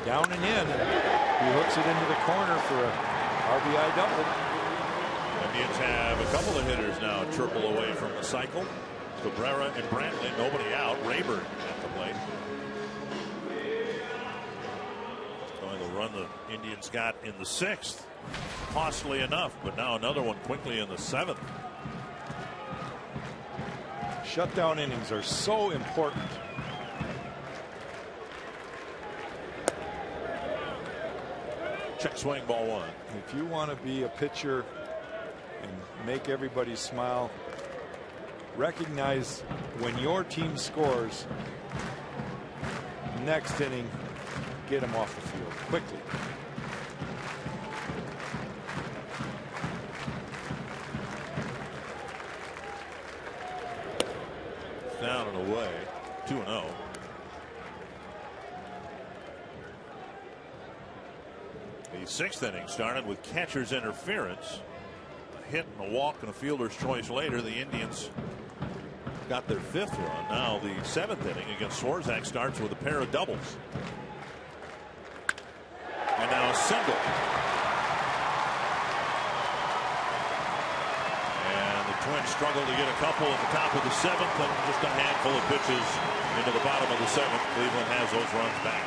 down and in. And he hooks it into the corner for a RBI double. Indians have a couple of hitters now triple away from the cycle. Cabrera and Brantley, nobody out. Rayburn at the plate. Going to run the Indians got in the 6th. Costly enough, but now another one quickly in the 7th. Shutdown innings are so important. Check swing, ball 1. If you want to be a pitcher and make everybody smile, recognize when your team scores, next inning, get them off the field quickly. Down and away, 2-0. The 6th inning started with catcher's interference. A hit and a walk and a fielder's choice later. The Indians got their 5th run. Now the 7th inning against Swarzak starts with a pair of doubles. And now a single. And the Twins struggle to get a couple at the top of the 7th, and just a handful of pitches into the bottom of the 7th. Cleveland has those runs back.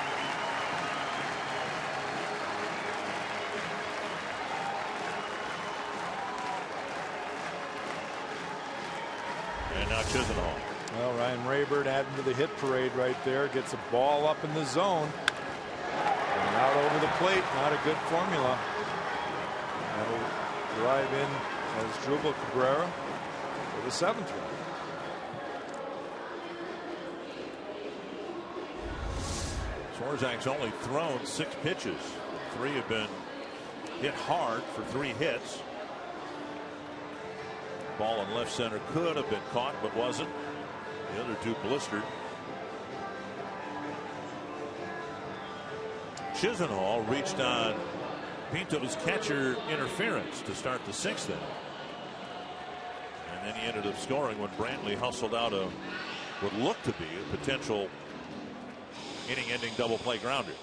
And now Chisenhall. Well, Ryan Rayburn adding to the hit parade right there. Gets a ball up in the zone. And out over the plate. Not a good formula. That'll drive in as Drupal Cabrera for the 7th run. Swarzak's only thrown 6 pitches. 3 have been hit hard for 3 hits. Ball in left center could have been caught, but wasn't. The other 2 blistered. Chisenhall reached on Pinto's catcher interference to start the 6th inning. And then he ended up scoring when Brantley hustled out a what looked to be a potential inning-ending double play grounder.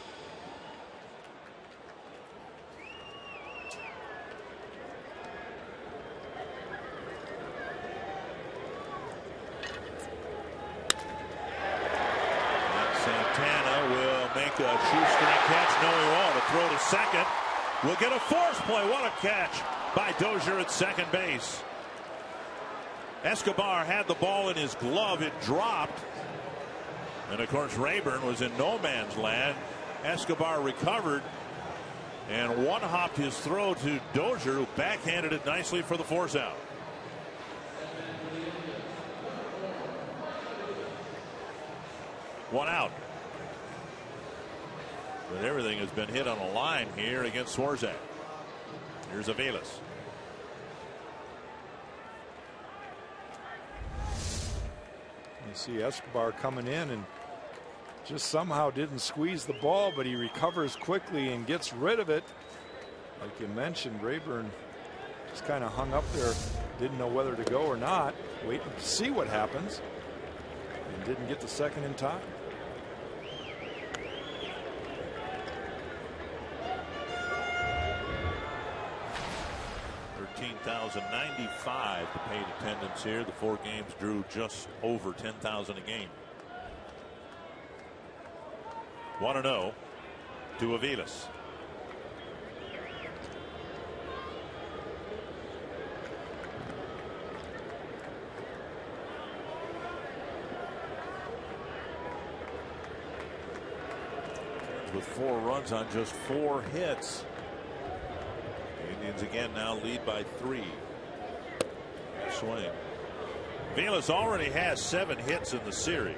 A shoestring catch. No, he won't. A throw to second. We'll get a force play. What a catch by Dozier at second base. Escobar had the ball in his glove. It dropped. And of course, Rayburn was in no man's land. Escobar recovered and one-hopped his throw to Dozier, who backhanded it nicely for the force out. One out. But everything has been hit on a line here against Swarzak. Here's Aviles. You see Escobar coming in and just somehow didn't squeeze the ball, but he recovers quickly and gets rid of it. Like you mentioned, Rayburn just kind of hung up there, didn't know whether to go or not, waiting to see what happens, and didn't get the second in time. 13,095 to paid attendance here. The 4 games drew just over 10,000 a game. 1-0 to Aviles. With 4 runs on just 4 hits. The Indians again now lead by 3. Swing. Aviles already has 7 hits in the series.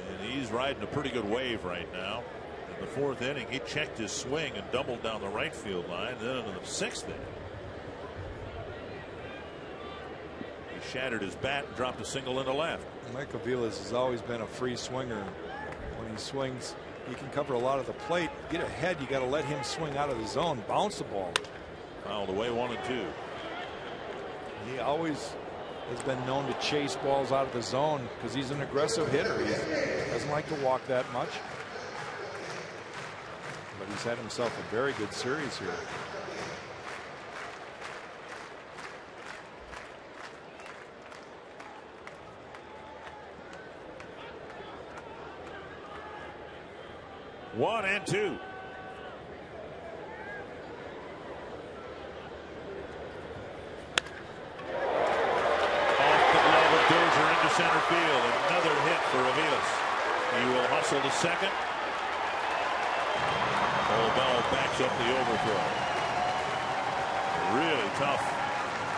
And he's riding a pretty good wave right now. In the 4th inning, he checked his swing and doubled down the right field line. Then in the 6th inning, he shattered his bat and dropped a single into left. Mike Aviles has always been a free swinger. When he swings, he can cover a lot of the plate. Get ahead, you got to let him swing out of the zone, bounce the ball. Fouled away 1-2. He always has been known to chase balls out of the zone because he's an aggressive hitter. He doesn't like to walk that much. He's had himself a very good series here. One and two. Dozier into center field. Another hit for Aviles. He will hustle to second. Bell backs up the overthrow. Really tough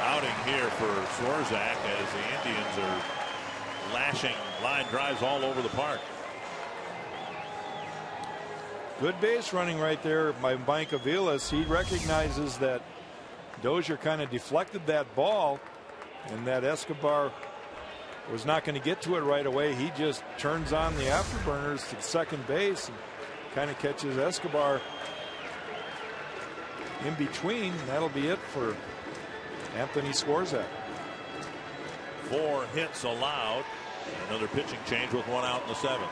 outing here for Swarzak as the Indians are lashing line drives all over the park. Good base running right there by Mike Aviles. He recognizes that Dozier kind of deflected that ball and that Escobar was not going to get to it right away. He just turns on the afterburners to second base and kind of catches Escobar in between. That'll be it for Anthony Swarzak. 4 hits allowed. Another pitching change with 1 out in the 7th.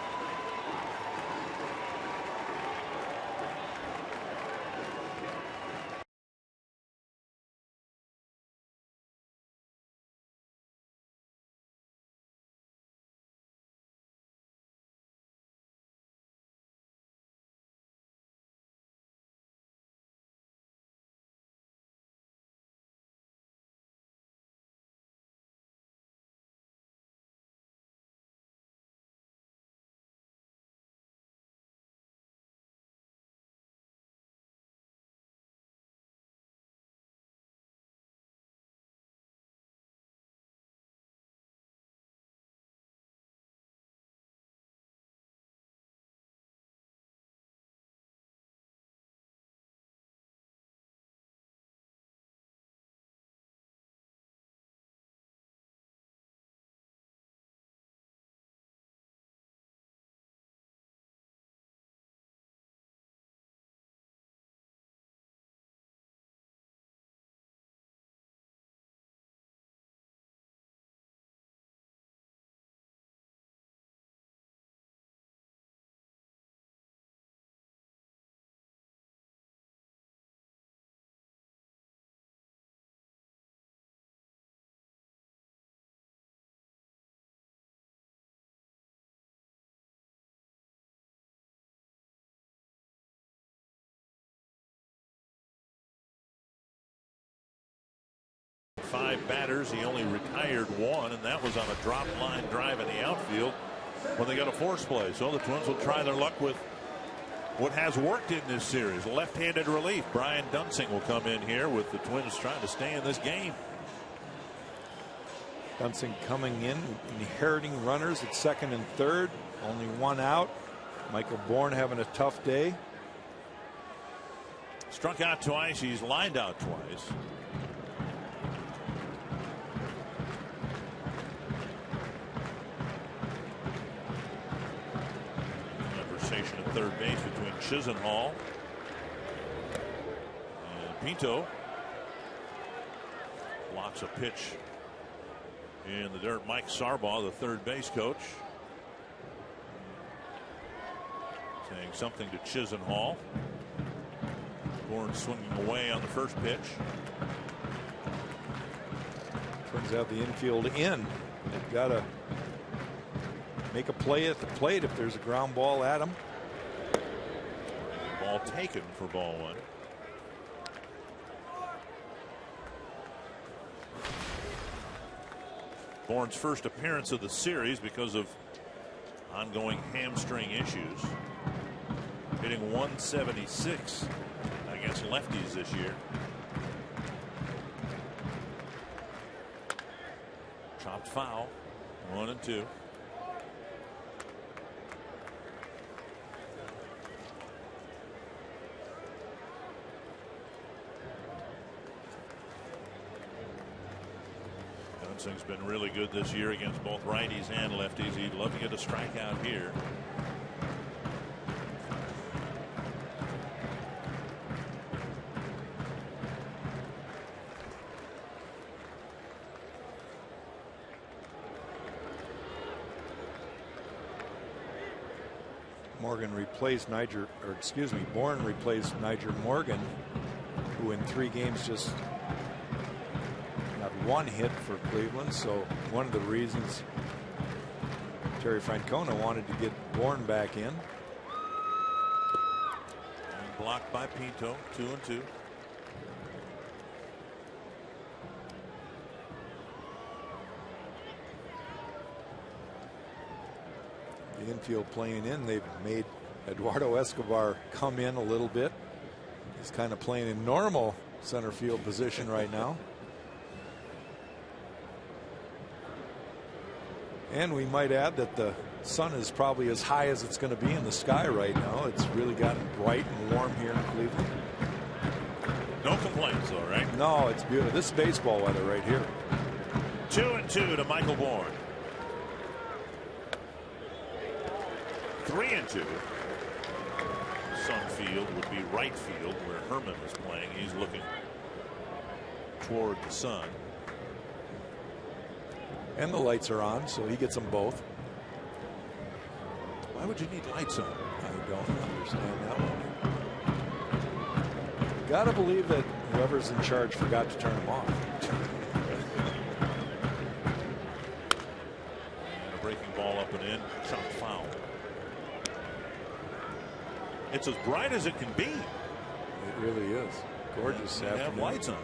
Five batters. He only retired 1, and that was on a drop line drive in the outfield when they got a force play. So the Twins will try their luck with what has worked in this series. Left-handed relief. Brian Dunsing will come in here with the Twins trying to stay in this game. Dunsing coming in, inheriting runners at second and third. Only 1 out. Michael Bourne having a tough day. Struck out twice. He's lined out twice. At third base between Chisenhall and Pinto. Blocks a pitch in the dirt. Mike Sarbaugh, the third base coach, saying something to Chisenhall. Bourne swinging away on the first pitch. Twins have the infield in. They've got to make a play at the plate if there's a ground ball at them. Ball taken for ball 1. Bourne's first appearance of the series because of ongoing hamstring issues. Hitting 176 against lefties this year. Chopped foul. 1 and 2. Dunsing's been really good this year against both righties and lefties. He'd love to get a strikeout here. Bourne replaced Niger Morgan, who in 3 games just got 1 hit for Cleveland. So one of the reasons Terry Francona wanted to get Bourne back in. And blocked by Pinto, 2-2. The infield playing in, they've made Eduardo Escobar come in a little bit. He's kind of playing in normal center field position right now. And we might add that the sun is probably as high as it's going to be in the sky right now. It's really gotten bright and warm here in Cleveland. No complaints, though, right? No, it's beautiful. This is baseball weather right here. 2-2 to Michael Bourne. 3-2. Sun field would be right field where Herman is playing. He's looking toward the sun. And the lights are on, so he gets them both. Why would you need lights on? I don't understand that one. Gotta believe that whoever's in charge forgot to turn them off. And a breaking ball up and in. Shot foul. It's as bright as it can be. It really is. Gorgeous afternoon. Have lights on.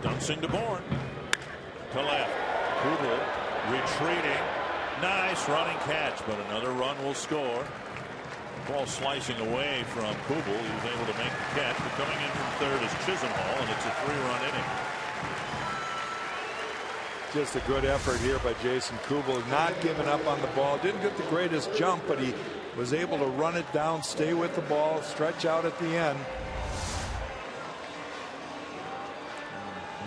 Dunsing to Bourne. To left. Kubel retreating. Nice running catch, but another run will score. Ball slicing away from Kubel. He was able to make the catch, but coming in from third is Chisenhall, and it's a 3-run inning. Just a good effort here by Jason Kubel, not giving up on the ball. Didn't get the greatest jump, but he was able to run it down, stay with the ball, stretch out at the end.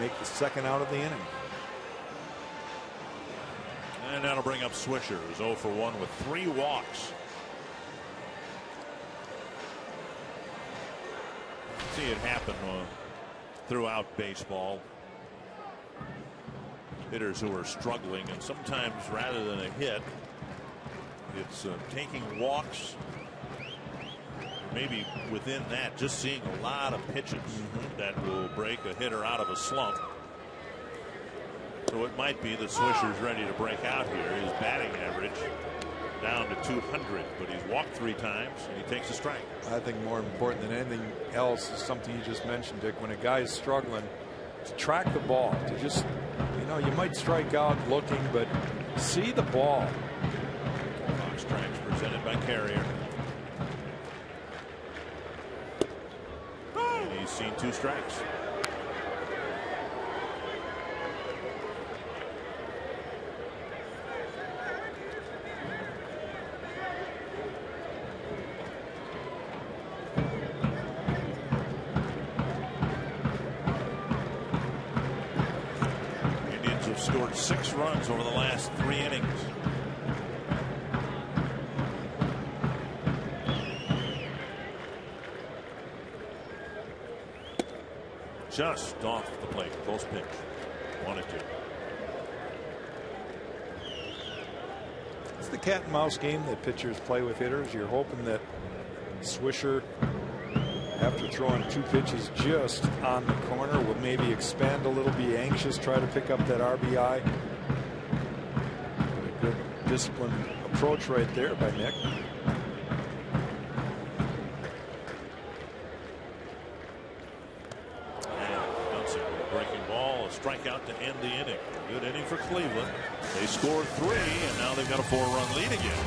Make the second out of the inning. And that'll bring up Swisher, who's 0 for 1 with 3 walks. See it happen throughout baseball. Hitters who are struggling, and sometimes rather than a hit, it's taking walks. Maybe within that, just seeing a lot of pitches that will break a hitter out of a slump. So it might be that Swisher's ready to break out here. His batting average down to 200, but he's walked 3 times and he takes a strike. I think more important than anything else is something you just mentioned, Dick. When a guy's struggling, to track the ball, to just, you might strike out looking, but see the ball. Box strikes presented by Carrier. He's seen 2 strikes. Indians have scored 6 runs over the last 3 innings. Just off the plate. Close pitch. 1-2. It's the cat and mouse game that pitchers play with hitters. You're hoping that Swisher, after throwing 2 pitches just on the corner, will maybe expand a little, be anxious, try to pick up that RBI. A good disciplined approach right there by Nick. Strikeout to end the inning. Good inning for Cleveland. They scored 3, and now they've got a 4-run lead again.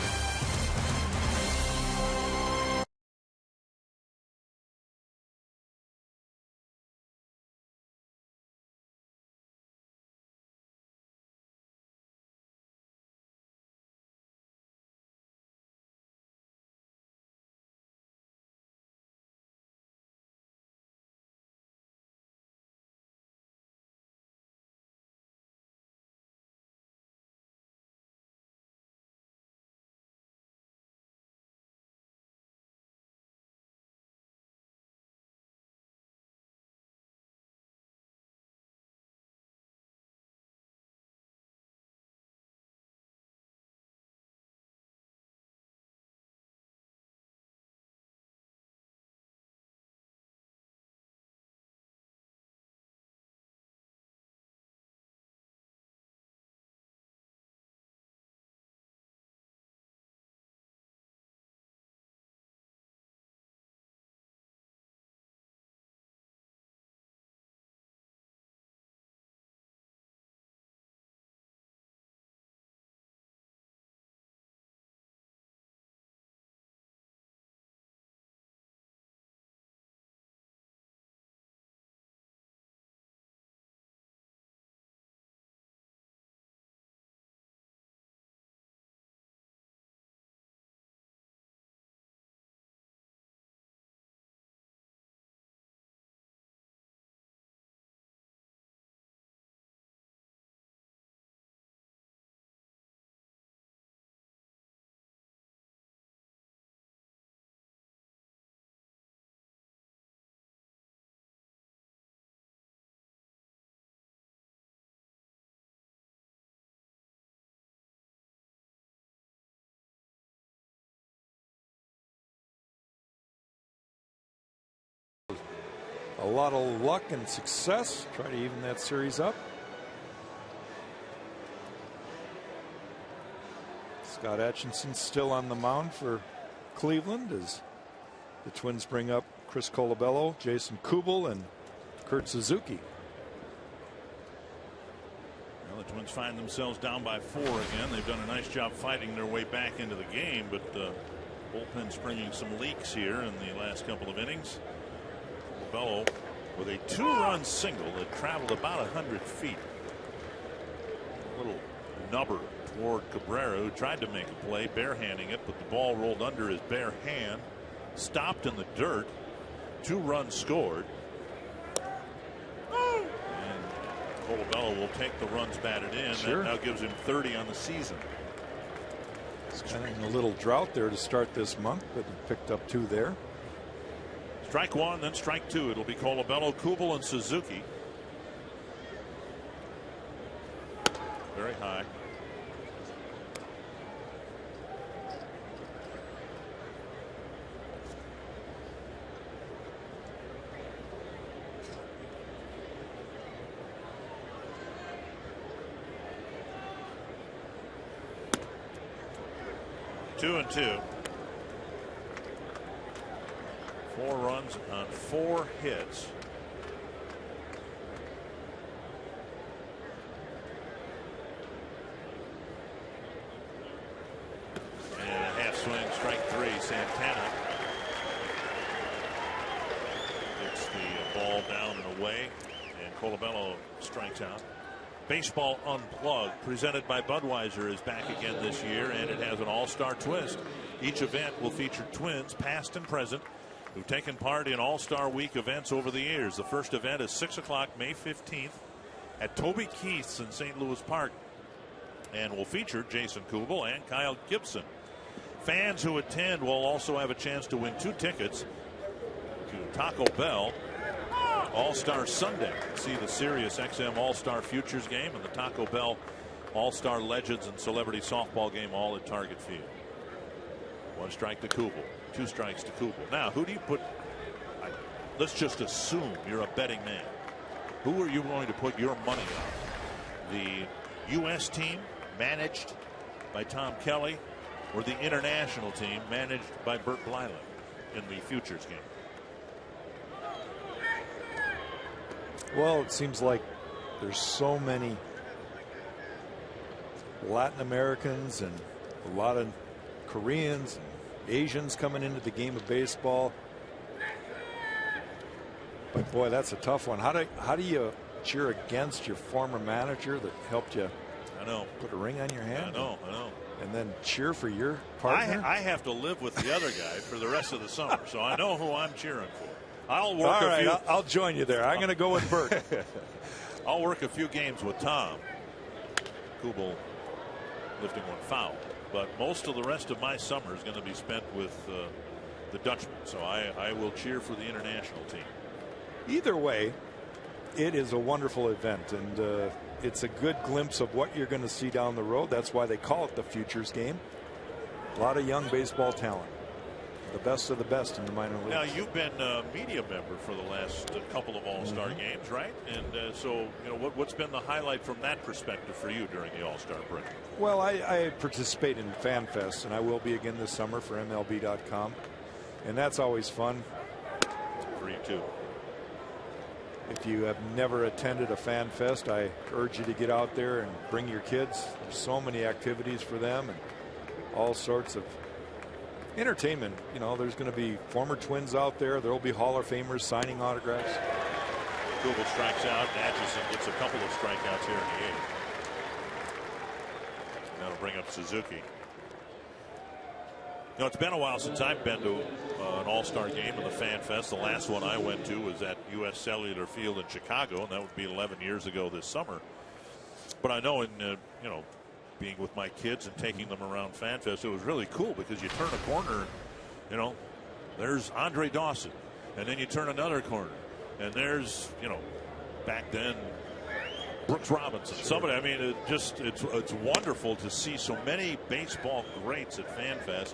a lot of luck and success. Try to even that series up. Scott Atchison still on the mound for Cleveland as the Twins bring up Chris Colabello, Jason Kubel, and Kurt Suzuki. Well, the Twins find themselves down by 4 again. They've done a nice job fighting their way back into the game, but the bullpen's bringing some leaks here in the last couple of innings. Colabello with a 2-run single that traveled about 100 feet. A little nubber toward Cabrera, who tried to make a play, barehanding it, but the ball rolled under his bare hand, stopped in the dirt. 2 runs scored. And Colabello will take the runs batted in. Sure. That now gives him 30 on the season. He's kind of in a little drought there to start this month, but he picked up 2 there. Strike 1, then strike 2. It'll be Colabello, Kubel, and Suzuki. Very high. Two and 2. 4 runs on 4 hits. And a half swing, strike 3. Santana gets the ball down and away, and Colabello strikes out. Baseball Unplugged, presented by Budweiser, is back again this year, and it has an all-star twist. Each event will feature Twins, past and present, who've taken part in All-Star Week events over the years. The first event is 6 o'clock, May 15th, at Toby Keith's in St. Louis Park, and will feature Jason Kubel and Kyle Gibson. Fans who attend will also have a chance to win 2 tickets to Taco Bell All-Star Sunday. See the Sirius XM All-Star Futures game and the Taco Bell All-Star Legends and Celebrity Softball game, all at Target Field. 1 strike to Kubel, 2 strikes to Kubel. Now, who do you put? Let's just assume you're a betting man. Who are you going to put your money on? The U.S. team, managed by Tom Kelly, or the international team, managed by Bert Blylen in the Futures game? Well, it seems like there's so many Latin Americans and a lot of Koreans and Asians coming into the game of baseball. But boy, that's a tough one. How do you cheer against your former manager that helped you? I know. Put a ring on your hand. I know. And then cheer for your partner. I have to live with the other guy for the rest of the summer, so I know who I'm cheering for. I'll work All a right, few. I'll join you there. I'm going to go with Bert. I'll work a few games with Tom. Kubel lifting 1 foul, but most of the rest of my summer is going to be spent with the Dutchman. So I will cheer for the international team. Either way, it is a wonderful event, and it's a good glimpse of what you're going to see down the road. That's why they call it the Futures game. A lot of young baseball talent. The best of the best in the minor leagues. Now, you've been a media member for the last couple of All-Star games, right? And so, what's been the highlight from that perspective for you during the All-Star break? Well, I participate in FanFest, and I will be again this summer for MLB.com, and that's always fun. For you too. If you have never attended a FanFest, I urge you to get out there and bring your kids. There's so many activities for them and all sorts of entertainment. There's going to be former Twins out there. There will be Hall of Famers signing autographs. Kubel strikes out. Atchison gets a couple of strikeouts here in the 8th. That'll bring up Suzuki. It's been a while since I've been to an All-Star game in the Fan Fest. The last one I went to was at U.S. Cellular Field in Chicago, and that would be 11 years ago this summer. But I know being with my kids and taking them around FanFest, it was really cool because you turn a corner, there's Andre Dawson, and then you turn another corner, and there's, back then, Brooks Robinson. Sure. Somebody, it's wonderful to see so many baseball greats at FanFest.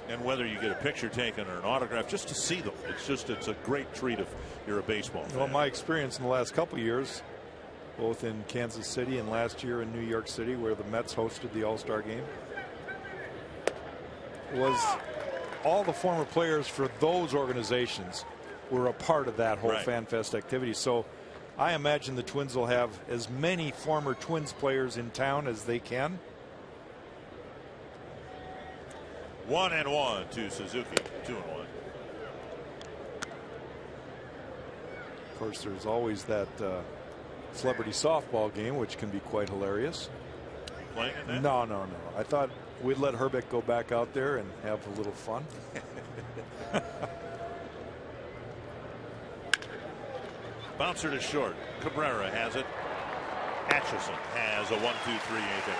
And whether you get a picture taken or an autograph, just to see them, it's a great treat if you're a baseball fan. Well, my experience in the last couple of years, both in Kansas City and last year in New York City, where the Mets hosted the All-Star game, was all the former players for those organizations were a part of that whole Fan Fest activity. So I imagine the Twins will have as many former Twins players in town as they can. 1-1 to Suzuki. 2-1. Of course, there's always that celebrity softball game, which can be quite hilarious. Playing in that? No. I thought we'd let Herbeck go back out there and have a little fun. Bouncer to short. Cabrera has it. Atchison has a 1-2-3 8th inning.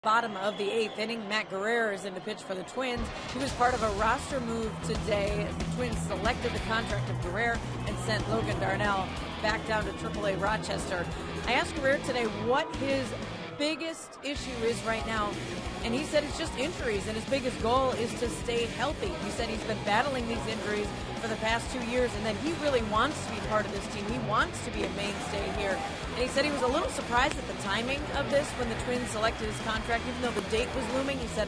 Bottom of the 8th inning, Matt Guerrero is in to pitch for the Twins. He was part of a roster move today. The Twins selected the contract of Guerrero and sent Logan Darnell back down to AAA Rochester. I asked Guerrero today what his biggest issue is right now, and he said it's just injuries, and his biggest goal is to stay healthy. He said he's been battling these injuries for the past 2 years, and that he really wants to be part of this team. He wants to be a mainstay here. And he said he was a little surprised at the timing of this when the Twins selected his contract, even though the date was looming. He said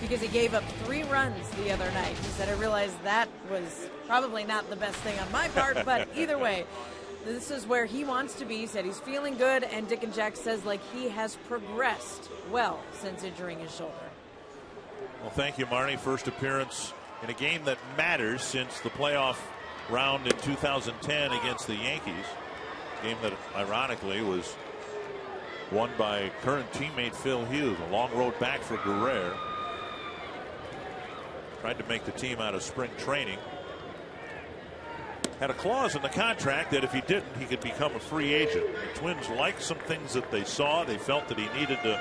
because he gave up 3 runs the other night. He said, I realized that was probably not the best thing on my part, but either way, this is where he wants to be. He said he's feeling good, and Dick and Jack says like he has progressed well since injuring his shoulder. Well, thank you, Marnie. First appearance in a game that matters since the playoff round in 2010 against the Yankees. Game that, ironically, was won by current teammate Phil Hughes. A long road back for Guerrero. Tried to make the team out of spring training. Had a clause in the contract that if he didn't, he could become a free agent. The Twins liked some things that they saw. They felt that he needed to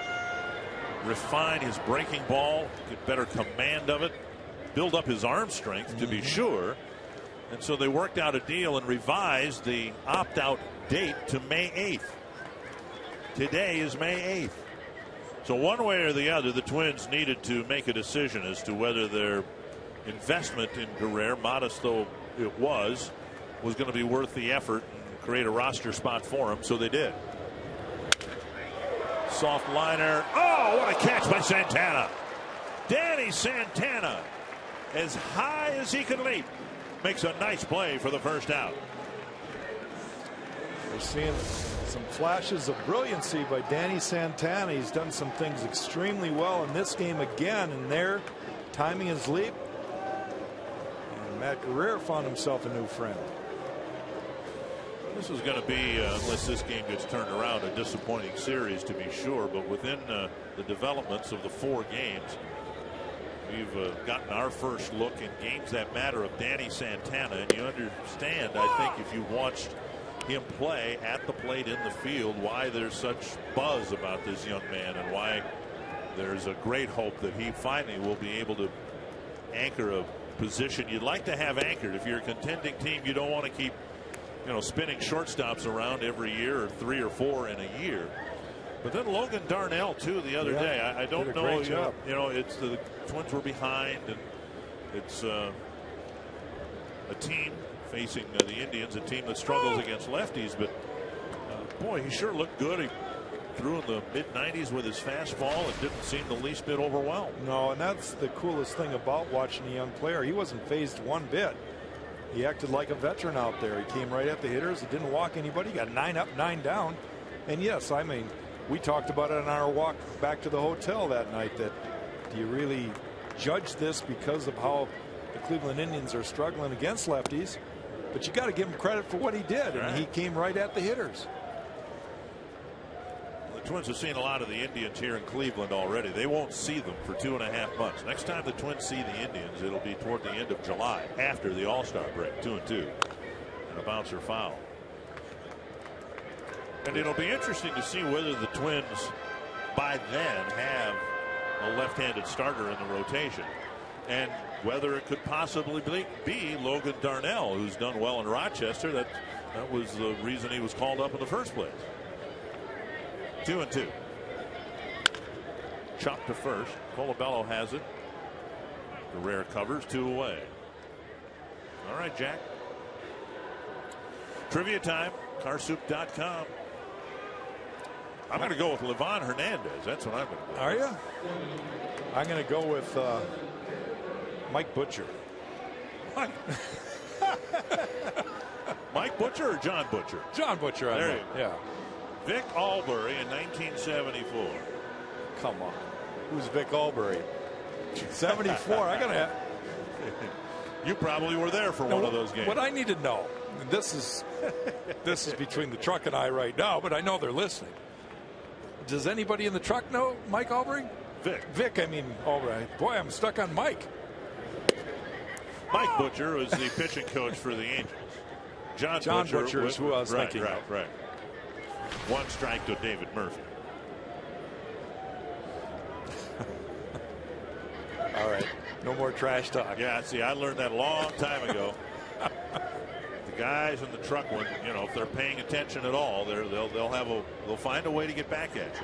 refine his breaking ball, get better command of it, build up his arm strength to be sure. And so they worked out a deal and revised the opt-out date to May 8th. Today is May 8th. So one way or the other, the Twins needed to make a decision as to whether their investment in Guerrero, modest though it was going to be worth the effort and create a roster spot for him. So they did. Soft liner. Oh, what a catch by Santana. Danny Santana, as high as he could leap, makes a nice play for the first out. We're seeing some flashes of brilliancy by Danny Santana. He's done some things extremely well in this game again, and there, timing his leap. And Matt Guerrero found himself a new friend. This is going to be, unless this game gets turned around, a disappointing series to be sure. But within the developments of the 4 games, we've gotten our first look in games that matter of Danny Santana. And you understand, I think, if you watched him play at the plate in the field, why there's such buzz about this young man and why there's a great hope that he finally will be able to anchor a position you'd like to have anchored. If you're a contending team, you don't want to keep, spinning shortstops around every year, or 3 or 4 in a year. But then Logan Darnell too the other day. I don't know. It's the Twins were behind, and it's a team facing the Indians, a team that struggles against lefties. But boy, he sure looked good. He threw in the mid-90s with his fastball and didn't seem the least bit overwhelmed. No, and that's the coolest thing about watching a young player. He wasn't phased one bit. He acted like a veteran out there. He came right at the hitters. He didn't walk anybody. He got 9 up, 9 down. And yes, I mean, we talked about it on our walk back to the hotel that night, that do you really judge this because of how the Cleveland Indians are struggling against lefties? But you got to give him credit for what he did, and he came right at the hitters. The Twins have seen a lot of the Indians here in Cleveland already. They won't see them for 2.5 months. Next time the Twins see the Indians, it'll be toward the end of July, after the All-Star break. 2-2, and a bouncer foul. And it'll be interesting to see whether the Twins by then have a left-handed starter in the rotation, and whether it could possibly be Logan Darnell, who's done well in Rochester. That was the reason he was called up in the first place. 2-2. Chopped to first. Colabello has it. Guerrero covers, 2 away. All right, Jack. Trivia time. Carsoup.com. I'm going to go with Livan Hernandez. That's what I'm going to go with. Are you? I'm going to go with Mike Butcher. Mike Butcher or John Butcher? John Butcher. There you go. Yeah. Vic Albury in 1974. Come on. Who's Vic Albury? 74. I got to. You probably were there for one of those games. What I need to know, and this is between the truck and I right now, but I know they're listening. Does anybody in the truck know Mike Albury? Vic, I mean, Albury. Boy, I'm stuck on Mike. Mike Butcher was the pitching coach for the Angels. John Butcher is who I was thinking. Right. 1 strike to David Murphy. All right. No more trash talk. Yeah, see, I learned that a long time ago. The guys in the truck, when if they're paying attention at all, they'll find a way to get back at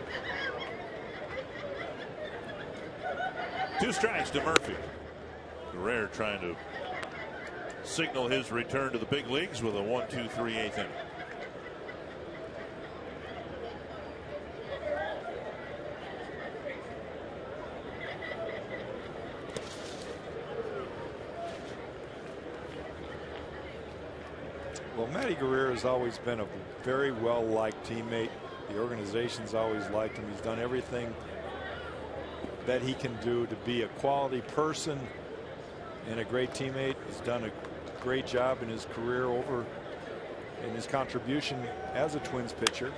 you. 2 strikes to Murphy. Guerrero trying to signal his return to the big leagues with a 1-2-3 8th inning. Well, Matty Guerrero has always been a very well-liked teammate. The organization's always liked him. He's done everything that he can do to be a quality person and a great teammate. He's done a great job in his career in his contribution as a Twins pitcher.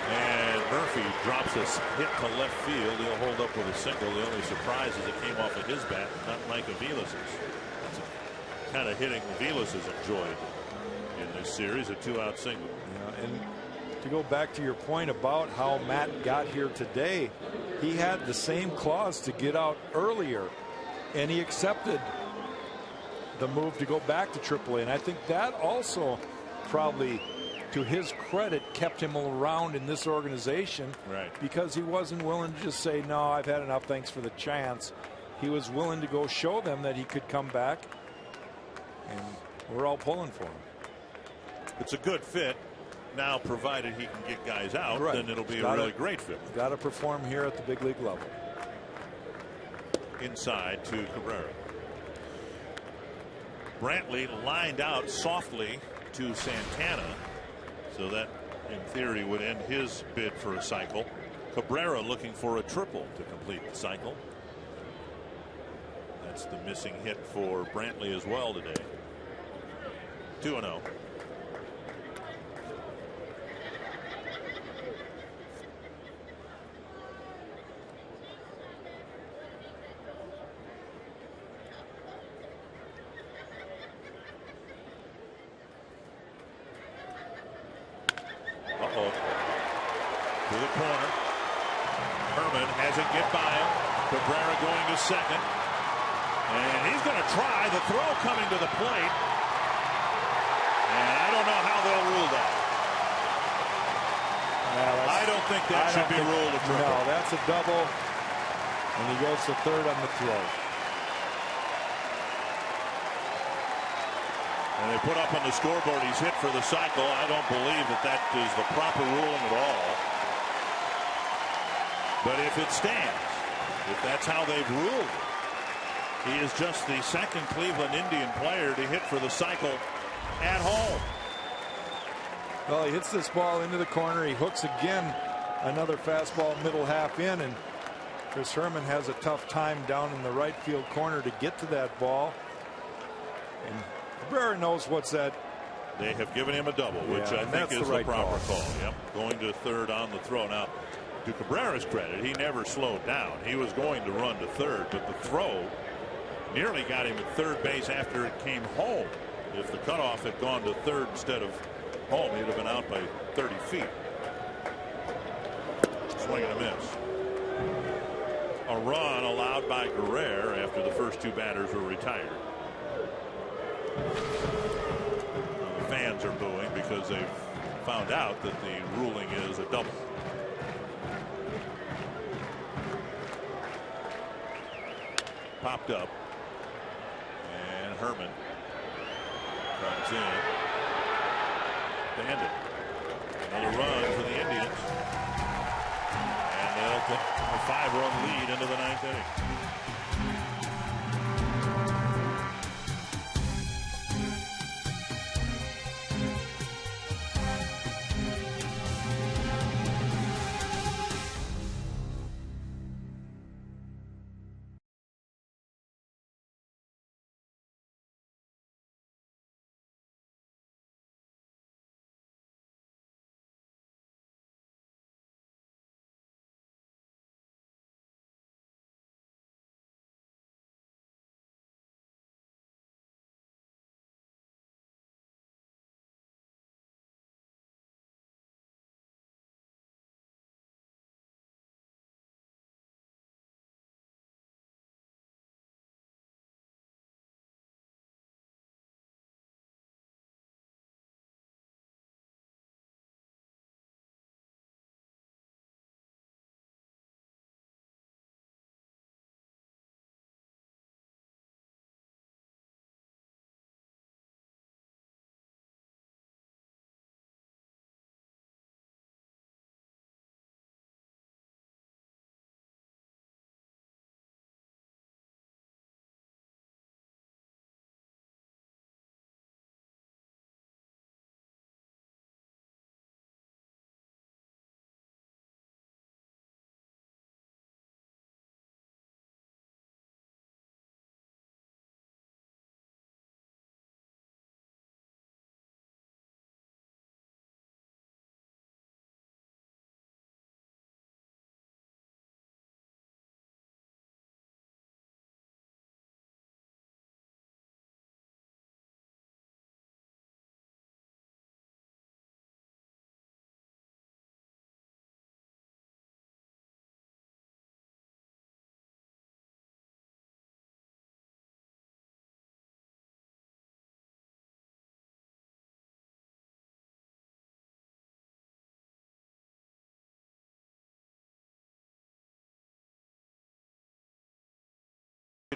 And Murphy drops a hit to left field. He'll hold up with a single. The only surprise is it came off of his bat, not Mike Avilas's. That's the kind of hitting Avilas has enjoyed in this series, a 2-out single. Yeah, and to go back to your point about how Matt got here today, he had the same clause to get out earlier, and he accepted the move to go back to AAA. And I think that also probably, to his credit, kept him around in this organization, right? Because he wasn't willing to just say, no, I've had enough, thanks for the chance. He was willing to go show them that he could come back, and we're all pulling for him. It's a good fit. Now, provided he can get guys out, then it'll be a really great fit. Got to perform here at the big league level. Inside to Cabrera. Brantley lined out softly to Santana, so that in theory would end his bid for a cycle. Cabrera looking for a triple to complete the cycle. That's the missing hit for Brantley as well today. 2-0. To the corner. Herman has it get by him. Cabrera going to second. And he's going to try the throw coming to the plate. And I don't know how they'll rule that. I don't think that should be ruled a triple. No, that's a double. And he goes to third on the throw. And they put up on the scoreboard he's hit for the cycle. I don't believe that is the proper ruling at all. But if it stands, if that's how they've ruled it, he is just the second Cleveland Indian player to hit for the cycle at home. Well, he hits this ball into the corner. He hooks again, another fastball middle half in, and Chris Herman has a tough time down in the right field corner to get to that ball. And Cabrera knows what's that. They have given him a double, which I think is the proper call. Yep, going to third on the throw. Now, to Cabrera's credit, he never slowed down. He was going to run to third, but the throw nearly got him at third base after it came home. If the cutoff had gone to third instead of home, he'd have been out by 30 feet. Swing and a miss. A run allowed by Guerrero after the first two batters were retired. Now, the fans are booing because they've found out that the ruling is a double. Popped up, and Herman comes in. Bandit. Another run for the Indians, and they'll take a 5-run lead into the ninth inning.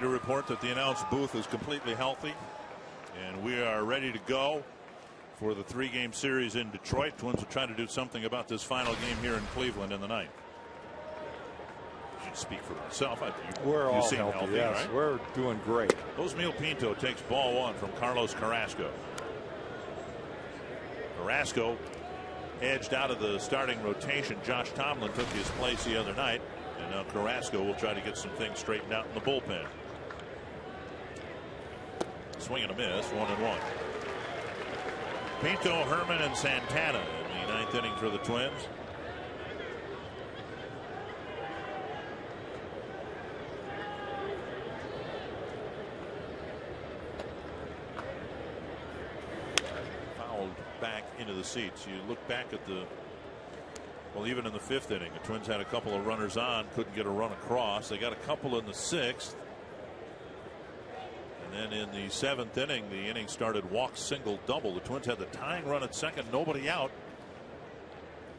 To report that the announce booth is completely healthy, and we are ready to go for the 3-game series in Detroit. Twins will try to do something about this final game here in Cleveland in the ninth. I should speak for myself. We're all seem healthy, yes. Right? We're doing great. Osmeal Pinto takes ball one from Carlos Carrasco. Carrasco edged out of the starting rotation. Josh Tomlin took his place the other night, and now Carrasco will try to get some things straightened out in the bullpen. Swing and a miss, 1-1. Pinto, Herman, and Santana in the 9th inning for the Twins. Fouled back into the seats. You look back at the, well, even in the 5th inning, the Twins had a couple of runners on, couldn't get a run across. They got a couple in the 6th. And then in the 7th inning, the inning started walk, single, double. The Twins had the tying run at second, nobody out.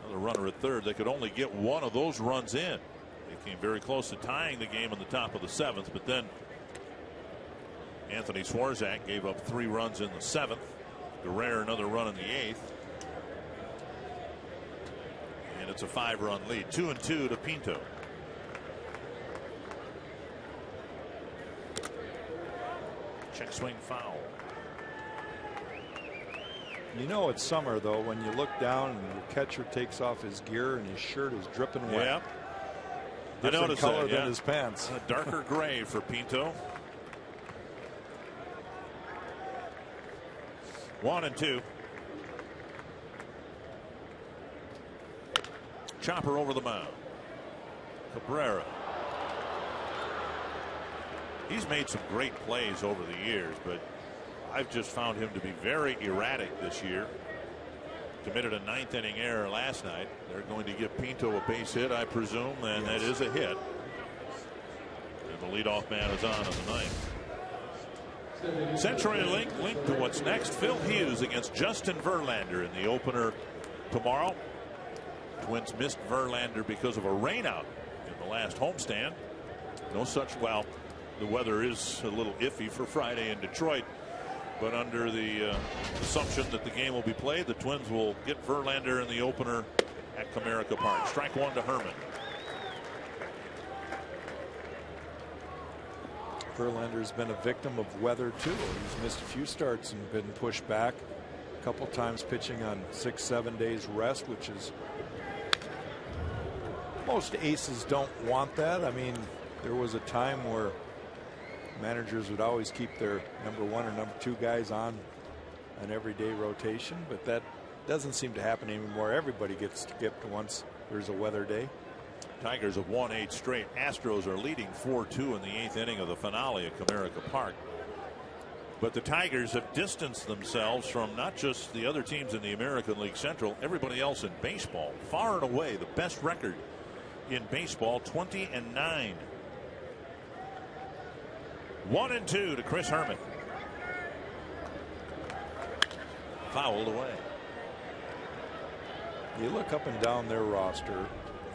Another runner at third. They could only get one of those runs in. They came very close to tying the game in the top of the 7th, but then Anthony Swarzak gave up 3 runs in the 7th. Guerrero another run in the 8th. And it's a 5-run lead. 2-2 to Pinto. Check swing foul. You know it's summer though when you look down and your catcher takes off his gear and his shirt is dripping wet. Yeah. Different color than his pants. A darker gray for Pinto. 1-2. Chopper over the mound. Cabrera. He's made some great plays over the years, but I've just found him to be very erratic this year. Committed a 9th inning error last night. They're going to give Pinto a base hit, I presume, and that is a hit. And the leadoff man is on the 9th. Century Link linked to what's next. Phil Hughes against Justin Verlander in the opener tomorrow. Twins missed Verlander because of a rainout in the last homestand. No such, well, the weather is a little iffy for Friday in Detroit, but under the assumption that the game will be played, the Twins will get Verlander in the opener at Comerica Park. Strike 1 to Herman. Verlander's been a victim of weather too. He's missed a few starts and been pushed back a couple times, pitching on 6-7 days rest, which is, most aces don't want that. I mean, there was a time where managers would always keep their number 1 or number 2 guys on an everyday rotation, but that doesn't seem to happen anymore. Everybody gets skipped once there's a weather day. Tigers have won 8 straight. Astros are leading 4-2 in the 8th inning of the finale at Comerica Park. But the Tigers have distanced themselves from not just the other teams in the American League Central, everybody else in baseball. Far and away the best record in baseball, 20-9. 1-2 to Chris Herman. Fouled away. You look up and down their roster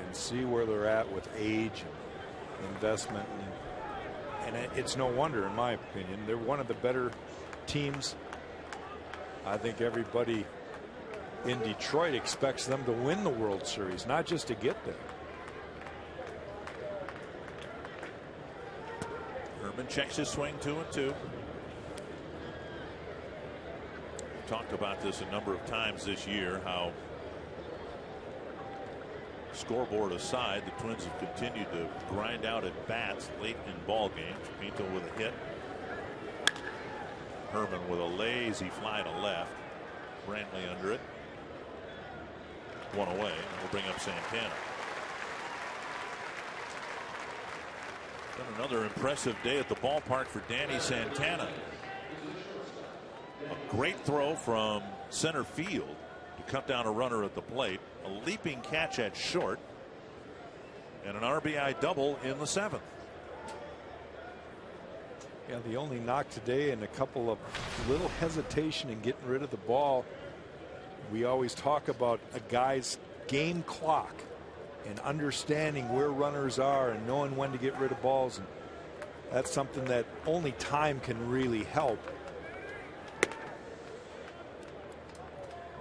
and see where they're at with age and investment, and it's no wonder, in my opinion, they're one of the better teams. I think everybody in Detroit expects them to win the World Series, not just to get there. Herman checks his swing. 2-2. Talked about this a number of times this year, how scoreboard aside, the Twins have continued to grind out at bats late in ball games. Pinto with a hit. Herman with a lazy fly to left. Brantley under it. 1 away. We'll bring up Santana. Been another impressive day at the ballpark for Danny Santana. A great throw from center field to cut down a runner at the plate. A leaping catch at short. And an RBI double in the 7th. Yeah, the only knock today and a couple of little hesitation in getting rid of the ball. We always talk about a guy's game clock and understanding where runners are and knowing when to get rid of balls, and that's something that only time can really help.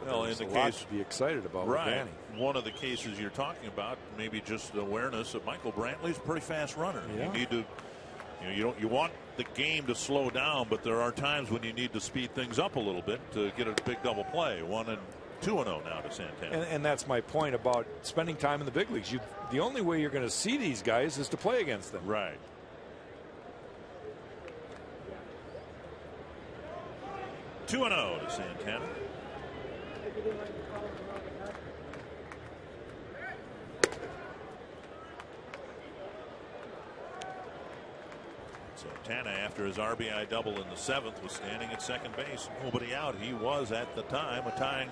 Well, in the case to be excited about, right, with Danny. One of the cases you're talking about, maybe just awareness of Michael Brantley's a pretty fast runner. Yeah. You need to, you want the game to slow down, but there are times when you need to speed things up a little bit to get a big double play. 2-0 now to Santana. And that's my point about spending time in the big leagues. The only way you're going to see these guys is to play against them. Right. (2-0) to Santana. So Tana, after his RBI double in the 7th, was standing at second base. Nobody out. He was at the time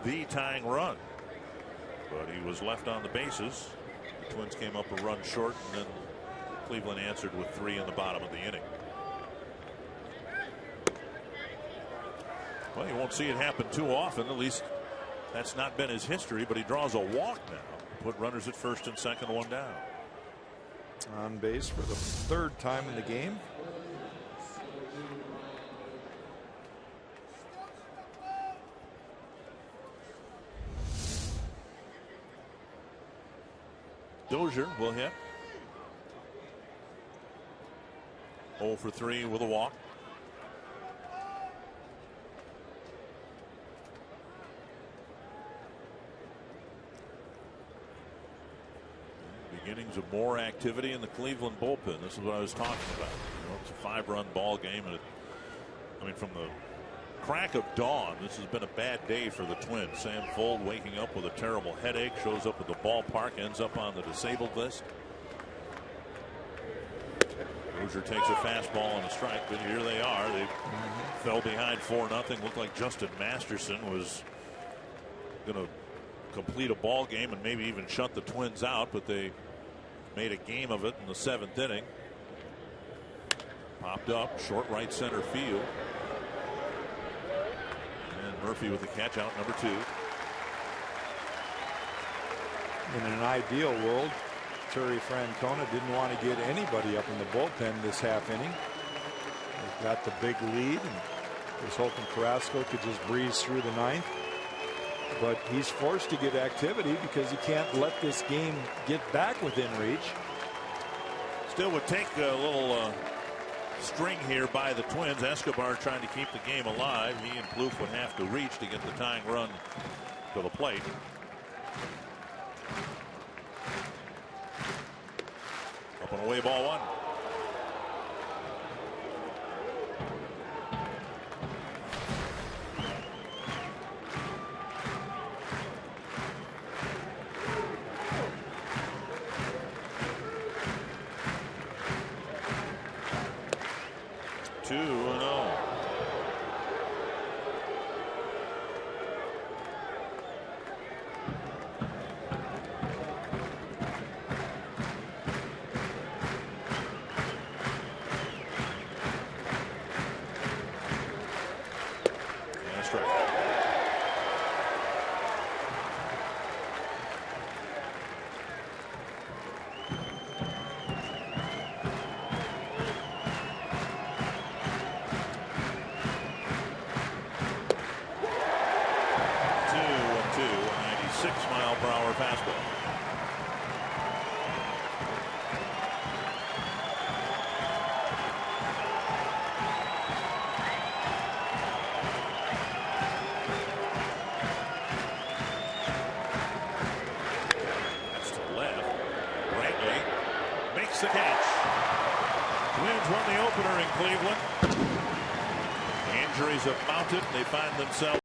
the tying run. But he was left on the bases. The Twins came up a run short, and then Cleveland answered with 3 in the bottom of the inning. Well, you won't see it happen too often. At least that's not been his history, but he draws a walk now. Put runners at first and second, 1 down. On base for the 3rd time in the game. Dozier will hit. 0 for 3 with a walk. Beginnings of more activity in the Cleveland bullpen. This is what I was talking about. You know, it's a 5-run ball game, and I mean, from the crack of dawn, this has been a bad day for the Twins. Sam Fuld waking up with a terrible headache, shows up at the ballpark, ends up on the disabled list. Dozier takes a fastball and a strike, but here they are. They fell behind 4-0. Looked like Justin Masterson was going to complete a ball game and maybe even shut the Twins out, but they made a game of it in the 7th inning. Popped up short right center field, and Murphy with the catch out, number 2. In an ideal world, Terry Francona didn't want to get anybody up in the bullpen this half inning. They've got the big lead and was hoping Carrasco could just breeze through the 9th. But he's forced to get activity because he can't let this game get back within reach. Still would take a little string here by the Twins. Escobar trying to keep the game alive. He and Plouffe would have to reach to get the tying run to the plate. Up and away, ball 1. The catch. Twins won the opener in Cleveland. The injuries have mounted. They find themselves